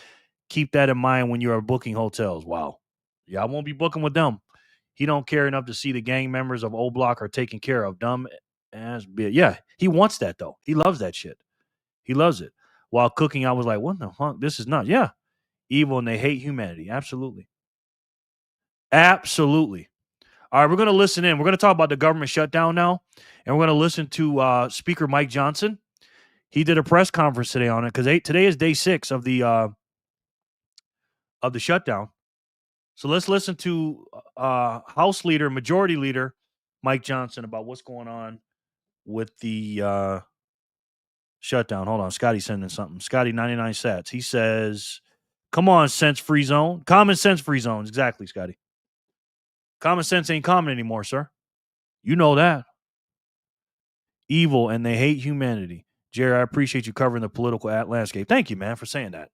Keep that in mind when you are booking hotels. Wow. Yeah, I won't be booking with them. He don't care enough to see the gang members of O Block are taken care of. Dumb as bitch. Yeah, he wants that though. He loves that shit. He loves it. While cooking, I was like, what the fuck? This is not. Yeah. Evil and they hate humanity. Absolutely. Absolutely. All right, we're going to listen in. We're going to talk about the government shutdown now, and we're going to listen to Speaker Mike Johnson. He did a press conference today on it because today is day 6 of the shutdown. So let's listen to House Leader, Majority Leader Mike Johnson about what's going on with the shutdown. Hold on, Scotty's sending something. Scotty 99 sats. He says, "Come on, sense free zone, common sense free zones." Exactly, Scotty. Common sense ain't common anymore, sir. You know that. Evil and they hate humanity. Jerry, I appreciate you covering the political landscape. Thank you, man, for saying that.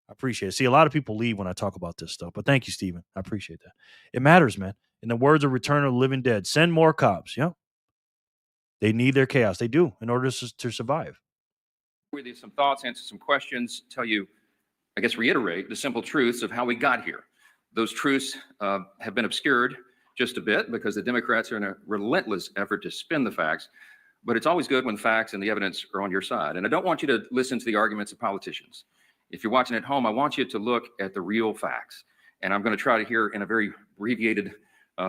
I appreciate it. See, a lot of people leave when I talk about this stuff, but thank you, Stephen. I appreciate that. It matters, man. In the words of Return of the Living Dead, send more cops. Yep. They need their chaos. They do in order to survive. With you some thoughts, answer some questions, tell you, I guess, reiterate the simple truths of how we got here. Those truths have been obscured just a bit because the Democrats are in a relentless effort to spin the facts, but it's always good when facts and the evidence are on your side. And I don't want you to listen to the arguments of politicians. If you're watching at home, I want you to look at the real facts. And I'm going to try to here in a very abbreviated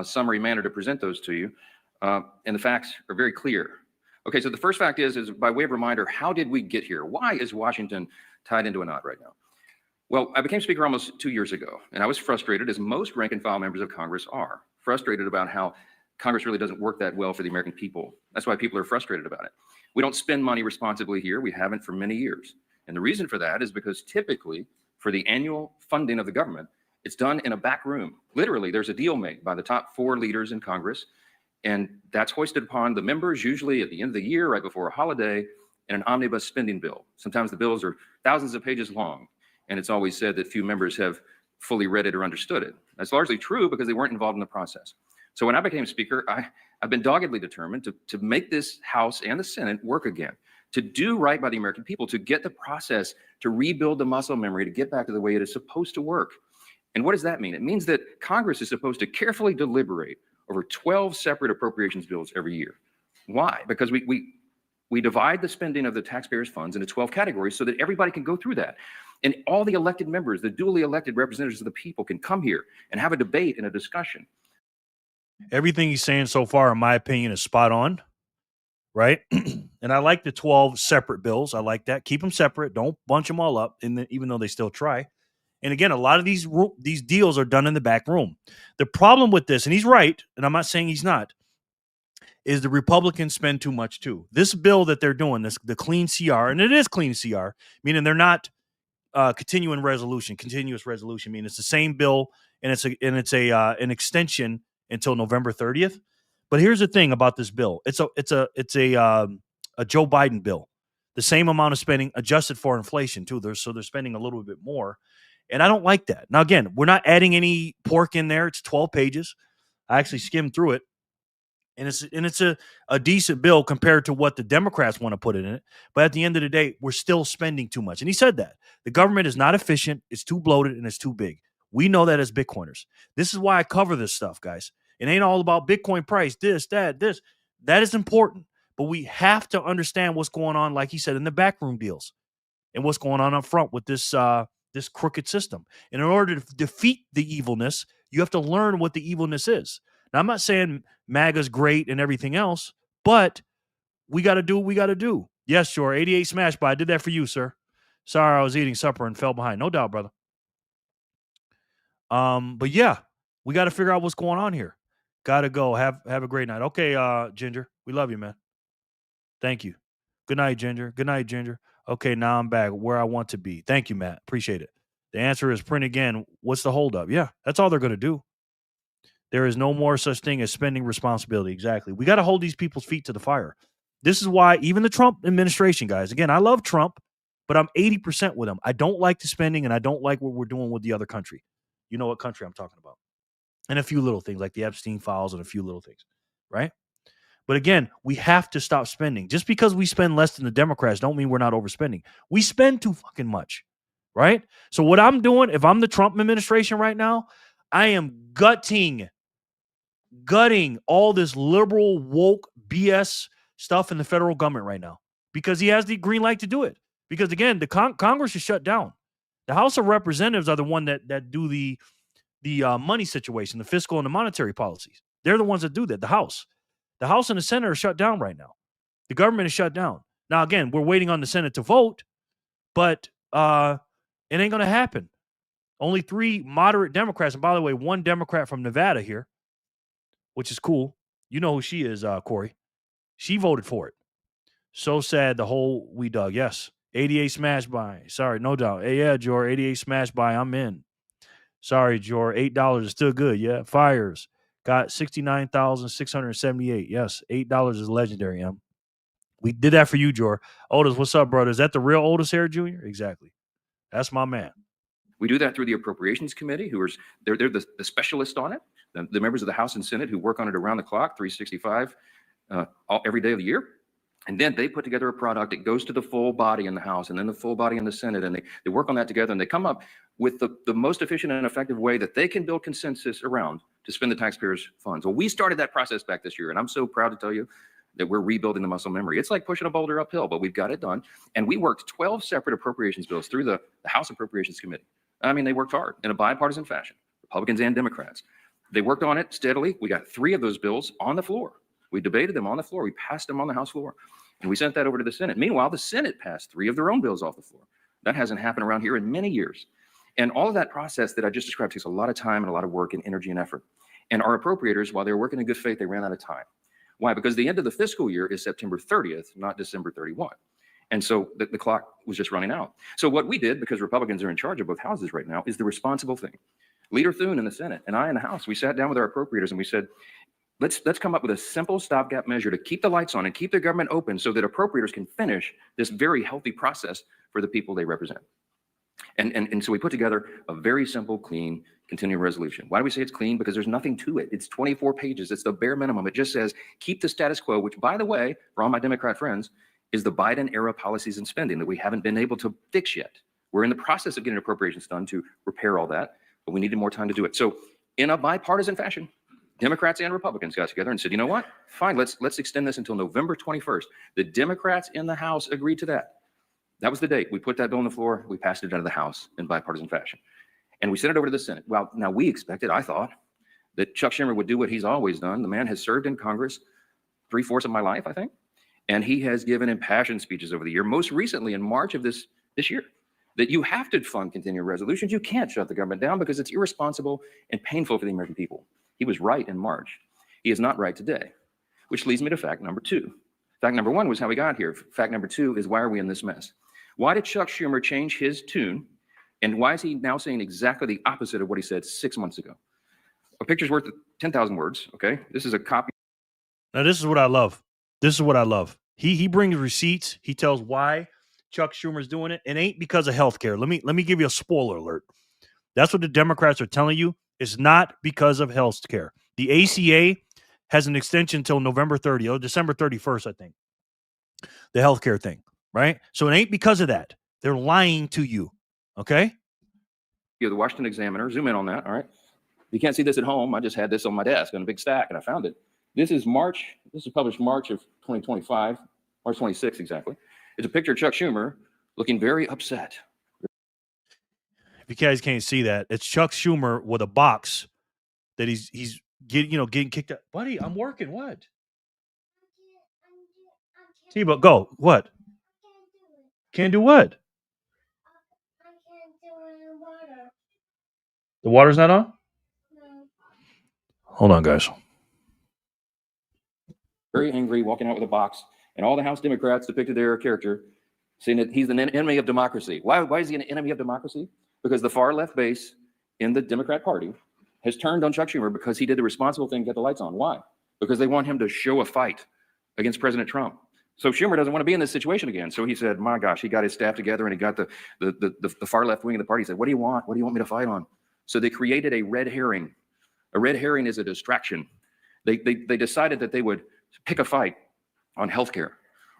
summary manner to present those to you. And the facts are very clear. Okay, so the first fact is by way of reminder, how did we get here? Why is Washington tied into a knot right now? Well, I became Speaker almost 2 years ago, and I was frustrated, as most rank and file members of Congress are, frustrated about how Congress really doesn't work that well for the American people. That's why people are frustrated about it. We don't spend money responsibly here. We haven't for many years. And the reason for that is because typically for the annual funding of the government, it's done in a back room. Literally, there's a deal made by the top 4 leaders in Congress, and that's hoisted upon the members, usually at the end of the year, right before a holiday, in an omnibus spending bill. Sometimes the bills are thousands of pages long. And it's always said that few members have fully read it or understood it. That's largely true because they weren't involved in the process. So when I became Speaker, I've been doggedly determined to make this House and the Senate work again, to do right by the American people, to get the process, to rebuild the muscle memory, to get back to the way it is supposed to work. And what does that mean? It means that Congress is supposed to carefully deliberate over 12 separate appropriations bills every year. Why? Because we divide the spending of the taxpayers' funds into 12 categories so that everybody can go through that. And all the elected members, the duly elected representatives of the people, can come here and have a debate and a discussion. Everything he's saying so far, in my opinion, is spot on, right? And I like the 12 separate bills. I like that. Keep them separate. Don't bunch them all up, even though they still try. And again, a lot of these deals are done in the back room. The problem with this, and he's right, and I'm not saying he's not, is the Republicans spend too much too. This bill that they're doing, the clean CR, and it is clean CR, meaning they're not continuous resolution, meaning it's the same bill and it's an extension until November 30th. But here's the thing about this bill: it's a Joe Biden bill, the same amount of spending adjusted for inflation too. So they're spending a little bit more, and I don't like that. Now again, we're not adding any pork in there. It's 12 pages. I actually skimmed through it. And it's a decent bill compared to what the Democrats want to put in it. But at the end of the day, we're still spending too much. And he said that. The government is not efficient, it's too bloated, and it's too big. We know that as Bitcoiners. This is why I cover this stuff, guys. It ain't all about Bitcoin price, this. That is important. But we have to understand what's going on, like he said, in the backroom deals and what's going on up front with this crooked system. And in order to defeat the evilness, you have to learn what the evilness is. Now, I'm not saying MAGA's great and everything else, but we got to do what we got to do. Yes, sure. 88 smash by. I did that for you, sir. Sorry, I was eating supper and fell behind. No doubt, brother. But yeah, we got to figure out what's going on here. Got to go. Have a great night. Okay, Ginger. We love you, man. Thank you. Good night, Ginger. Good night, Ginger. Okay, now I'm back where I want to be. Thank you, Matt. Appreciate it. The answer is print again. What's the holdup? Yeah, that's all they're going to do. There is no more such thing as spending responsibility. Exactly. We got to hold these people's feet to the fire. This is why even the Trump administration, guys, again, I love Trump, but I'm 80% with him. I don't like the spending, and I don't like what we're doing with the other country. You know what country I'm talking about. And a few little things like the Epstein files and a few little things, right? But again, we have to stop spending. Just because we spend less than the Democrats don't mean we're not overspending. We spend too fucking much, right? So what I'm doing, if I'm the Trump administration right now, I am gutting all this liberal woke BS stuff in the federal government right now because he has the green light to do it. Because again, the Congress is shut down. The House of Representatives are the one that do the money situation, the fiscal and the monetary policies. They're the ones that do that. The House and the Senate are shut down right now. The government is shut down. Now again, we're waiting on the Senate to vote, but it ain't going to happen. Only 3 moderate Democrats, and by the way, 1 Democrat from Nevada here, which is cool. You know who she is, Corey. She voted for it. So sad the whole we dug. Yes. 88 smash by. Sorry, no doubt. Hey, yeah, Jor, 88 smash by. I'm in. Sorry, Jor. $8 is still good. Yeah. Fires. Got 69,678. Yes. $8 is legendary, M. We did that for you, Jor. Otis, what's up, brother? Is that the real Otis Harris Jr.? Exactly. That's my man. We do that through the Appropriations Committee, they're the specialists on it, the members of the House and Senate who work on it around the clock, 365, every day of the year. And then they put together a product that goes to the full body in the House and then the full body in the Senate. And they work on that together and they come up with the most efficient and effective way that they can build consensus around to spend the taxpayers' funds. Well, we started that process back this year, and I'm so proud to tell you that we're rebuilding the muscle memory. It's like pushing a boulder uphill, but we've got it done. And we worked 12 separate appropriations bills through the House Appropriations Committee. I mean, they worked hard in a bipartisan fashion, Republicans and Democrats. They worked on it steadily. We got 3 of those bills on the floor. We debated them on the floor. We passed them on the House floor, and we sent that over to the Senate. Meanwhile, the Senate passed 3 of their own bills off the floor. That hasn't happened around here in many years. And all of that process that I just described takes a lot of time and a lot of work and energy and effort. And our appropriators, while they were working in good faith, they ran out of time. Why? Because the end of the fiscal year is September 30th, not December 31. And so the clock was just running out. So what we did, because Republicans are in charge of both houses right now, is the responsible thing. Leader Thune in the Senate and I in the House, we sat down with our appropriators and we said, let's come up with a simple stopgap measure to keep the lights on and keep the government open so that appropriators can finish this very healthy process for the people they represent. And so we put together a very simple, clean, continuing resolution. Why do we say it's clean? Because there's nothing to it. It's 24 pages. It's the bare minimum. It just says, keep the status quo, which, by the way, for all my Democrat friends, is the Biden era policies and spending that we haven't been able to fix yet. We're in the process of getting appropriations done to repair all that, but we needed more time to do it. So in a bipartisan fashion, Democrats and Republicans got together and said, you know what? Fine, let's extend this until November 21st. The Democrats in the House agreed to that. That was the date. We put that bill on the floor. We passed it out of the House in bipartisan fashion. And we sent it over to the Senate. Well, now we expected, I thought, that Chuck Schumer would do what he's always done. The man has served in Congress 3/4 of my life, I think. And he has given impassioned speeches over the year, most recently in March of this year, that you have to fund continuing resolutions. You can't shut the government down because it's irresponsible and painful for the American people. He was right in March. He is not right today, which leads me to fact number 2. Fact number 1 was how we got here. Fact number 2 is, why are we in this mess? Why did Chuck Schumer change his tune? And why is he now saying exactly the opposite of what he said 6 months ago? A picture's worth 10,000 words, okay? This is a copy. Now, this is what I love. This is what I love. He brings receipts. He tells why Chuck Schumer's doing it. It ain't because of healthcare. Let me give you a spoiler alert. That's what the Democrats are telling you. It's not because of healthcare. The ACA has an extension until November 30th, or December 31st, I think. The healthcare thing, right? So it ain't because of that. They're lying to you, okay? The Washington Examiner. Zoom in on that, all right? You can't see this at home. I just had this on my desk on a big stack, and I found it. This is March. This is published March of 2025, March 26th exactly. It's a picture of Chuck Schumer looking very upset. If you guys can't see that, it's Chuck Schumer with a box that he's getting kicked out. Buddy, I'm working. What? T-Bo, go. What? Can't do what? The water's not on? No. Hold on, guys. Very angry, walking out with a box, and all the House Democrats depicted their character, saying that he's an enemy of democracy. Why is he an enemy of democracy? Because the far left base in the Democrat Party has turned on Chuck Schumer because he did the responsible thing, get the lights on. Why? Because they want him to show a fight against President Trump. So Schumer doesn't want to be in this situation again. So he said, my gosh, he got his staff together and he got the far left wing of the party. He said, what do you want? What do you want me to fight on? So they created a red herring. A red herring is a distraction. They decided that they would pick a fight on healthcare.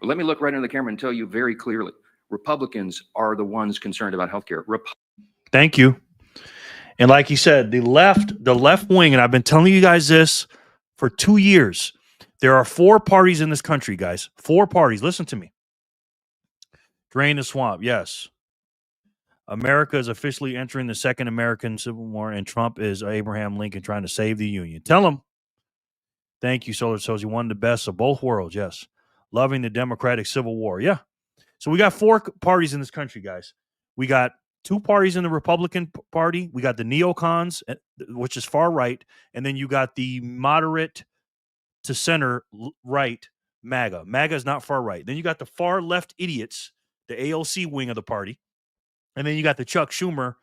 Well, let me look right into the camera and tell you very clearly, Republicans are the ones concerned about healthcare. Thank you. And like he said, the left wing, and I've been telling you guys this for 2 years. There are 4 parties in this country, guys. 4 parties. Listen to me. Drain the swamp. Yes. America is officially entering the second American Civil War, and Trump is Abraham Lincoln trying to save the Union. Tell them. Thank you, Solar Sozi. One of the best of both worlds. Yes. Loving the Democratic Civil War. Yeah. So we got 4 parties in this country, guys. We got 2 parties in the Republican Party. We got the neocons, which is far right. And then you got the moderate to center right MAGA. MAGA is not far right. Then you got the far left idiots, the AOC wing of the party. And then you got the Chuck Schumer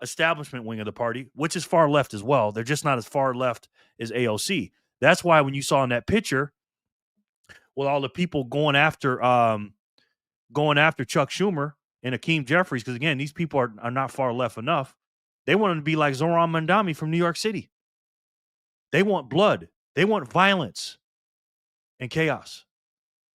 establishment wing of the party, which is far left as well. They're just not as far left as AOC. That's why when you saw in that picture with all the people going after Chuck Schumer and Hakeem Jeffries, because again, these people are not far left enough. They want to be like Zohran Mamdani from New York City. They want blood. They want violence and chaos.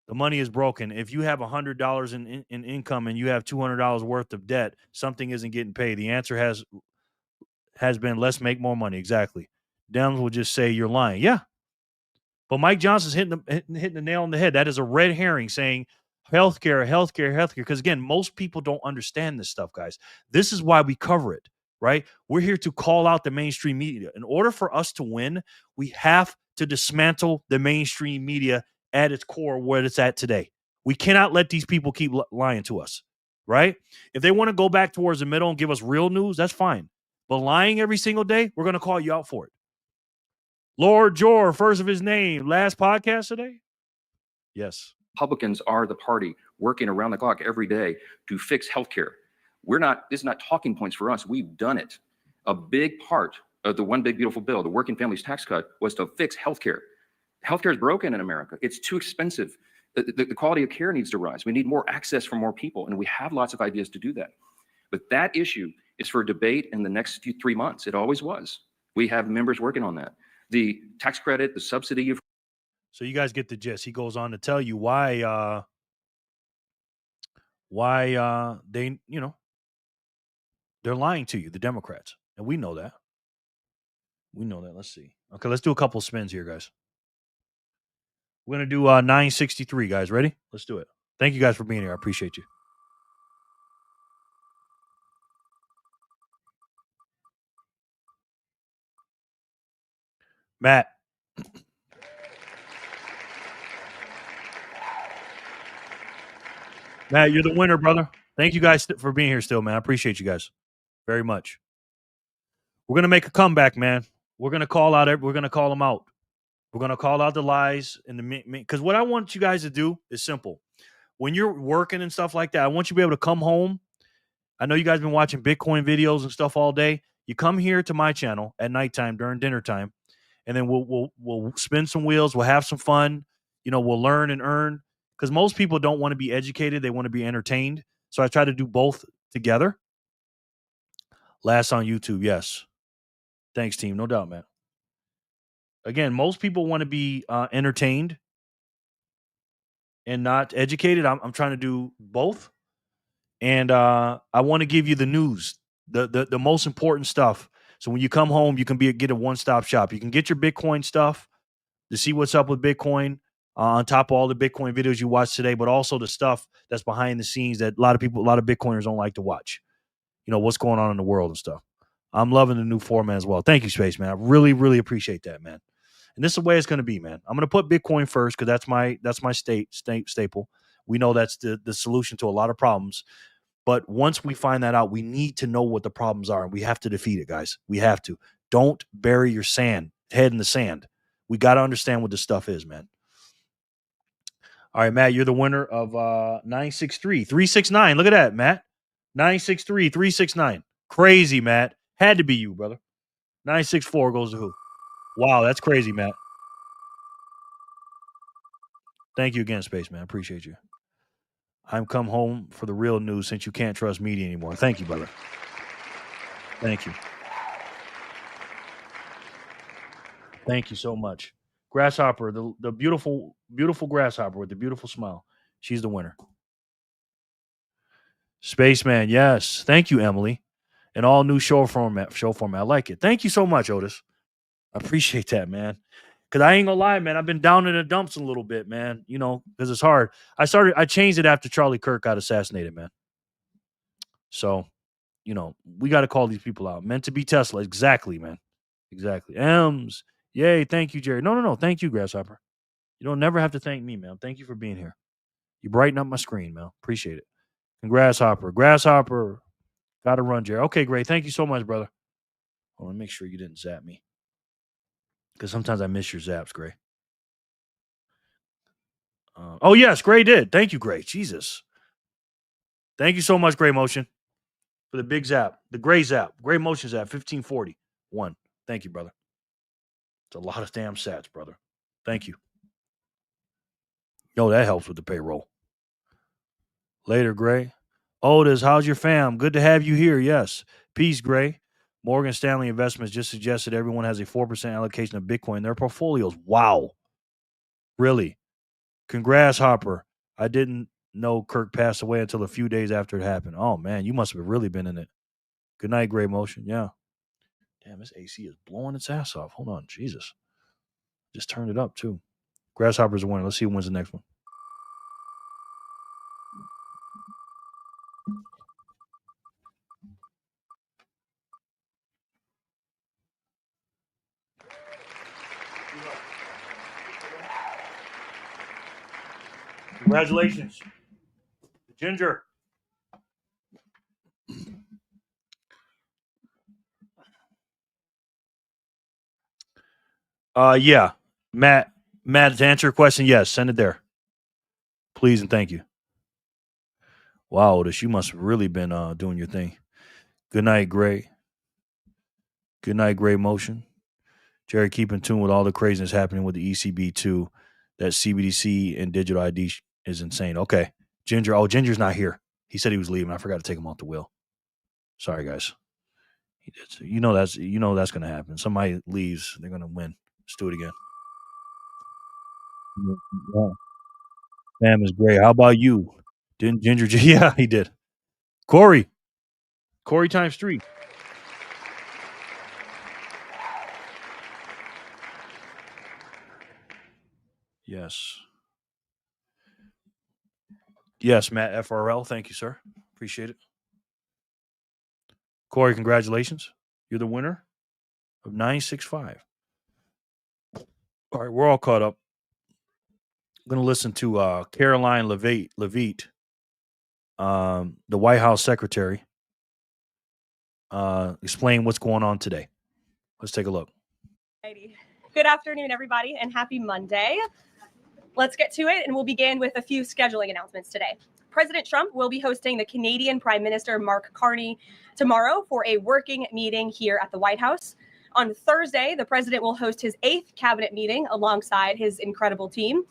The money is broken. If you have $100 in income and you have $200 worth of debt, something isn't getting paid. The answer has been, let's make more money. Exactly. Dems will just say you're lying. Yeah. But Mike Johnson's hitting the nail on the head. That is a red herring saying healthcare. Because again, most people don't understand this stuff, guys. This is why we cover it, right? We're here to call out the mainstream media. In order for us to win, we have to dismantle the mainstream media at its core where it's at today. We cannot let these people keep lying to us, right? If they want to go back towards the middle and give us real news, that's fine. But lying every single day, we're going to call you out for it. Lord Jor, first of his name, last podcast today? Yes. Republicans are the party working around the clock every day to fix healthcare. This is not talking points for us. We've done it. A big part of the One Big Beautiful Bill, the Working Families Tax Cut, was to fix healthcare. Healthcare is broken in America. It's too expensive. The quality of care needs to rise. We need more access for more people, and we have lots of ideas to do that. But that issue is for debate in the next 3 months. It always was. We have members working on that. The tax credit, the subsidy. So you guys get the gist. He goes on to tell you why they, they're lying to you, the Democrats. And we know that. Let's see. Okay, let's do a couple spins here, guys. We're going to do 963, guys. Ready? Let's do it. Thank you guys for being here. I appreciate you. Matt. Matt, you're the winner, brother. Thank you guys for being here still, man. I appreciate you guys very much. We're going to make a comeback, man. We're going to call out. We're going to call them out. We're going to call out the lies and because what I want you guys to do is simple. When you're working and stuff like that, I want you to be able to come home. I know you guys have been watching Bitcoin videos and stuff all day. You come here to my channel at nighttime during dinner time, and then we'll spin some wheels. We'll have some fun. We'll learn and earn, because most people don't want to be educated. They want to be entertained. So I try to do both together. Last on YouTube, yes. Thanks, team. No doubt, man. Again, most people want to be entertained and not educated. I'm trying to do both. And I want to give you the news, the most important stuff. So when you come home, you can get a one-stop shop. You can get your Bitcoin stuff to see what's up with Bitcoin on top of all the Bitcoin videos you watch today, but also the stuff that's behind the scenes that a lot of Bitcoiners don't like to watch. What's going on in the world and stuff. I'm loving the new format as well. Thank you, Spaceman. I really, really appreciate that, man. And this is the way it's going to be, man. I'm going to put Bitcoin first because that's my staple. We know that's the solution to a lot of problems. But once we find that out, we need to know what the problems are, and we have to defeat it, guys. We have to. Don't bury your head in the sand. We got to understand what this stuff is, man. All right, Matt, you're the winner of 963. 369. Look at that, Matt. 963, 369. Crazy, Matt. Had to be you, brother. 964 goes to who? Wow, that's crazy, Matt. Thank you again, Spaceman. I appreciate you. I'm come home for the real news since you can't trust media anymore. Thank you, brother. Thank you. Thank you so much. Grasshopper, the beautiful, beautiful grasshopper with the beautiful smile. She's the winner. Spaceman, yes. Thank you, Emily. An all new show format. I like it. Thank you so much, Otis. I appreciate that, man. Because I ain't gonna lie, man. I've been down in the dumps a little bit, man. Because it's hard. I changed it after Charlie Kirk got assassinated, man. So, we got to call these people out. Meant to be Tesla. Exactly, man. Exactly. Ems. Yay. Thank you, Jerry. No. Thank you, Grasshopper. You don't never have to thank me, man. Thank you for being here. You brighten up my screen, man. Appreciate it. And Grasshopper. Got to run, Jerry. Okay, great. Thank you so much, brother. I want to make sure you didn't zap me. Because sometimes I miss your zaps, Gray. Oh, yes, Gray did. Thank you, Gray. Jesus. Thank you so much, Gray Motion, for the big zap. The Gray zap. Gray Motion zap, 1541. Thank you, brother. It's a lot of damn sats, brother. Thank you. That helps with the payroll. Later, Gray. Otis, how's your fam? Good to have you here. Yes. Peace, Gray. Morgan Stanley Investments just suggested everyone has a 4% allocation of Bitcoin in their portfolios. Wow. Really? Congrats, Hopper. I didn't know Kirk passed away until a few days after it happened. Oh, man, you must have really been in it. Good night, Gray Motion. Yeah. Damn, this AC is blowing its ass off. Hold on. Jesus. Just turned it up, too. Grasshopper's a winner. Let's see who wins the next one. Congratulations. Ginger. Yeah. Matt, to answer your question, yes, send it there. Please and thank you. Wow, Otis, you must have really been doing your thing. Good night, Gray. Good night, Gray Motion. Jerry, keep in tune with all the craziness happening with the ECB too. That CBDC and digital ID is insane. Okay. Ginger. Oh, Ginger's not here. He said he was leaving. I forgot to take him off the wheel. Sorry, guys. He did. So you know that's going to happen. Somebody leaves, they're going to win. Let's do it again. Yeah. Bam is great. How about you? Didn't Ginger? Yeah, he did. Corey times 3. Yes. Yes, Matt FRL. Thank you, sir. Appreciate it. Corey, congratulations. You're the winner of 965. All right, we're all caught up. I'm going to listen to Caroline Levitt, the White House secretary, explain what's going on today. Let's take a look. Good afternoon, everybody, and happy Monday. Let's get to it, and we'll begin with a few scheduling announcements today. President Trump will be hosting the Canadian Prime Minister Mark Carney tomorrow for a working meeting here at the White House. On Thursday, the president will host his 8th cabinet meeting alongside his incredible team.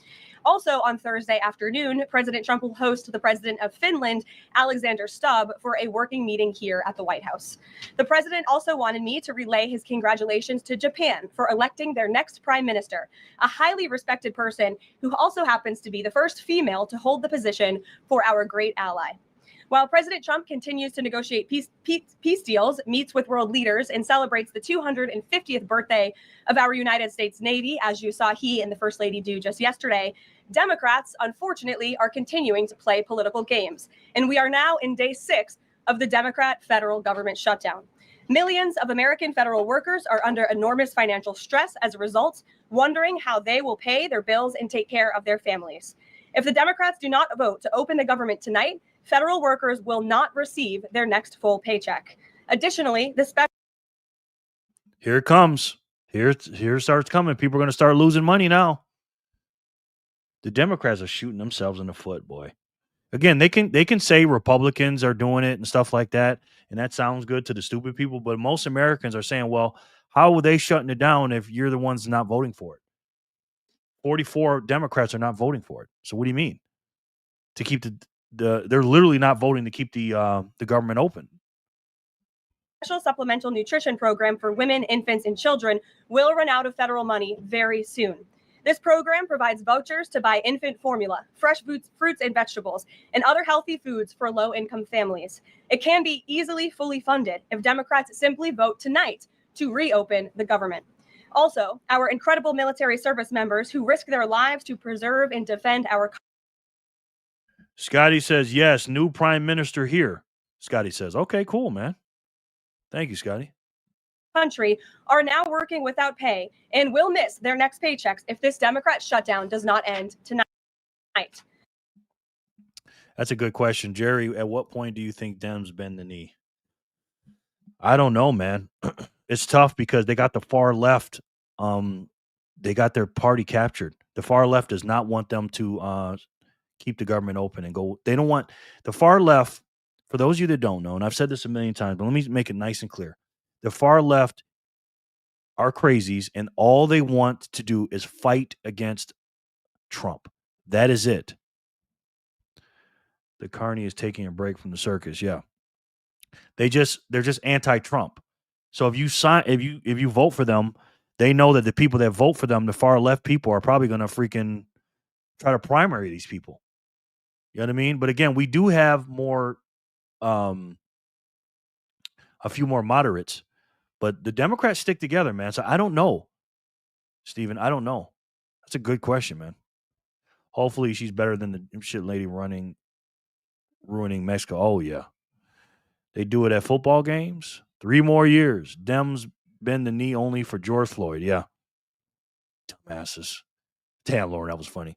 Also on Thursday afternoon, President Trump will host the president of Finland, Alexander Stubb, for a working meeting here at the White House. The president also wanted me to relay his congratulations to Japan for electing their next prime minister, a highly respected person who also happens to be the first female to hold the position for our great ally. While President Trump continues to negotiate peace deals, meets with world leaders, and celebrates the 250th birthday of our United States Navy, as you saw he and the First Lady do just yesterday, Democrats, unfortunately, are continuing to play political games. And we are now in day 6 of the Democrat federal government shutdown. Millions of American federal workers are under enormous financial stress as a result, wondering how they will pay their bills and take care of their families. If the Democrats do not vote to open the government tonight, federal workers will not receive their next full paycheck. Additionally, the special... Here it comes. Here it starts coming. People are going to start losing money now. The Democrats are shooting themselves in the foot, boy. Again, they can say Republicans are doing it and stuff like that, and that sounds good to the stupid people, but most Americans are saying, well, how are they shutting it down if you're the ones not voting for it? 44 Democrats are not voting for it. So what do you mean? To keep they're literally not voting to keep the government open. Special supplemental nutrition program for women, infants, and children will run out of federal money very soon. This program provides vouchers to buy infant formula, fresh fruits and vegetables, and other healthy foods for low-income families. It can be easily fully funded if Democrats simply vote tonight to reopen the government. Also, our incredible military service members who risk their lives to preserve and defend our country. Scotty says, yes, new prime minister here. Scotty says, okay, cool, man. Thank you, Scotty. Country are now working without pay and will miss their next paychecks if this Democrat shutdown does not end tonight. That's a good question. Jerry, at what point do you think Dems bend the knee? I don't know, man. It's tough because they got the far left. They got their party captured. The far left does not want them to keep the government open and go. They don't want the far left. For those of you that don't know, and I've said this a million times, but let me make it nice and clear. The far left are crazies, and all they want to do is fight against Trump. That is it. The Carney is taking a break from the circus. Yeah. They're just anti-Trump. So if you vote for them, they know that the people that vote for them, the far left people, are probably going to freaking try to primary these people. You know what I mean? But again, we do have more, a few more moderates, but the Democrats stick together, man. So I don't know, Steven. I don't know. That's a good question, man. Hopefully she's better than the shit lady ruining Mexico. Oh, yeah. They do it at football games. 3 more years. Dems bend the knee only for George Floyd. Yeah. Dumbasses. Damn, Lauren, that was funny.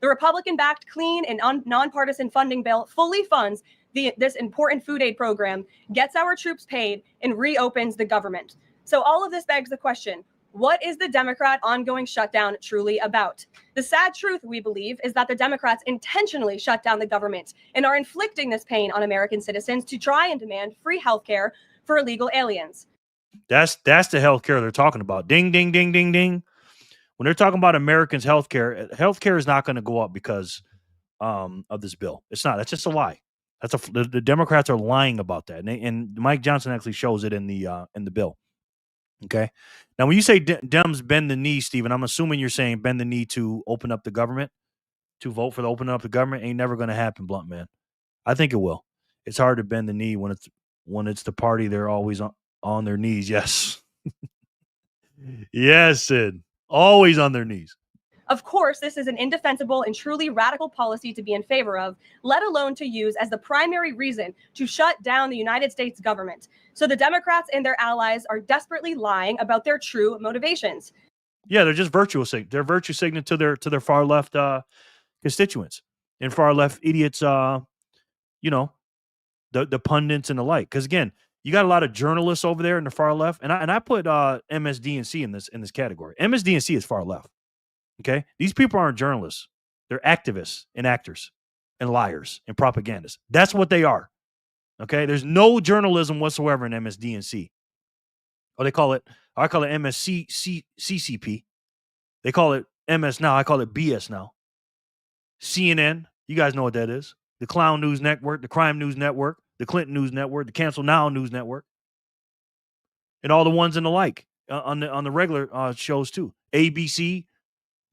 The Republican-backed clean and nonpartisan funding bill fully funds this important food aid program, gets our troops paid, and reopens the government. So all of this begs the question, what is the Democrat ongoing shutdown truly about? The sad truth, we believe, is that the Democrats intentionally shut down the government and are inflicting this pain on American citizens to try and demand free health care for illegal aliens. That's the health care they're talking about. Ding, ding, ding, ding, ding. When they're talking about Americans' health care is not going to go up because of this bill. It's not. That's just a lie. The Democrats are lying about that, and Mike Johnson actually shows it in the bill. Okay, now when you say Dems bend the knee, Stephen, I'm assuming you're saying bend the knee to open up the government, to vote for the opening up the government. Ain't never going to happen, blunt man. I think it will. It's hard to bend the knee when it's the party they're always on their knees. Yes, yes, Sid, always on their knees. Of course, this is an indefensible and truly radical policy to be in favor of, let alone to use as the primary reason to shut down the United States government. So the Democrats and their allies are desperately lying about their true motivations. Yeah, they're just virtue signaling to their far left constituents and far left idiots. The pundits and the like. Because again, you got a lot of journalists over there in the far left, and I put MSDNC in this category. MSDNC is far left. Okay, these people aren't journalists; they're activists and actors and liars and propagandists. That's what they are. Okay, there's no journalism whatsoever in MSDNC. Or I call it MSCCP. They call it MS now. I call it BS now. CNN, you guys know what that is. The Clown News Network, the Crime News Network, the Clinton News Network, the Cancel Now News Network, and all the ones and the like on the regular shows too. ABC,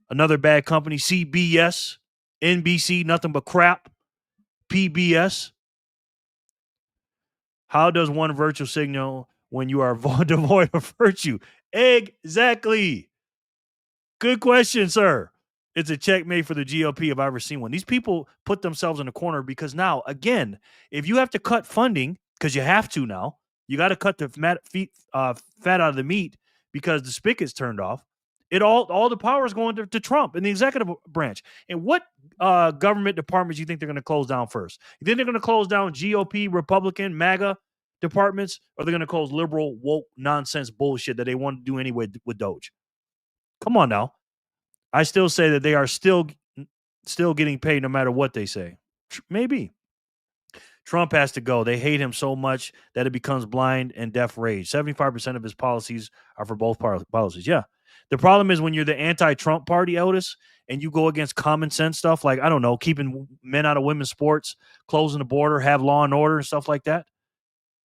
another bad company. CBS, NBC, nothing but crap. PBS. How does one virtue signal when you are devoid of virtue? Exactly. Good question, sir. It's a checkmate for the GOP if I've ever seen one. These people put themselves in a corner because now, again, if you have to cut funding, because you have to now, you got to cut the fat out of the meat because the spigot's turned off. All the power is going to Trump and the executive branch. And what government departments do you think they're going to close down first? You think they're going to close down GOP, Republican, MAGA departments, or they're going to close liberal, woke, nonsense bullshit that they want to do anyway with Doge? Come on now. I still say that they are still getting paid no matter what they say. Maybe. Trump has to go. They hate him so much that it becomes blind and deaf rage. 75% of his policies are for both policies. Yeah. The problem is when you're the anti-Trump party, Otis, and you go against common sense stuff like, I don't know, keeping men out of women's sports, closing the border, have law and order and stuff like that,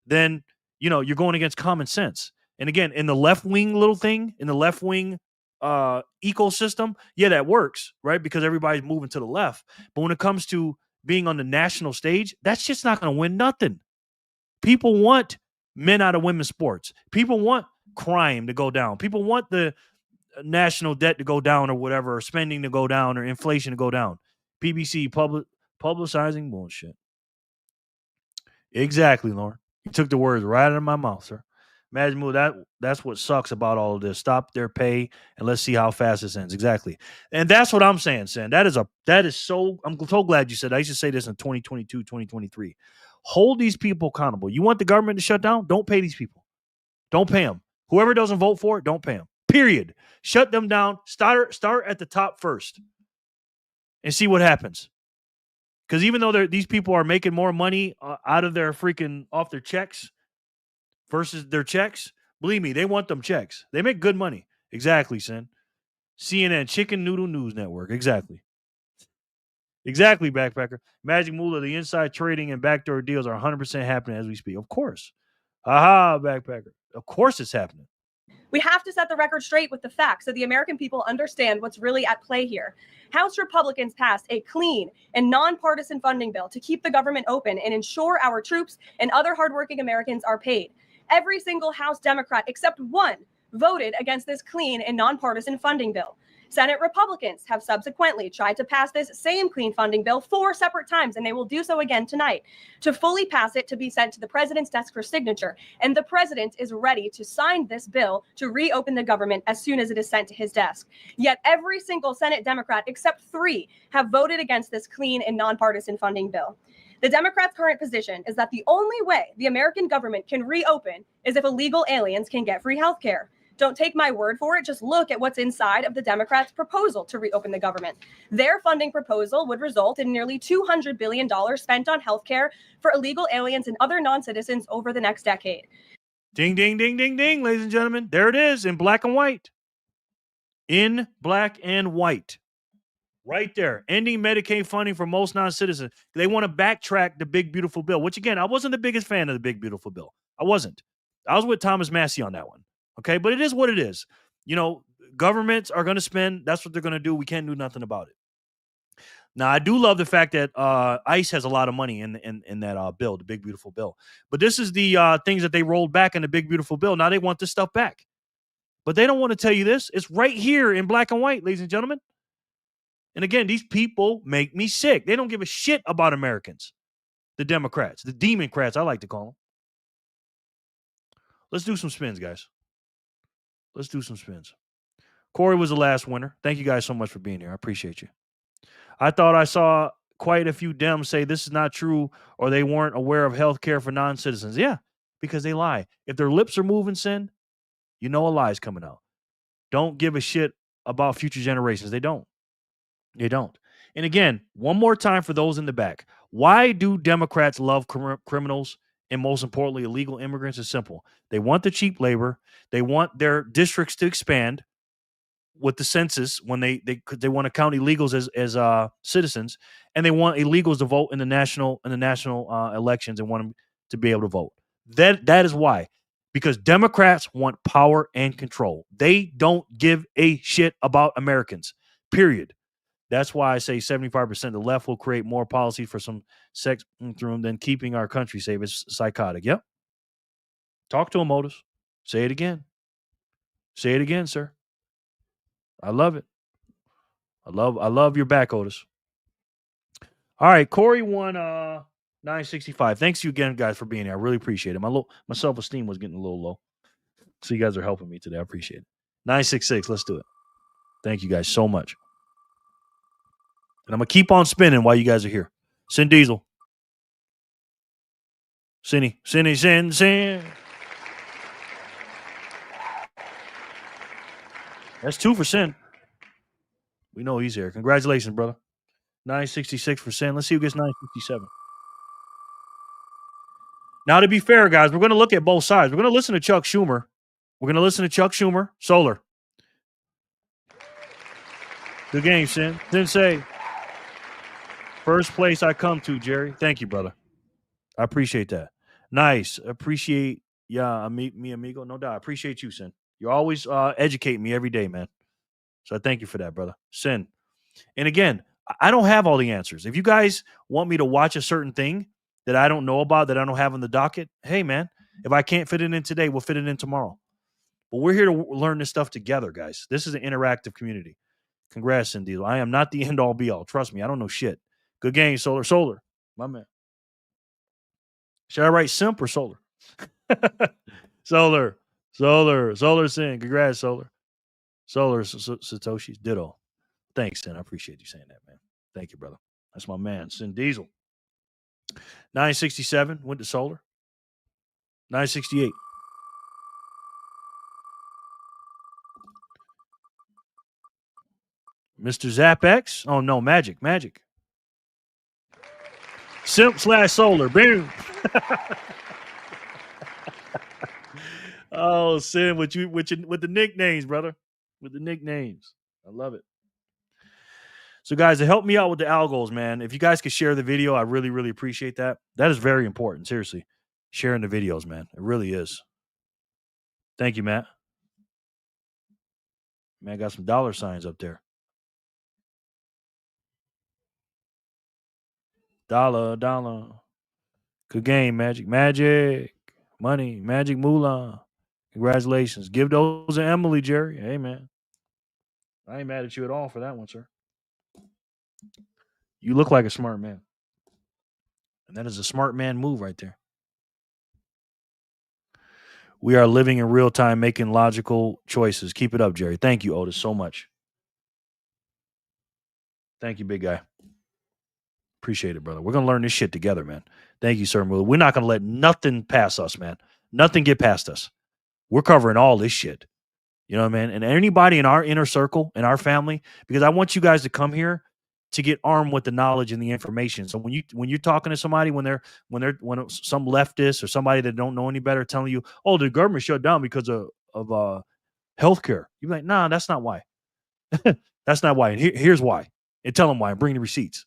then, you're going against common sense. And again, in the left-wing little thing, in the left-wing ecosystem, yeah, that works, right? Because everybody's moving to the left. But when it comes to being on the national stage, that's just not going to win nothing. People want men out of women's sports. People want crime to go down. People want the national debt to go down or whatever, or spending to go down or inflation to go down. PBC publicizing bullshit. Exactly, Lauren. You took the words right out of my mouth, sir. Imagine that's what sucks about all of this. Stop their pay and let's see how fast this ends. Exactly. And that's what I'm saying, Sam. I'm so glad you said that. I used to say this in 2022, 2023. Hold these people accountable. You want the government to shut down? Don't pay these people. Don't pay them. Whoever doesn't vote for it, don't pay them. Period. Shut them down. Start at the top first and see what happens. Because even though these people are making more money out of their off their checks versus their checks, believe me, they want them checks. They make good money. Exactly, Sin. CNN, Chicken Noodle News Network. Exactly. Exactly, Backpacker. Magic Moolah, the inside trading and backdoor deals are 100% happening as we speak. Of course. Aha, Backpacker. Of course it's happening. We have to set the record straight with the facts so the American people understand what's really at play here. House Republicans passed a clean and nonpartisan funding bill to keep the government open and ensure our troops and other hardworking Americans are paid. Every single House Democrat except one voted against this clean and nonpartisan funding bill. Senate Republicans have subsequently tried to pass this same clean funding bill 4 separate times, and they will do so again tonight. To fully pass it to be sent to the president's desk for signature, and the president is ready to sign this bill to reopen the government as soon as it is sent to his desk. Yet every single Senate Democrat except 3 have voted against this clean and nonpartisan funding bill. The Democrats' current position is that the only way the American government can reopen is if illegal aliens can get free health care. Don't take my word for it. Just look at what's inside of the Democrats' proposal to reopen the government. Their funding proposal would result in nearly $200 billion spent on healthcare for illegal aliens and other non-citizens over the next decade. Ding, ding, ding, ding, ding, ladies and gentlemen. There it is in black and white. In black and white. Right there. Ending Medicaid funding for most non-citizens. They want to backtrack the big, beautiful bill, which again, I wasn't the biggest fan of the big, beautiful bill. I wasn't. I was with Thomas Massey on that one. Okay. But it is what it is. You know, governments are going to spend. That's what they're going to do. We can't do nothing about it. Now, I do love the fact that ICE has a lot of money in that bill, the big, beautiful bill. But this is the things that they rolled back in the big, beautiful bill. Now they want this stuff back. But they don't want to tell you this. It's right here in black and white, ladies and gentlemen. And again, these people make me sick. They don't give a shit about Americans. The Democrats, the Democrats, I like to call them. Let's do some spins, guys. Let's do some spins. Corey was the last winner. Thank you guys so much for being here. I appreciate you. I thought I saw quite a few Dems say this is not true or they weren't aware of health care for non-citizens. Yeah, because they lie. If their lips are moving, Sin, you know a lie's coming out. Don't give a shit about future generations. They don't. They don't. And again, one more time for those in the back. Why do Democrats love criminals and most importantly, illegal immigrants? It's simple. They want the cheap labor. They want their districts to expand with the census when they want to count illegals as citizens, and they want illegals to vote in the national elections and want them to be able to vote. That is why. Because Democrats want power and control. They don't give a shit about Americans. Period. That's why I say 75% of the left will create more policies for some sex through than keeping our country safe. It's psychotic. Yep. Talk to him, Otis. Say it again. Say it again, sir. I love it. I love your back, Otis. All right, Corey won 965. Thanks you again, guys, for being here. I really appreciate it. My self-esteem was getting a little low. So you guys are helping me today. I appreciate it. 966. Let's do it. Thank you guys so much. And I'm going to keep on spinning while you guys are here. Sin Diesel. Sin. That's 2 for Sin. We know he's here. Congratulations, brother. 966 for Sin. Let's see who gets 967. Now, to be fair, guys, we're going to look at both sides. We're going to listen to Chuck Schumer. Solar. Good game, Sin. Didn't say. First place I come to, Jerry. Thank you, brother. I appreciate that. Nice. Appreciate, mi amigo. No doubt. I appreciate you, Sin. You always educate me every day, man. So I thank you for that, brother. Sin. And again, I don't have all the answers. If you guys want me to watch a certain thing that I don't know about, that I don't have on the docket, hey, man, if I can't fit it in today, we'll fit it in tomorrow. But we're here to learn this stuff together, guys. This is an interactive community. Congrats, Sin Diesel. I am not the end-all, be-all. Trust me, I don't know shit. Good game, Solar. Solar, my man. Should I write Simp or Solar? Solar, Sin. Congrats, Solar. Solar, Satoshi, ditto. Thanks, Sin. I appreciate you saying that, man. Thank you, brother. That's my man, Sin Diesel. 967 went to Solar. 968. Mr. ZapX. Oh, no, Magic. Simp/Solar. Boom. Oh, Sin, with the nicknames, brother. With the nicknames. I love it. So, guys, to help me out with the algos, man, if you guys could share the video, I really, really appreciate that. That is very important. Seriously. Sharing the videos, man. It really is. Thank you, Matt. Man, I got some dollar signs up there. Dollar. Good game, Magic. Money. Magic Moolah. Congratulations. Give those to Emily, Jerry. Hey, man. I ain't mad at you at all for that one, sir. You look like a smart man. And that is a smart man move right there. We are living in real time, making logical choices. Keep it up, Jerry. Thank you, Otis, so much. Thank you, big guy. Appreciate it, brother. We're going to learn this shit together, man. Thank you, sir. We're not going to let nothing pass us, man. Nothing get past us. We're covering all this shit. You know what I mean? And anybody in our inner circle, in our family, because I want you guys to come here to get armed with the knowledge and the information. So when you're talking to somebody, when some leftist or somebody that don't know any better telling you, oh, the government shut down because of healthcare, you're like, nah, that's not why. That's not why. And here's why. and tell them why and bring the receipts.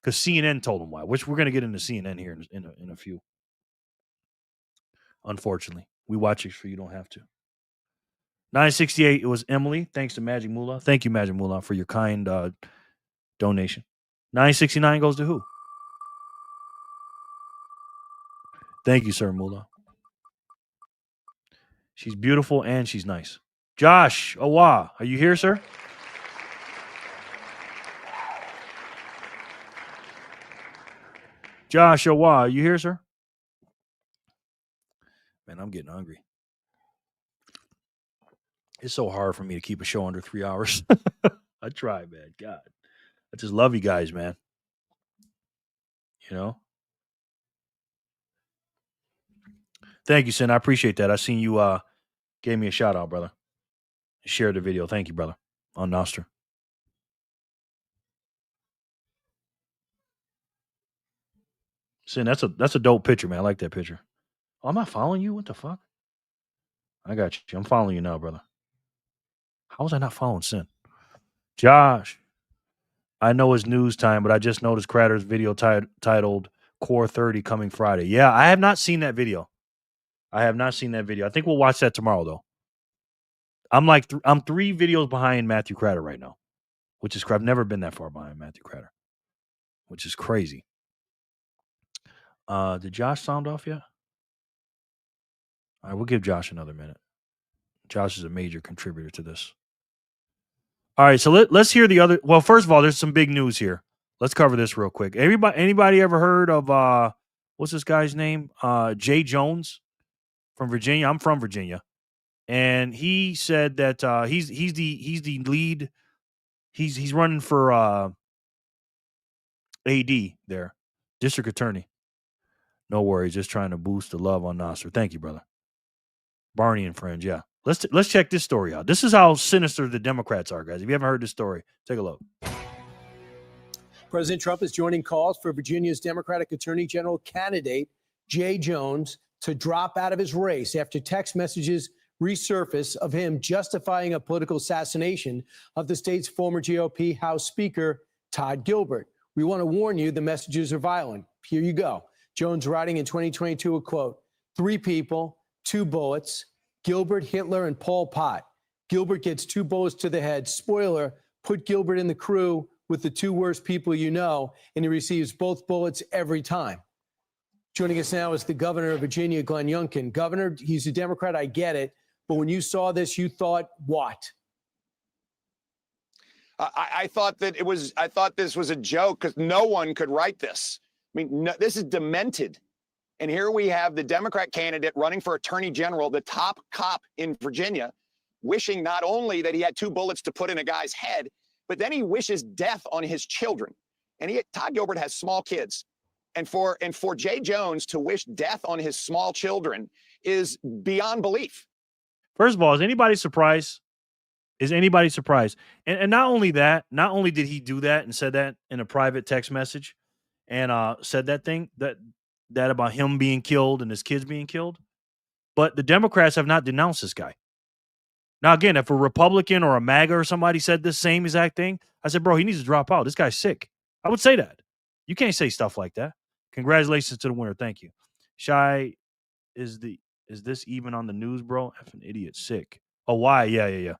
Because CNN told them why, which we're going to get into CNN here in a few. Unfortunately, we watch it so you don't have to. 968, it was Emily. Thanks to Magic Moolah. Thank you, Magic Moolah, for your kind donation. 969 goes to who? Thank you, sir, Moolah. She's beautiful and she's nice. Josh Awa, are you here, sir? Josh Awa, are you here, sir? Man, I'm getting hungry. It's so hard for me to keep a show under 3 hours. I try, man. God. I just love you guys, man. You know? Thank you, Sin. I appreciate that. I seen you gave me a shout out, brother. Shared the video. Thank you, brother. On Nostr. Sin, that's a dope picture, man. I like that picture. Oh, am I following you? What the fuck? I got you. I'm following you now, brother. How was I not following Sin? Josh, I know it's news time, but I just noticed Cratter's video titled Core 30 coming Friday. Yeah, I have not seen that video. I think we'll watch that tomorrow, though. I'm like, I'm 3 videos behind Matthew Cratter right now, which is, I've never been that far behind Matthew Cratter, which is crazy. Did Josh sound off yet? All right, we'll give Josh another minute. Josh is a major contributor to this. All right, so let's hear the other. Well, first of all, there's some big news here. Let's cover this real quick. Anybody ever heard of what's this guy's name? Jay Jones from Virginia. I'm from Virginia, and he said that he's the lead. He's running for AD there, district attorney. No worries, just trying to boost the love on Nostr. Thank you, brother. Barney and friends, yeah. Let's check this story out. This is how sinister the Democrats are, guys. If you haven't heard this story, take a look. President Trump is joining calls for Virginia's Democratic Attorney General candidate, Jay Jones, to drop out of his race after text messages resurface of him justifying a political assassination of the state's former GOP House Speaker, Todd Gilbert. We want to warn you, the messages are violent. Here you go. Jones writing in 2022 a quote, 3 people, 2 bullets, Gilbert, Hitler, and Pol Pot. Gilbert gets 2 bullets to the head. Spoiler, put Gilbert in the crew with the 2 worst people you know, and he receives both bullets every time. Joining us now is the governor of Virginia, Glenn Youngkin. Governor, he's a Democrat, I get it, but when you saw this, you thought what? I thought this was a joke because no one could write this. I mean, no, this is demented. And here we have the Democrat candidate running for attorney general, the top cop in Virginia, wishing not only that he had 2 bullets to put in a guy's head, but then he wishes death on his children. And Todd Gilbert has small kids. And for Jay Jones to wish death on his small children is beyond belief. First of all, is anybody surprised? And not only that, not only did he do that and said that in a private text message and said that thing that about him being killed and his kids being killed, but the Democrats have not denounced this guy. Now, again, if a Republican or a MAGA or somebody said this same exact thing, I said, bro, he needs to drop out. This guy's sick. I would say that. You can't say stuff like that. Congratulations to the winner. Thank you. Shy, is this even on the news, bro? F an idiot, sick. Oh, why? Yeah.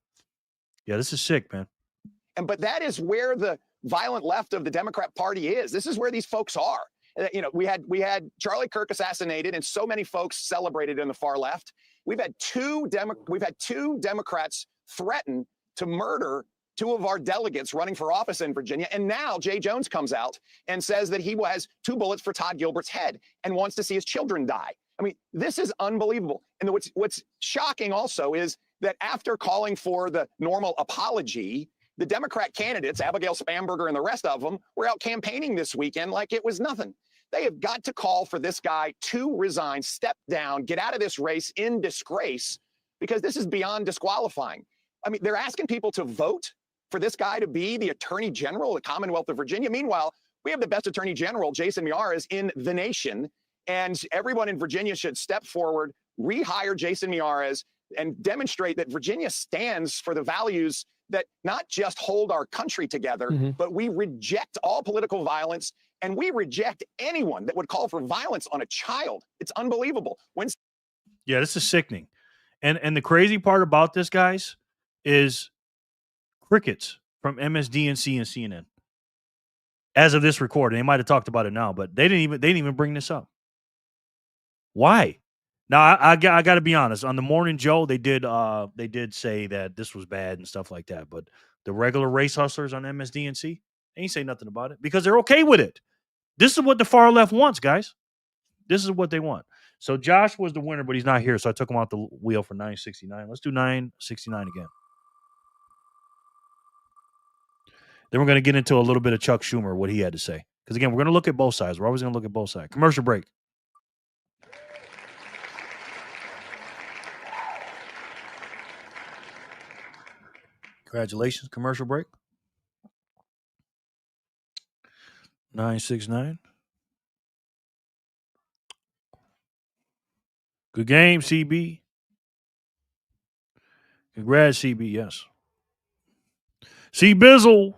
Yeah, this is sick, man. But that is where the violent left of the Democrat Party is. This is where these folks are. You know, we had Charlie Kirk assassinated, and so many folks celebrated in the far left. We've had two Democrats threaten to murder 2 of our delegates running for office in Virginia, and now Jay Jones comes out and says that he has 2 bullets for Todd Gilbert's head and wants to see his children die. I mean, this is unbelievable. And what's shocking also is that after calling for the normal apology, the Democrat candidates, Abigail Spanberger and the rest of them, were out campaigning this weekend like it was nothing. They have got to call for this guy to resign, step down, get out of this race in disgrace, because this is beyond disqualifying. I mean, they're asking people to vote for this guy to be the Attorney General of the Commonwealth of Virginia. Meanwhile, we have the best Attorney General, Jason Miyares, in the nation, and everyone in Virginia should step forward, rehire Jason Miyares, and demonstrate that Virginia stands for the values that not just hold our country together, but we reject all political violence, and we reject anyone that would call for violence on a child. It's unbelievable. Yeah, this is sickening. And the crazy part about this, guys, is crickets from MSDNC and CNN. As of this recording, they might have talked about it now, but they didn't even bring this up. Why? Now I got to be honest. On the Morning Joe, they did say that this was bad and stuff like that. But the regular race hustlers on MSDNC, they ain't say nothing about it because they're okay with it. This is what the far left wants, guys. This is what they want. So Josh was the winner, but he's not here, so I took him off the wheel for 969. Let's do 969 again. Then we're going to get into a little bit of Chuck Schumer, what he had to say. Because, again, we're going to look at both sides. We're always going to look at both sides. Commercial break. Congratulations. Commercial break. 969. Good game, CB. Congrats, CB. Yes. C Bizzle.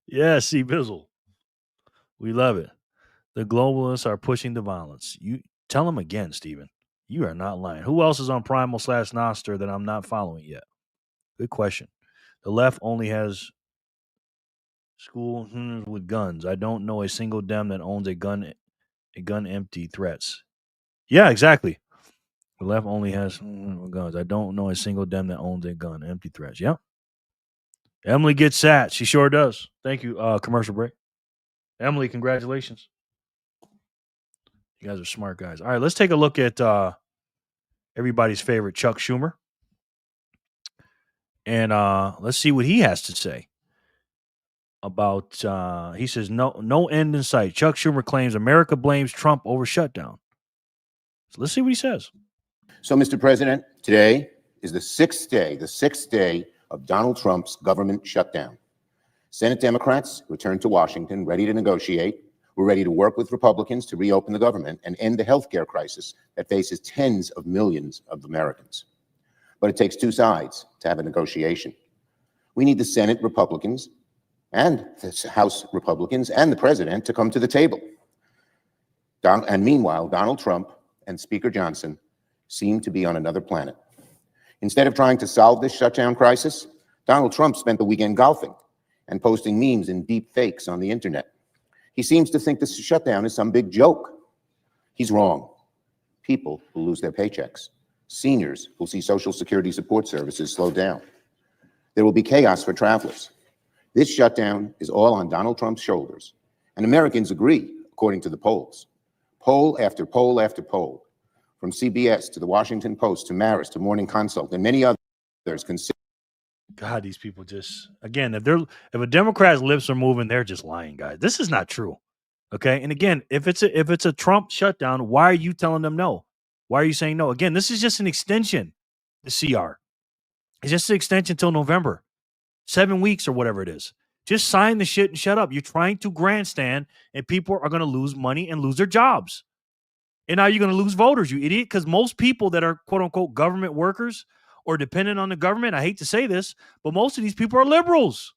Yeah, C Bizzle. We love it. The globalists are pushing the violence. You tell them again, Stephen. You are not lying. Who else is on Primal/Noster that I'm not following yet? Good question. The left only has school with guns. I don't know a single Dem that owns a gun empty threats. Yeah, exactly. The left only has guns. I don't know a single Dem that owns a gun empty threats. Yep. Emily gets sat. She sure does. Thank you. Commercial break. Emily, congratulations. You guys are smart guys. All right, let's take a look at everybody's favorite Chuck Schumer. And let's see what he has to say about, he says, no end in sight. Chuck Schumer claims America blames Trump over shutdown. So let's see what he says. So, Mr. President, today is the sixth day of Donald Trump's government shutdown. Senate Democrats returned to Washington ready to negotiate. We're ready to work with Republicans to reopen the government and end the healthcare crisis that faces tens of millions of Americans. But it takes two sides to have a negotiation. We need the Senate Republicans and the House Republicans and the President to come to the table. And meanwhile, Donald Trump and Speaker Johnson seem to be on another planet. Instead of trying to solve this shutdown crisis, Donald Trump spent the weekend golfing and posting memes and deep fakes on the internet. He seems to think this shutdown is some big joke. He's wrong. People will lose their paychecks. Seniors will see Social Security support services slow down. There will be chaos for travelers. This shutdown is all on Donald Trump's shoulders. And Americans agree, according to the polls. Poll after poll after poll, from CBS to the Washington Post to Marist to Morning Consult and many others consider. God, these people just, again, if a Democrat's lips are moving, they're just lying, guys. This is not true. Okay. And again, if it's a Trump shutdown, why are you telling them no? Why are you saying no? Again, this is just an extension, the CR. It's just an extension till November, 7 weeks or whatever it is. Just sign the shit and shut up. You're trying to grandstand and people are going to lose money and lose their jobs. And now you're going to lose voters, you idiot, because most people that are quote unquote government workers or dependent on the government, I hate to say this, but most of these people are liberals.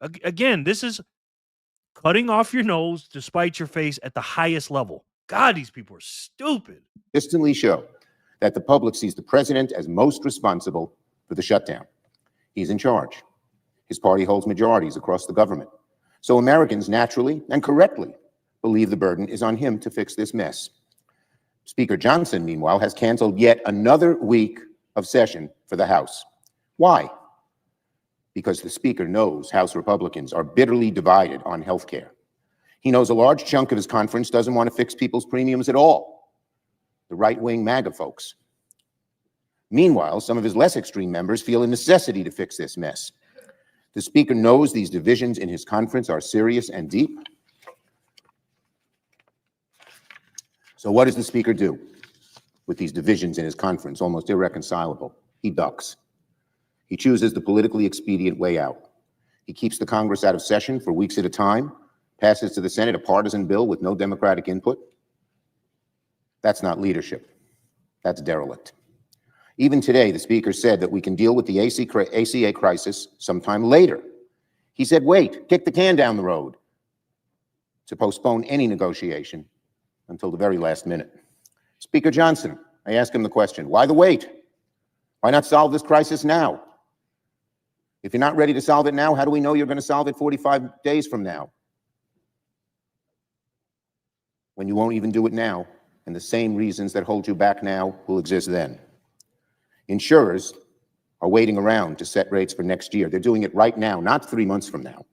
Again, this is cutting off your nose to spite your face at the highest level. God, these people are stupid. Consistently show that the public sees the president as most responsible for the shutdown. He's in charge. His party holds majorities across the government. So Americans naturally and correctly believe the burden is on him to fix this mess. Speaker Johnson, meanwhile, has canceled yet another week of session for the House. Why? Because the Speaker knows House Republicans are bitterly divided on health care. He knows a large chunk of his conference doesn't want to fix people's premiums at all. The right-wing MAGA folks. Meanwhile, some of his less extreme members feel a necessity to fix this mess. The Speaker knows these divisions in his conference are serious and deep. So what does the Speaker do with these divisions in his conference, almost irreconcilable? He ducks. He chooses the politically expedient way out. He keeps the Congress out of session for weeks at a time, passes to the Senate a partisan bill with no Democratic input. That's not leadership. That's derelict. Even today, the Speaker said that we can deal with the ACA crisis sometime later. He said, wait, kick the can down the road, to postpone any negotiation until the very last minute. Speaker Johnson, I ask him the question, why the wait? Why not solve this crisis now? If you're not ready to solve it now, how do we know you're going to solve it 45 days from now? When you won't even do it now, and the same reasons that hold you back now will exist then. Insurers are waiting around to set rates for next year. They're doing it right now, not 3 months from now.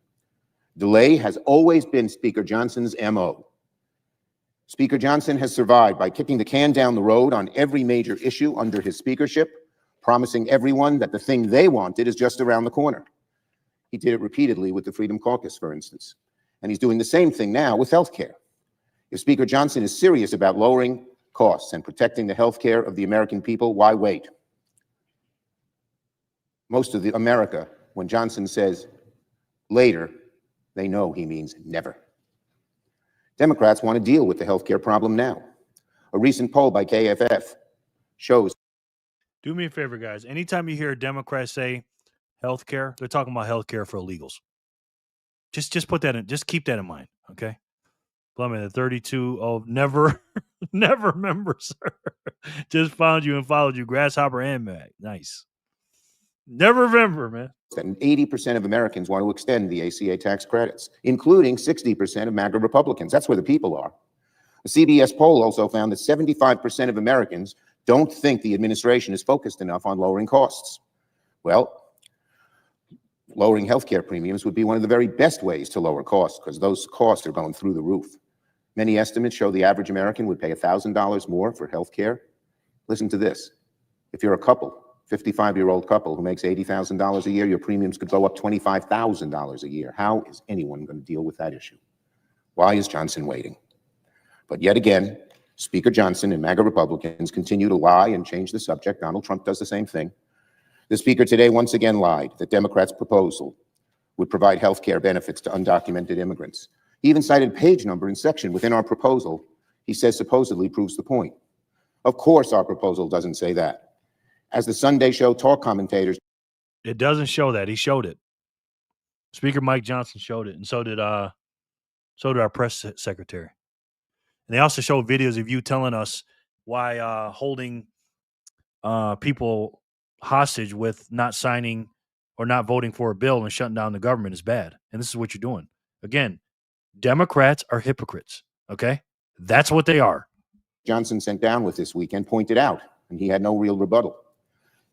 Delay has always been Speaker Johnson's MO. Speaker Johnson has survived by kicking the can down the road on every major issue under his speakership, promising everyone that the thing they wanted is just around the corner. He did it repeatedly with the Freedom Caucus, for instance. And he's doing the same thing now with health care. If Speaker Johnson is serious about lowering costs and protecting the health care of the American people, why wait? Most of America, when Johnson says later, they know he means never. Democrats want to deal with the health care problem now. A recent poll by KFF shows. Do me a favor, guys. Anytime you hear a Democrat say health care, they're talking about health care for illegals. Just put that in, just keep that in mind, okay? Plumbing the 32 of never members. Just found you and followed you, Grasshopper and Mag. Nice. Never remember, man. And 80% of Americans want to extend the ACA tax credits, including 60% of MAGA Republicans. That's where the people are. A CBS poll also found that 75% of Americans don't think the administration is focused enough on lowering costs. Well, lowering healthcare premiums would be one of the very best ways to lower costs, because those costs are going through the roof. Many estimates show the average American would pay $1,000 more for healthcare. Listen to this. If you're a couple, 55-year-old couple who makes $80,000 a year, your premiums could go up $25,000 a year. How is anyone going to deal with that issue? Why is Johnson waiting? But yet again, Speaker Johnson and MAGA Republicans continue to lie and change the subject. Donald Trump does the same thing. The Speaker today once again lied that Democrats' proposal would provide health care benefits to undocumented immigrants. He even cited page number and section within our proposal he says supposedly proves the point. Of course our proposal doesn't say that. As the Sunday show talk commentators. It doesn't show that. He showed it. Speaker Mike Johnson showed it, and so did our press secretary. And they also showed videos of you telling us why holding people hostage with not signing or not voting for a bill and shutting down the government is bad. And this is what you're doing. Again, Democrats are hypocrites, okay? That's what they are. Johnson sent down with this weekend pointed out, and he had no real rebuttal.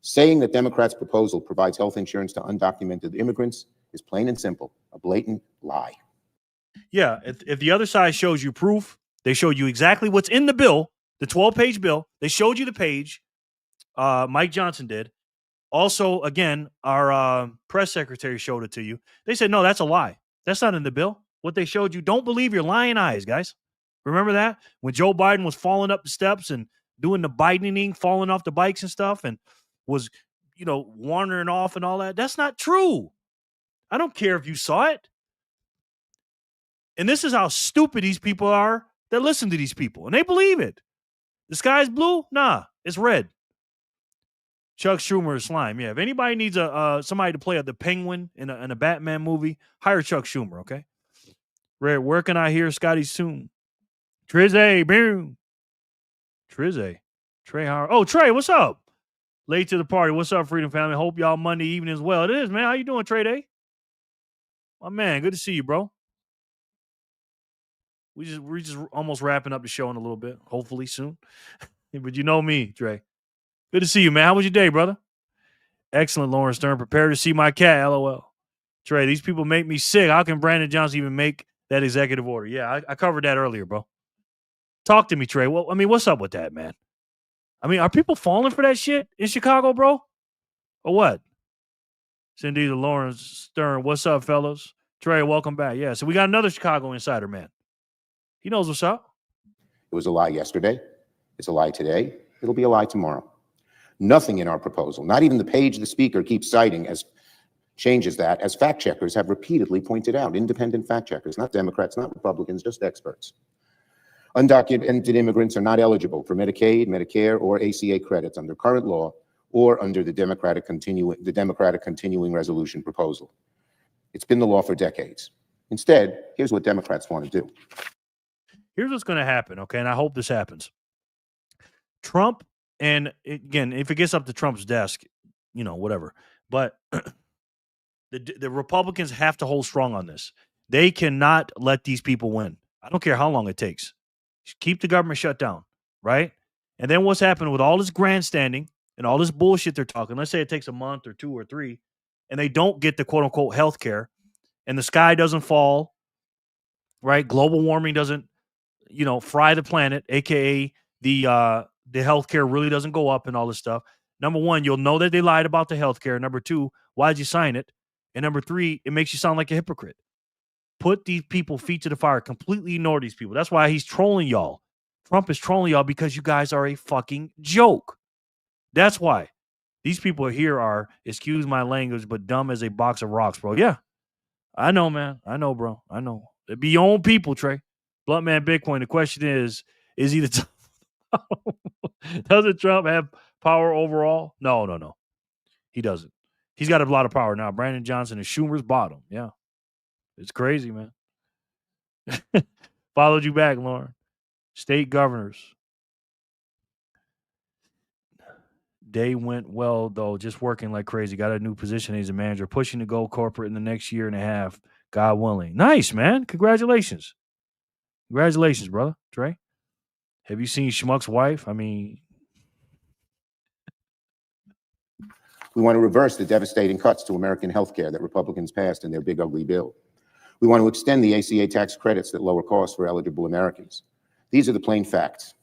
Saying that Democrats' proposal provides health insurance to undocumented immigrants is plain and simple, a blatant lie. Yeah, if the other side shows you proof, they showed you exactly what's in the bill, the 12-page bill. They showed you the page. Mike Johnson did. Also, again, our press secretary showed it to you. They said, no, that's a lie. That's not in the bill. What they showed you, don't believe your lying eyes, guys. Remember that? When Joe Biden was falling up the steps and doing the Bidening, falling off the bikes and stuff, and was, wandering off and all that. That's not true. I don't care if you saw it. And this is how stupid these people are that listen to these people. And they believe it. The sky's blue? Nah, it's red. Chuck Schumer is slime. Yeah, if anybody needs somebody to play the Penguin in a Batman movie, hire Chuck Schumer, okay? Red, where can I hear Scotty soon? Trizzy, boom. Trizzy. Trey Howard. Oh, Trey, what's up? Late to the party. What's up, Freedom Family? Hope y'all Monday evening as well. It is, man. How you doing, Trey Day? My man, good to see you, bro. We're just almost wrapping up the show in a little bit. Hopefully soon. But you know me, Trey. Good to see you, man. How was your day, brother? Excellent, Lauren Stern. Prepare to see my cat, LOL. Trey, these people make me sick. How can Brandon Johnson even make that executive order? Yeah, I covered that earlier, bro. Talk to me, Trey. Well, what's up with that, man? Are people falling for that shit in Chicago, bro? Or what? Cindy to Lauren Stern. What's up, fellas? Trey, welcome back. Yeah, so we got another Chicago insider, man. He knows what's up. It was a lie yesterday. It's a lie today. It'll be a lie tomorrow. Nothing in our proposal, not even the page the speaker keeps citing changes that, as fact checkers have repeatedly pointed out. Independent fact checkers, not Democrats, not Republicans, just experts. Undocumented immigrants are not eligible for Medicaid, Medicare, or ACA credits under current law or under the Democratic continuing resolution proposal. It's been the law for decades. Instead, here's what Democrats want to do. Here's what's going to happen, okay? And I hope this happens. Trump, and again, if it gets up to Trump's desk, you know, whatever. But the Republicans have to hold strong on this. They cannot let these people win. I don't care how long it takes. Just keep the government shut down, right? And then what's happened with all this grandstanding and all this bullshit they're talking, let's say it takes a month or 2 or 3, and they don't get the quote-unquote health care, and the sky doesn't fall, right? Global warming doesn't, you know, fry the planet, a.k.a. the healthcare really doesn't go up and all this stuff. Number one, you'll know that they lied about the healthcare. Number two, why'd you sign it? And number three, it makes you sound like a hypocrite. Put these people feet to the fire. Completely ignore these people. That's why he's trolling y'all. Trump is trolling y'all because you guys are a fucking joke. That's why. These people here are, excuse my language, but dumb as a box of rocks, bro. Yeah. I know, man. I know, bro. I know. It be your own people, Trey. Blunt Man Bitcoin. The question is he the doesn't Trump have power overall? No. He doesn't. He's got a lot of power now. Brandon Johnson is Schumer's bottom. Yeah. It's crazy, man. Followed you back, Lauren. State governors. Day went well, though, just working like crazy. Got a new position as a manager, pushing to go corporate in the next year and a half, God willing. Nice, man. Congratulations. Congratulations, brother. Trey. Have you seen Schmuck's wife? I mean, we want to reverse the devastating cuts to American health care that Republicans passed in their big ugly bill. We want to extend the ACA tax credits that lower costs for eligible Americans. These are the plain facts.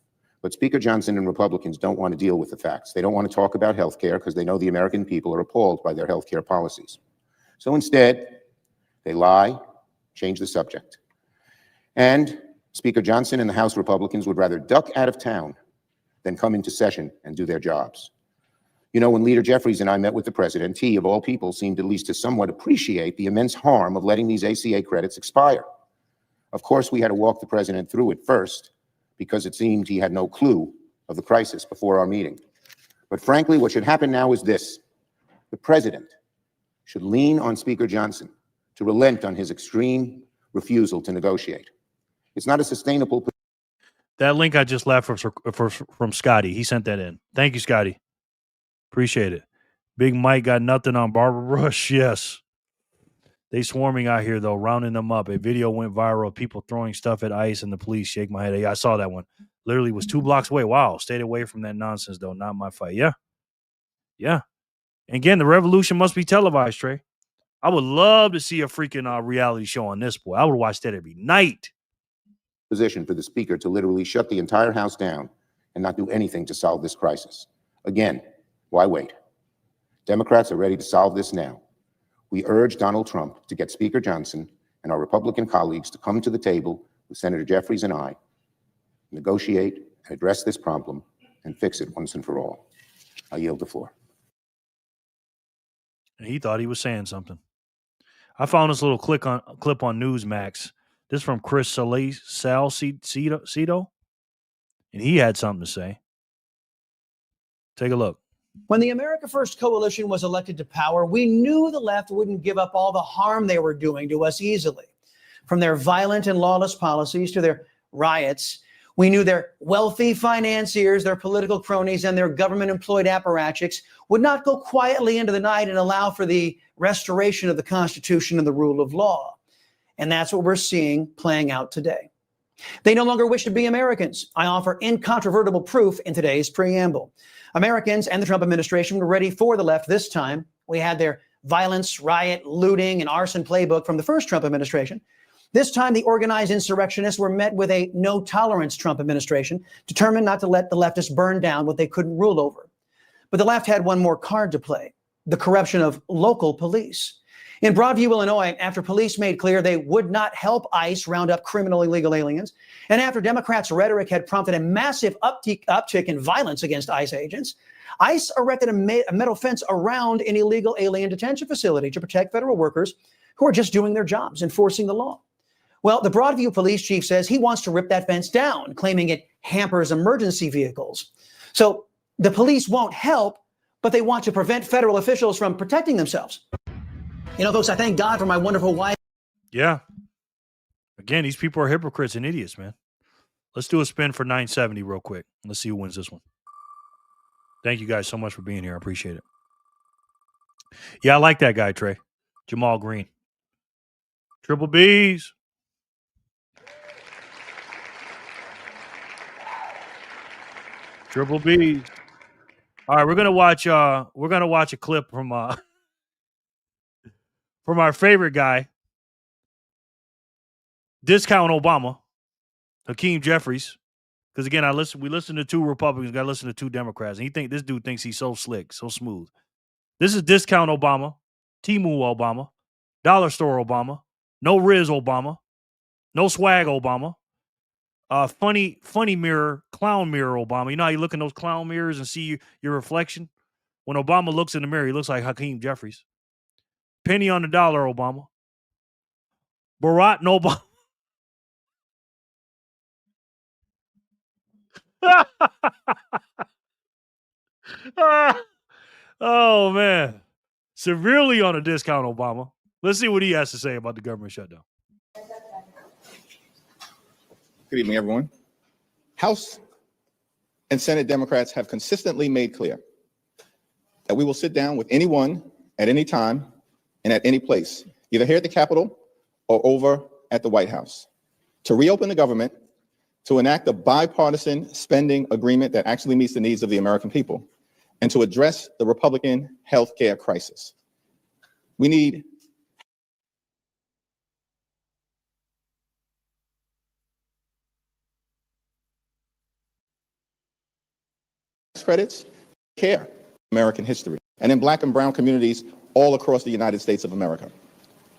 But Speaker Johnson and Republicans don't want to deal with the facts. They don't want to talk about health care because they know the American people are appalled by their health care policies. So instead, they lie, change the subject. And Speaker Johnson and the House Republicans would rather duck out of town than come into session and do their jobs. You know, when Leader Jeffries and I met with the president, he, of all people, seemed at least to somewhat appreciate the immense harm of letting these ACA credits expire. Of course, we had to walk the president through it first, because it seemed he had no clue of the crisis before our meeting. But frankly, what should happen now is this. The president should lean on Speaker Johnson to relent on his extreme refusal to negotiate. It's not a sustainable. that link I just left from Scotty. He sent that in. Thank you, Scotty. Appreciate it. Big Mike got nothing on Barbara Bush. Yes. They swarming out here, though, rounding them up. A video went viral of people throwing stuff at ICE and the police. Shake my head. Yeah, I saw that one. Literally was 2 blocks away. Wow. Stayed away from that nonsense, though. Not my fight. Yeah. Yeah. And again, the revolution must be televised, Trey. I would love to see a freaking reality show on this, boy. I would watch that every night. Position for the speaker to literally shut the entire House down and not do anything to solve this crisis. Again, why wait? Democrats are ready to solve this now. We urge Donald Trump to get Speaker Johnson and our Republican colleagues to come to the table with Senator Jeffries and I, negotiate and address this problem and fix it once and for all. I yield the floor. And he thought he was saying something. I found this little clip on Newsmax. This is from Chris Salcedo, and he had something to say. Take a look. When the America First Coalition was elected to power, we knew the left wouldn't give up all the harm they were doing to us easily. From their violent and lawless policies to their riots, we knew their wealthy financiers, their political cronies, and their government-employed apparatchiks would not go quietly into the night and allow for the restoration of the Constitution and the rule of law. And that's what we're seeing playing out today. They no longer wish to be Americans. I offer incontrovertible proof in today's preamble. Americans and the Trump administration were ready for the left this time. We had their violence, riot, looting, and arson playbook from the first Trump administration. This time, the organized insurrectionists were met with a no-tolerance Trump administration, determined not to let the leftists burn down what they couldn't rule over. But the left had one more card to play, the corruption of local police. In Broadview, Illinois, after police made clear they would not help ICE round up criminal illegal aliens, and after Democrats' rhetoric had prompted a massive uptick in violence against ICE agents, ICE erected a metal fence around an illegal alien detention facility to protect federal workers who are just doing their jobs, enforcing the law. Well, the Broadview police chief says he wants to rip that fence down, claiming it hampers emergency vehicles. So the police won't help, but they want to prevent federal officials from protecting themselves. You know, folks, I thank God for my wonderful wife. Yeah. Again, these people are hypocrites and idiots, man. Let's do a spin for 970 real quick. Let's see who wins this one. Thank you guys so much for being here. I appreciate it. Yeah, I like that guy, Trey. Jamal Green. Triple B's. Triple B's. All right, we're gonna watch a clip from our favorite guy, Discount Obama, Hakeem Jeffries. Because again, we listen to two Republicans, got to listen to two Democrats, and this dude thinks he's so slick, so smooth. This is Discount Obama, Timu Obama, Dollar Store Obama, No Riz Obama, No Swag Obama, funny mirror, clown mirror Obama. You know how you look in those clown mirrors and see your reflection? When Obama looks in the mirror, he looks like Hakeem Jeffries. Penny on the dollar Obama. Barack Obama. Oh, man. Severely on a discount Obama. Let's see what he has to say about the government shutdown. Good evening, everyone. House and Senate Democrats have consistently made clear that we will sit down with anyone at any time and at any place, either here at the Capitol or over at the White House, to reopen the government, to enact a bipartisan spending agreement that actually meets the needs of the American people, and to address the Republican health care crisis. We need credits, care, American history, and in Black and brown communities all across the United States of America.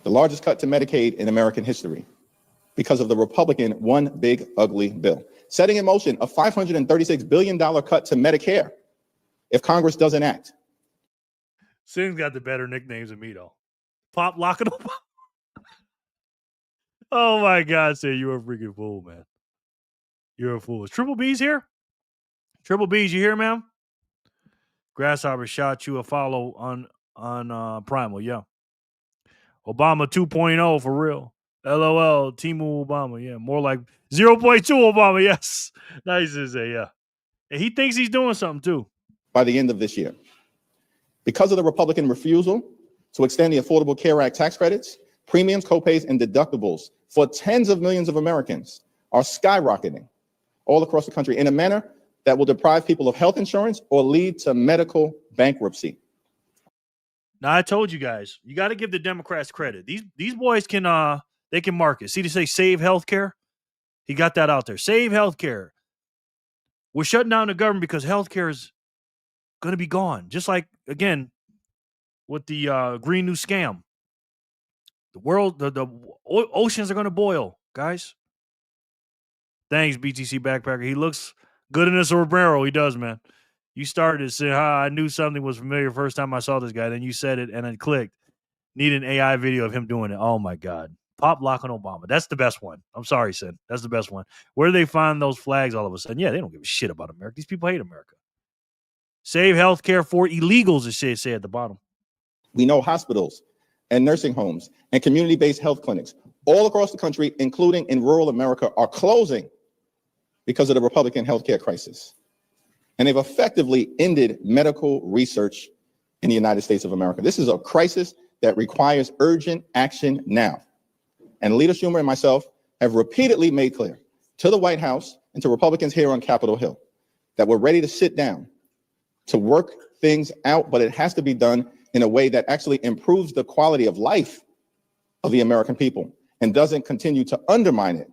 The largest cut to Medicaid in American history because of the Republican One Big Ugly Bill, setting in motion a $536 billion cut to Medicare if Congress doesn't act. Sin's got the better nicknames than me, though. Pop Locking Obama. Oh, my God, Sin, you're a freaking fool, man. You're a fool. Is Triple B's here? Triple B's, you here, ma'am? Grasshopper shot you a follow on Primal, yeah. Obama 2.0 for real. LOL, Timu Obama, yeah. More like 0.2 Obama, yes. Nice to say, yeah. And he thinks he's doing something, too. By the end of this year. Because of the Republican refusal to extend the Affordable Care Act tax credits, premiums, copays, and deductibles for tens of millions of Americans are skyrocketing all across the country in a manner that will deprive people of health insurance or lead to medical bankruptcy. Now, I told you guys, you got to give the Democrats credit. These boys can they can market. See, they say save healthcare. He got that out there. Save healthcare. We're shutting down the government because healthcare is going to be gone. Just like, again, with the Green New Scam. The world, the oceans are going to boil, guys. Thanks, BTC Backpacker. He looks good in this Romero. He does, man. You started to say, I knew something was familiar first time I saw this guy. Then you said it and then clicked. Need an AI video of him doing it. Oh, my God. Pop Locking Obama. That's the best one. I'm sorry, Sid. That's the best one. Where do they find those flags all of a sudden? Yeah, they don't give a shit about America. These people hate America. Save healthcare for illegals, it should say at the bottom. We know hospitals and nursing homes and community-based health clinics all across the country, including in rural America, are closing because of the Republican healthcare crisis. And they've effectively ended medical research in the United States of America. This is a crisis that requires urgent action now. And Leader Schumer and myself have repeatedly made clear to the White House and to Republicans here on Capitol Hill that we're ready to sit down to work things out, but it has to be done in a way that actually improves the quality of life of the American people and doesn't continue to undermine it,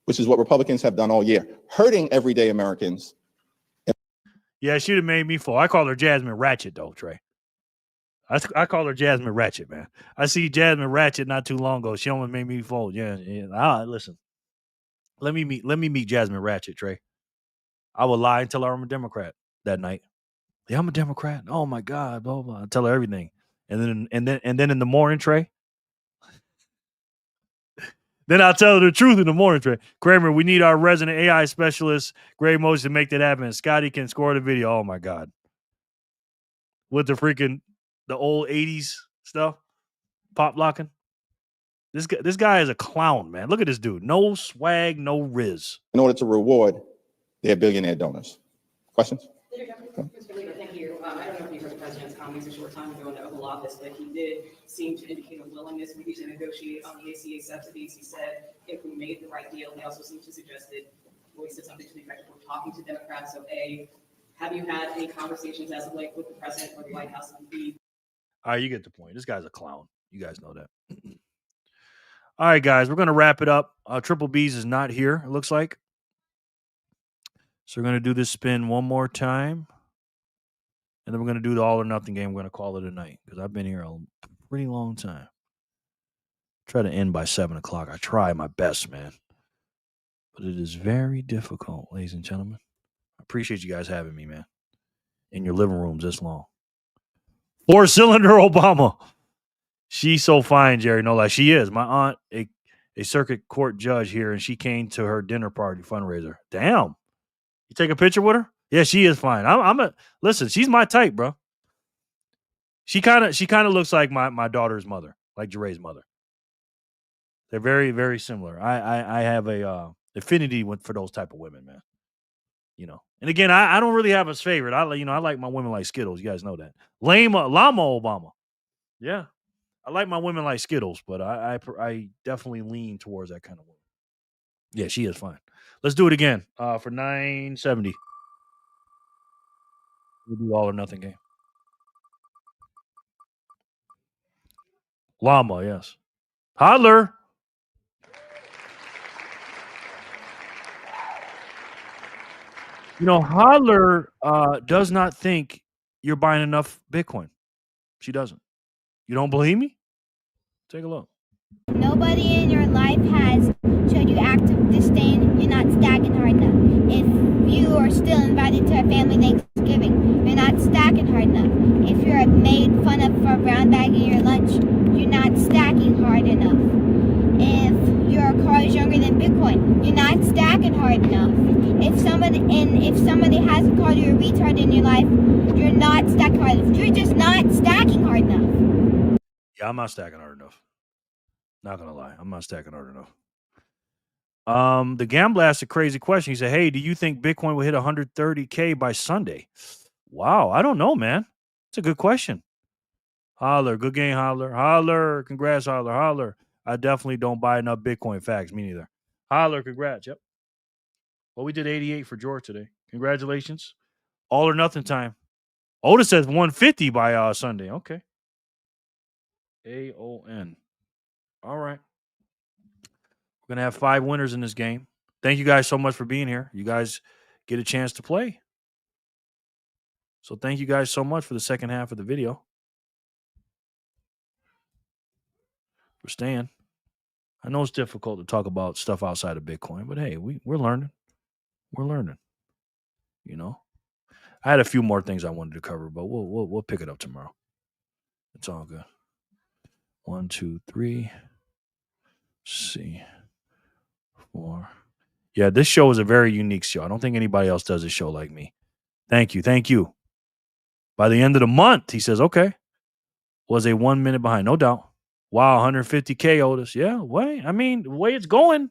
which is what Republicans have done all year, hurting everyday Americans. Yeah, she'd have made me fall. I call her Jasmine Ratchet, though, Trey. I call her Jasmine Ratchet, man. I see Jasmine Ratchet not too long ago. She almost made me fall. Yeah. Listen. Let me meet Jasmine Ratchet, Trey. I would lie and tell her I'm a Democrat that night. Yeah, I'm a Democrat. Oh my God, blah blah. I tell her everything, and then in the morning, Trey. Then I'll tell her the truth in the morning, Trey. Kramer, we need our resident AI specialist, Gray Moses, to make that happen. Scotty can score the video. Oh my God. with the old 80s stuff, pop locking. This guy is a clown, man. Look at this dude. No swag, no riz. In order to reward their billionaire donors. Questions? Thank you. I don't know if you heard the president's comments a short time ago in the Oval Office, but he did seem to indicate a willingness maybe to negotiate on the ACA subsidies. He said if we made the right deal, he also seemed to suggest that, well, he said something to the effect of we're talking to Democrats. So have you had any conversations as of late with the president or the White House? All right, you get the point. This guy's a clown. You guys know that. All right, guys, we're going to wrap it up. Triple B's is not here, it looks like. So we're going to do this spin one more time. And then we're going to do the all or nothing game. We're going to call it a night because I've been here a pretty long time. Try to end by 7 o'clock. I try my best, man. But it is very difficult, ladies and gentlemen. I appreciate you guys having me, man. In your living rooms this long. 4-cylinder Obama. She's so fine, Jerry. No lie. She is. My aunt, a circuit court judge here, and she came to her dinner party fundraiser. Damn. You take a picture with her? Yeah, she is fine. Listen, she's my type, bro. She kind of looks like my daughter's mother, like Jeray's mother. They're very, very similar. I have a affinity for those type of women, man. You know. And again, I don't really have a favorite. I like my women like Skittles. You guys know that. Llama Obama. Yeah. I like my women like Skittles, but I definitely lean towards that kind of woman. Yeah, she is fine. Let's do it again for 970. We'll do all or nothing game. Llama, yes. Holler. You know, Holler does not think you're buying enough Bitcoin. She doesn't. You don't believe me? Take a look. Nobody in your life has showed you active disdain. You're not stacking hard enough. If you are still invited to a family Thanksgiving, you're not stacking hard enough. If you're made fun of for brown bagging your lunch, you're not stacking hard enough. If your car is younger than Bitcoin, you're not stacking hard enough. If somebody hasn't called you a retard in your life, you're not stacking hard enough. You're just not stacking hard enough. Yeah, I'm not stacking hard enough. Not gonna lie, I'm not stacking hard enough. The Gambler asked a crazy question. He said, "Hey, do you think Bitcoin will hit 130K by Sunday?" Wow, I don't know, man. It's a good question. Holler, good game, Holler. Holler, congrats, Holler. Holler. I definitely don't buy enough Bitcoin. Facts, me neither. Holler, congrats. Yep. Well, we did 88 for George today. Congratulations. All or nothing time. Otis says 150 by Sunday. Okay. AON. All right. We're going to have 5 winners in this game. Thank you guys so much for being here. You guys get a chance to play. So thank you guys so much for the second half of the video. For staying. I know it's difficult to talk about stuff outside of Bitcoin, but hey, we're learning. We're learning. You know? I had a few more things I wanted to cover, but we'll pick it up tomorrow. It's all good. 1, 2, 3. Let's see. 4. Yeah, this show is a very unique show. I don't think anybody else does a show like me. Thank you. Thank you. By the end of the month, he says, okay. Was a 1 minute behind. No doubt. Wow, 150K, Otis. Yeah, way. I mean, the way it's going.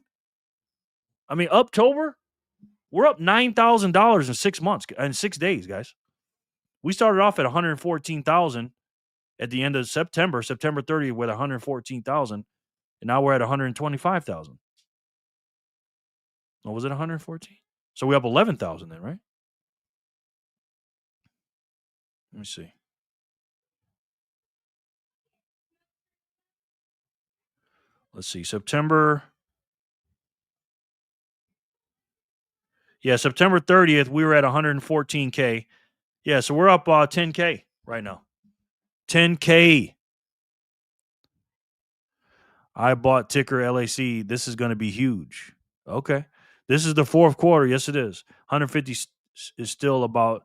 I mean, October, we're up $9,000 in 6 months, in 6 days, guys. We started off at 114,000 at the end of September 30th with 114,000, and now we're at 125,000. Oh, was it 114? So we up 11,000 then, right? Let me see. Let's see. September 30th, we were at 114K. Yeah, so we're up 10K right now. 10K. I bought ticker LAC. This is going to be huge. Okay. This is the fourth quarter. Yes, it is. 150 is still about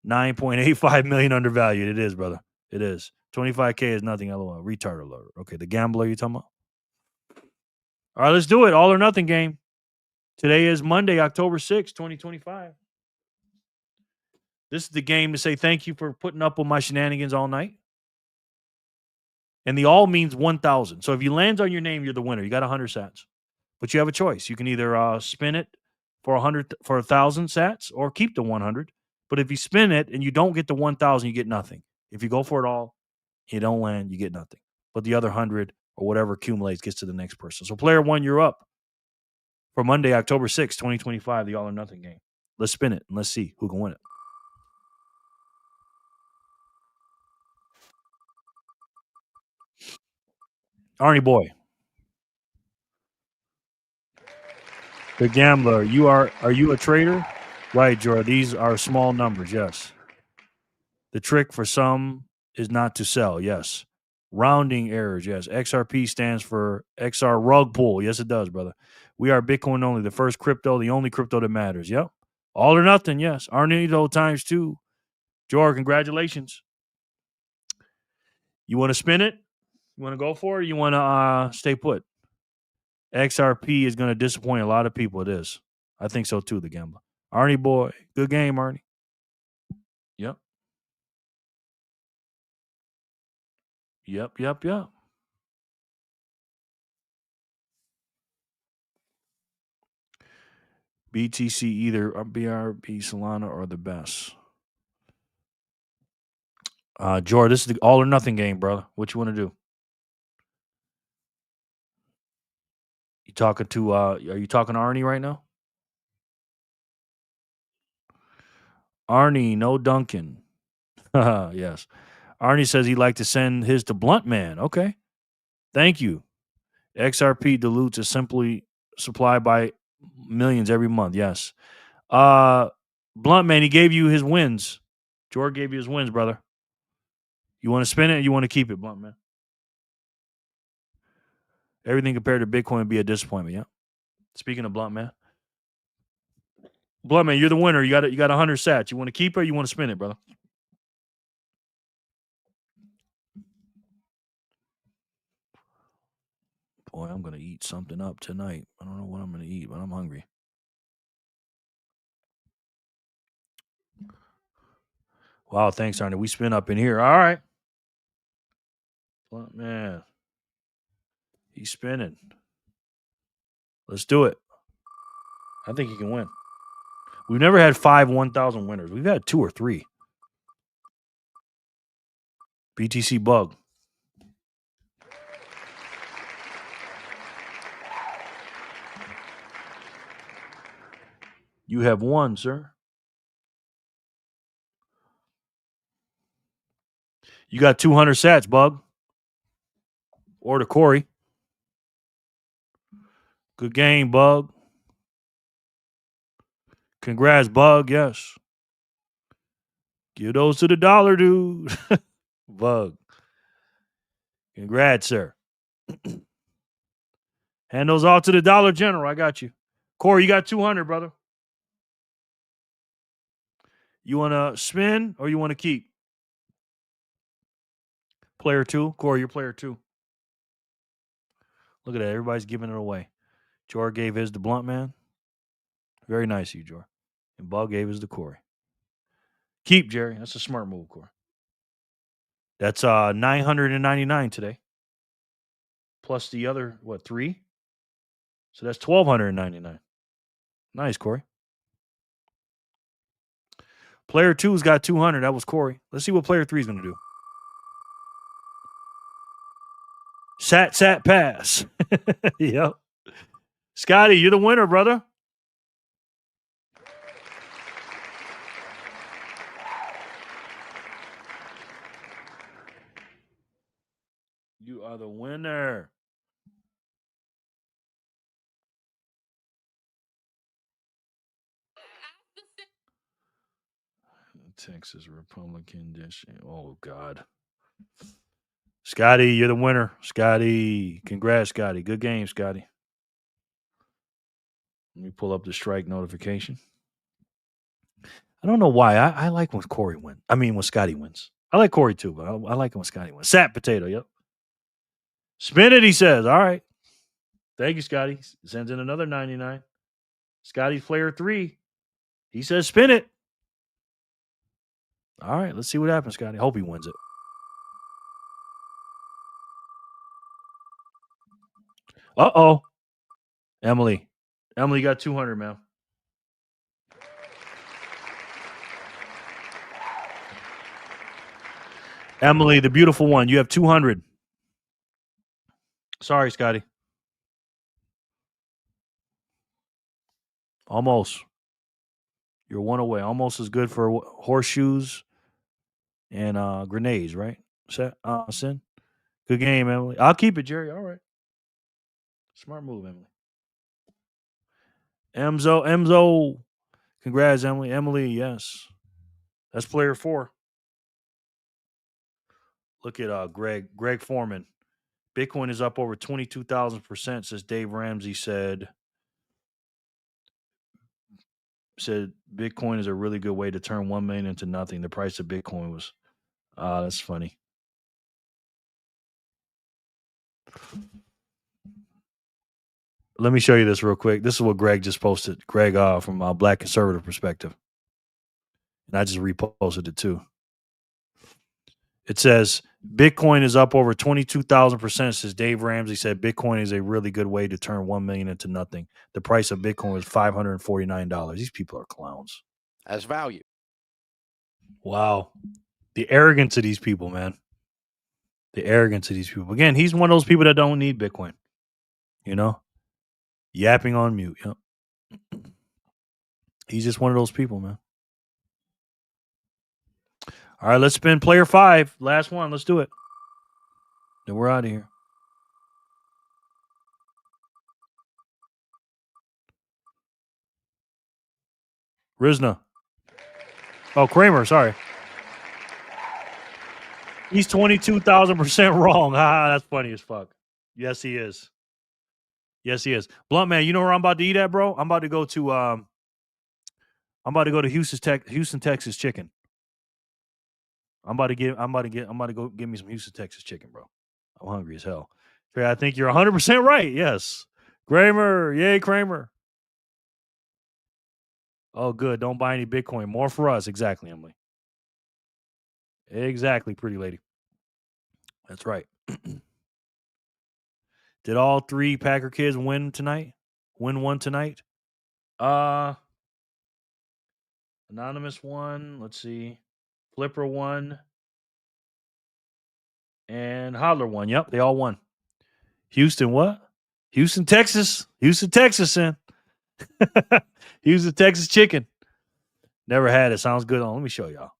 9.85 million undervalued. It is, brother. It is. 25K is nothing. LOL. Retard alert. Okay, the gambler you talking about? All right, let's do it. All or nothing game. Today is Monday, October 6th, 2025. This is the game to say thank you for putting up with my shenanigans all night. And the all means 1,000. So if you land on your name, you're the winner. You got 100 sats. But you have a choice. You can either spin it for 1,000 sats or keep the 100. But if you spin it and you don't get the 1,000, you get nothing. If you go for it all, you don't land, you get nothing. But the other 100 or whatever accumulates gets to the next person. So player one, you're up for Monday, October 6th, 2025, the all or nothing game. Let's spin it and let's see who can win it. Arnie boy. The gambler. Are you a trader? Right, Jordan. These are small numbers, yes. The trick for some is not to sell, yes. Rounding errors, yes. XRP stands for XR rug pull. Yes, it does, brother. We are Bitcoin only, the first crypto, the only crypto that matters. Yep. All or nothing, yes. Arnie though times two. Jordan, congratulations. You want to spin it? You want to go for it? Or you want to stay put? XRP is going to disappoint a lot of people. It is. I think so too, the gambler. Arnie boy. Good game, Arnie. Yep. Yep. BTC either BRB, Solana, or the best. George, this is the all or nothing game, brother. What you want to do? You talking to are you talking to Arnie right now? Arnie, no Duncan. Yes. Arnie says he'd like to send his to Blunt Man. Okay. Thank you. XRP dilutes is simply supplied by millions every month. Yes. Blunt Man, he gave you his wins. George gave you his wins, brother. You want to spin it or you want to keep it, Blunt Man? Everything compared to Bitcoin would be a disappointment, yeah. Speaking of Blunt Man. Blunt Man, you're the winner. You got 100 sats. You want to keep it or you want to spin it, brother? Boy, I'm going to eat something up tonight. I don't know what I'm going to eat, but I'm hungry. Wow, thanks, Arnie. We spin up in here. All right. Blunt Man. He's spinning. Let's do it. I think he can win. We've never had 5 1,000 winners. We've had 2 or 3. BTC bug. You have won, sir. You got 200 sats, bug. Or to Corey. Good game, bug. Congrats, bug. Yes. Give those to the dollar, dude. Bug. Congrats, sir. Hand those off to the Dollar General. I got you. Corey, you got 200, brother. You want to spin or you want to keep? Player 2. Corey, you're player 2. Look at that. Everybody's giving it away. Jor gave his to Blunt Man. Very nice of you, Jor. And Bug gave his to Corey. Keep, Jerry. That's a smart move, Corey. That's 999 today. Plus the other, 3? So that's 1,299. Nice, Corey. Player 2's got 200. That was Corey. Let's see what player 3 is going to do. Sat, pass. Yep. Scotty, you're the winner, brother. You are the winner. Texas Republican dish. Oh, God. Scotty, you're the winner. Scotty. Congrats, Scotty. Good game, Scotty. Let me pull up the strike notification. I don't know why. I like when Corey wins. I mean, when Scotty wins. I like Corey too, but I like when Scotty wins. Sat potato, yep. Spin it, he says. All right. Thank you, Scotty. Sends in another 99. Scotty's player 3. He says spin it. All right, let's see what happens, Scotty. Hope he wins it. Uh-oh. Emily got 200, man. Emily, the beautiful one, you have 200. Sorry, Scotty. Almost. You're one away. Almost as good for horseshoes and grenades, right? Sin? Good game, Emily. I'll keep it, Jerry. All right. Smart move, Emily. Emzo. Congrats, Emily. Emily, yes. That's player 4. Look at Greg Foreman. Bitcoin is up over 22,000%, says Dave Ramsey said Bitcoin is a really good way to turn 1 million into nothing. The price of Bitcoin was that's funny. Let me show you this real quick. This is what Greg just posted. Greg from Black Conservative Perspective. And I just reposted it too. It says Bitcoin is up over 22,000%. Says Dave Ramsey said Bitcoin is a really good way to turn 1 million into nothing. The price of Bitcoin was $549. These people are clowns. As value. Wow. The arrogance of these people, man. The arrogance of these people. Again, he's one of those people that don't need Bitcoin. You know? Yapping on mute. Yep. He's just one of those people, man. All right, let's spin player 5. Last one. Let's do it. Then we're out of here. Rizna. Oh, Kramer. Sorry. He's 22,000% wrong. That's funny as fuck. Yes, he is. Yes, he is. Blunt man, you know where I'm about to eat at, bro? I'm about to go to Houston, Texas chicken. I'm about to go get me some Houston, Texas chicken, bro. I'm hungry as hell. I think you're 100% right. Yes. Kramer. Yay, Kramer. Oh, good. Don't buy any Bitcoin. More for us. Exactly, Emily. Exactly, pretty lady. That's right. Did all 3 Packer kids win tonight? Win one tonight? Anonymous won. Let's see. Flipper won. And Hodler won. Yep, they all won. Houston, what? Houston, Texas. Houston, Texas, in. Houston, Texas chicken. Never had it. Sounds good. Let me show y'all.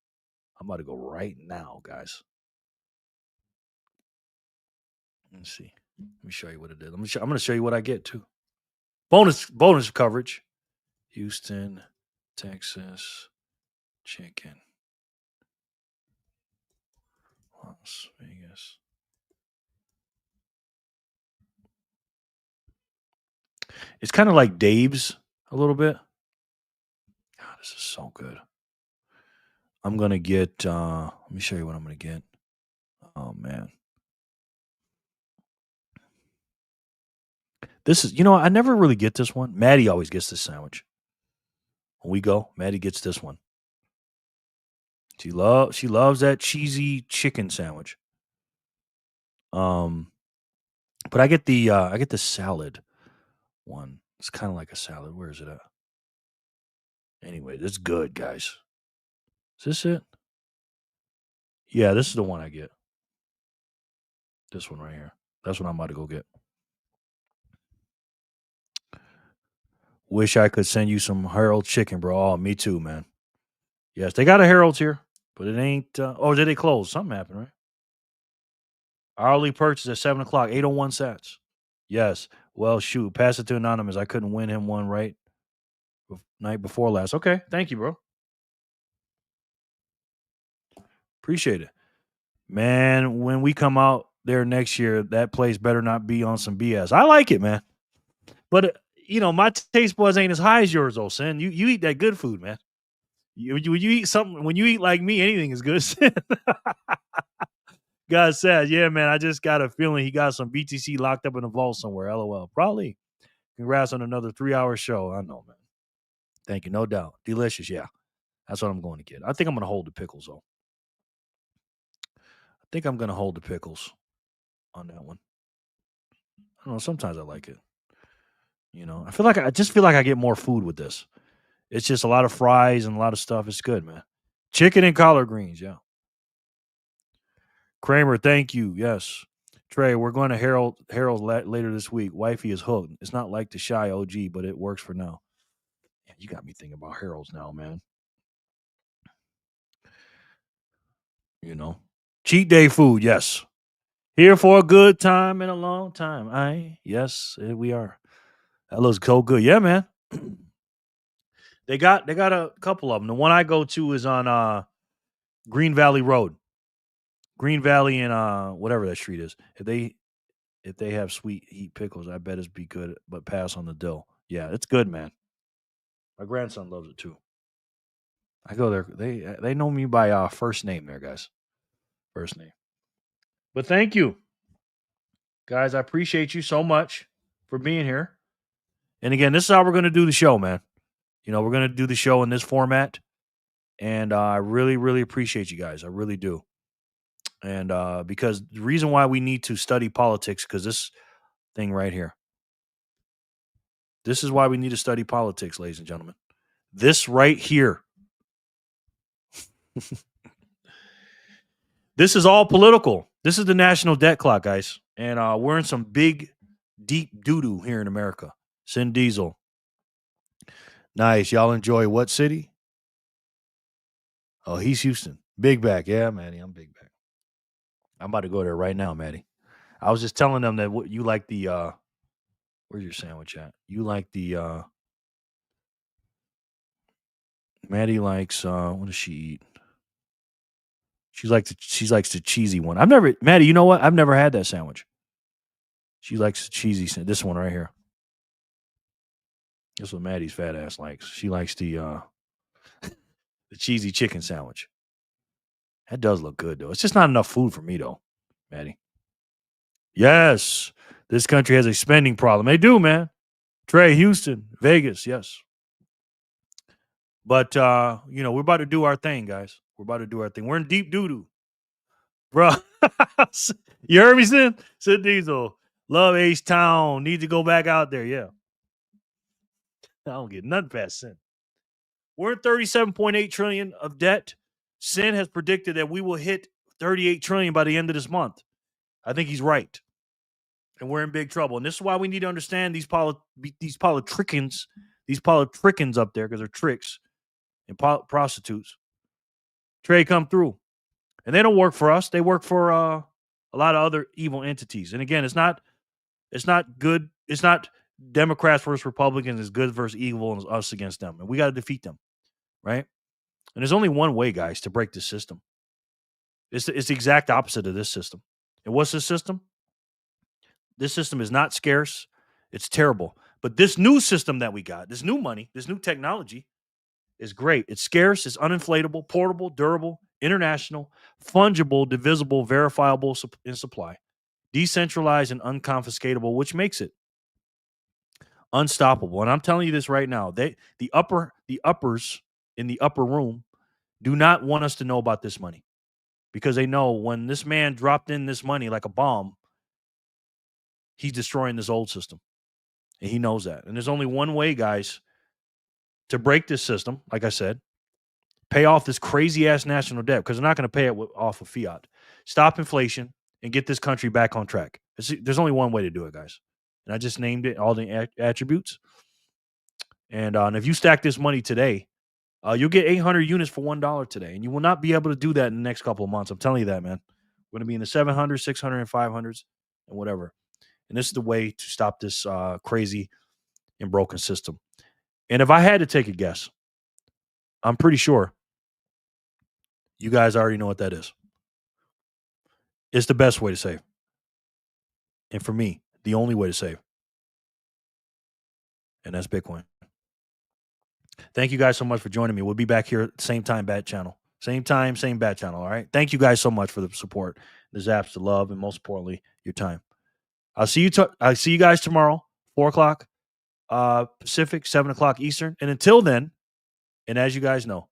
I'm about to go right now, guys. Let's see. Let me show you what it is. I'm going to show you what I get, too. Bonus coverage. Houston, Texas chicken. Las Vegas. It's kind of like Dave's a little bit. God, this is so good. I'm going to get, let me show you what I'm going to get. Oh, man. This is, I never really get this one. Maddie always gets this sandwich. When we go, Maddie gets this one. She loves that cheesy chicken sandwich. But I get the salad one. It's kind of like a salad. Where is it at? Anyway, it's good, guys. Is this it? Yeah, this is the one I get. This one right here. That's what I'm about to go get. Wish I could send you some Harold chicken, bro. Oh, me too, man. Yes, they got a Harold's here, but it ain't. Did they close? Something happened, right? Hourly purchase at 7 o'clock, 801 sats. Yes. Well, shoot, pass it to Anonymous. I couldn't win him one right night before last. Okay, thank you, bro. Appreciate it. Man, when we come out there next year, that place better not be on some BS. I like it, man. But, my taste buds ain't as high as yours, though, Sin. You eat that good food, man. When you eat something, when you eat like me, anything is good. God said, yeah, man, I just got a feeling he got some BTC locked up in a vault somewhere. LOL. Probably. Congrats on another 3-hour show. I know, man. Thank you. No doubt. Delicious. Yeah. That's what I'm going to get. I think I'm going to hold the pickles, though. think I'm gonna hold the pickles on that one. I don't know. Sometimes I like it. I just feel like I get more food with this. It's just a lot of fries and a lot of stuff. It's good, man. Chicken and collard greens, yeah. Kramer, thank you. Yes. Trey, we're going to Harold's later this week. Wifey is hooked. It's not like the Shy OG, but it works for now. Yeah, you got me thinking about Harold's now, man. Cheat day food, yes. Here for a good time in a long time. Yes, we are. That looks so good. Yeah, man. They got a couple of them. The one I go to is on Green Valley Road. Green Valley and whatever that street is. If they have sweet heat pickles, I bet it's be good, but pass on the dill. Yeah, it's good, man. My grandson loves it too. I go there. They know me by first name there, guys. First name. But thank you. Guys, I appreciate you so much for being here. And again, this is how we're going to do the show, man. We're going to do the show in this format. And I really, really appreciate you guys. I really do. And because the reason why we need to study politics, because this thing right here, this is why we need to study politics, ladies and gentlemen. This right here. This is all political. This is the national debt clock, guys. And we're in some big, deep doo-doo here in America. Sin Diesel. Nice. Y'all enjoy what city? Oh, he's Houston. Big Back. Yeah, Maddie, I'm Big Back. I'm about to go there right now, Maddie. I was just telling them that you like the where's your sandwich at? You like the Maddie likes what does she eat? She likes the cheesy one. Maddie, you know what? I've never had that sandwich. She likes the cheesy this one right here. That's what Maddie's fat ass likes. She likes the cheesy chicken sandwich. That does look good though. It's just not enough food for me though, Maddie. Yes, this country has a spending problem. They do, man. Trey, Houston, Vegas, yes. But we're about to do our thing, guys. We're about to do our thing. We're in deep doo-doo. Bro. You heard me, Sin? Sin Diesel. Love H-Town. Need to go back out there, yeah. I don't get nothing past Sin. We're in 37.8 trillion of debt. Sin has predicted that we will hit 38 trillion by the end of this month. I think he's right. And we're in big trouble. And this is why we need to understand these politricians up there, because they're tricks and prostitutes. Trey, come through. And they don't work for us. They work for a lot of other evil entities. And again, it's not good. It's not Democrats versus Republicans. It's good versus evil and us against them. And we got to defeat them, right? And there's only one way, guys, to break this system. It's the exact opposite of this system. And what's this system? This system is not scarce. It's terrible. But this new system that we got, this new money, this new technology is great. It's scarce. It's uninflatable, portable, durable, international, fungible, divisible, verifiable in supply, decentralized, and unconfiscatable, which makes it unstoppable. And I'm telling you this right now. The uppers in the upper room do not want us to know about this money, because they know when this man dropped in this money like a bomb, he's destroying this old system. And he knows that. And there's only one way, guys, to break this system. Like I said, pay off this crazy ass national debt, because they're not going to pay it off of fiat. Stop inflation and get this country back on track. There's only one way to do it, guys. And I just named it, all the attributes. And if you stack this money today, you'll get 800 units for $1 today. And you will not be able to do that in the next couple of months. I'm telling you that, man. We're going to be in the 700, 600, and 500s and whatever. And this is the way to stop this crazy and broken system. And if I had to take a guess, I'm pretty sure you guys already know what that is. It's the best way to save. And for me, the only way to save. And that's Bitcoin. Thank you guys so much for joining me. We'll be back here at the same time, Bat Channel. Same time, same Bat Channel, all right? Thank you guys so much for the support, the zaps, the love, and most importantly, your time. I'll see you guys tomorrow, 4 o'clock Pacific, 7 o'clock Eastern. And until then, and as you guys know,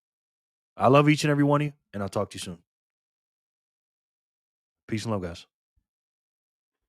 I love each and every one of you, and I'll talk to you soon. Peace and love, guys.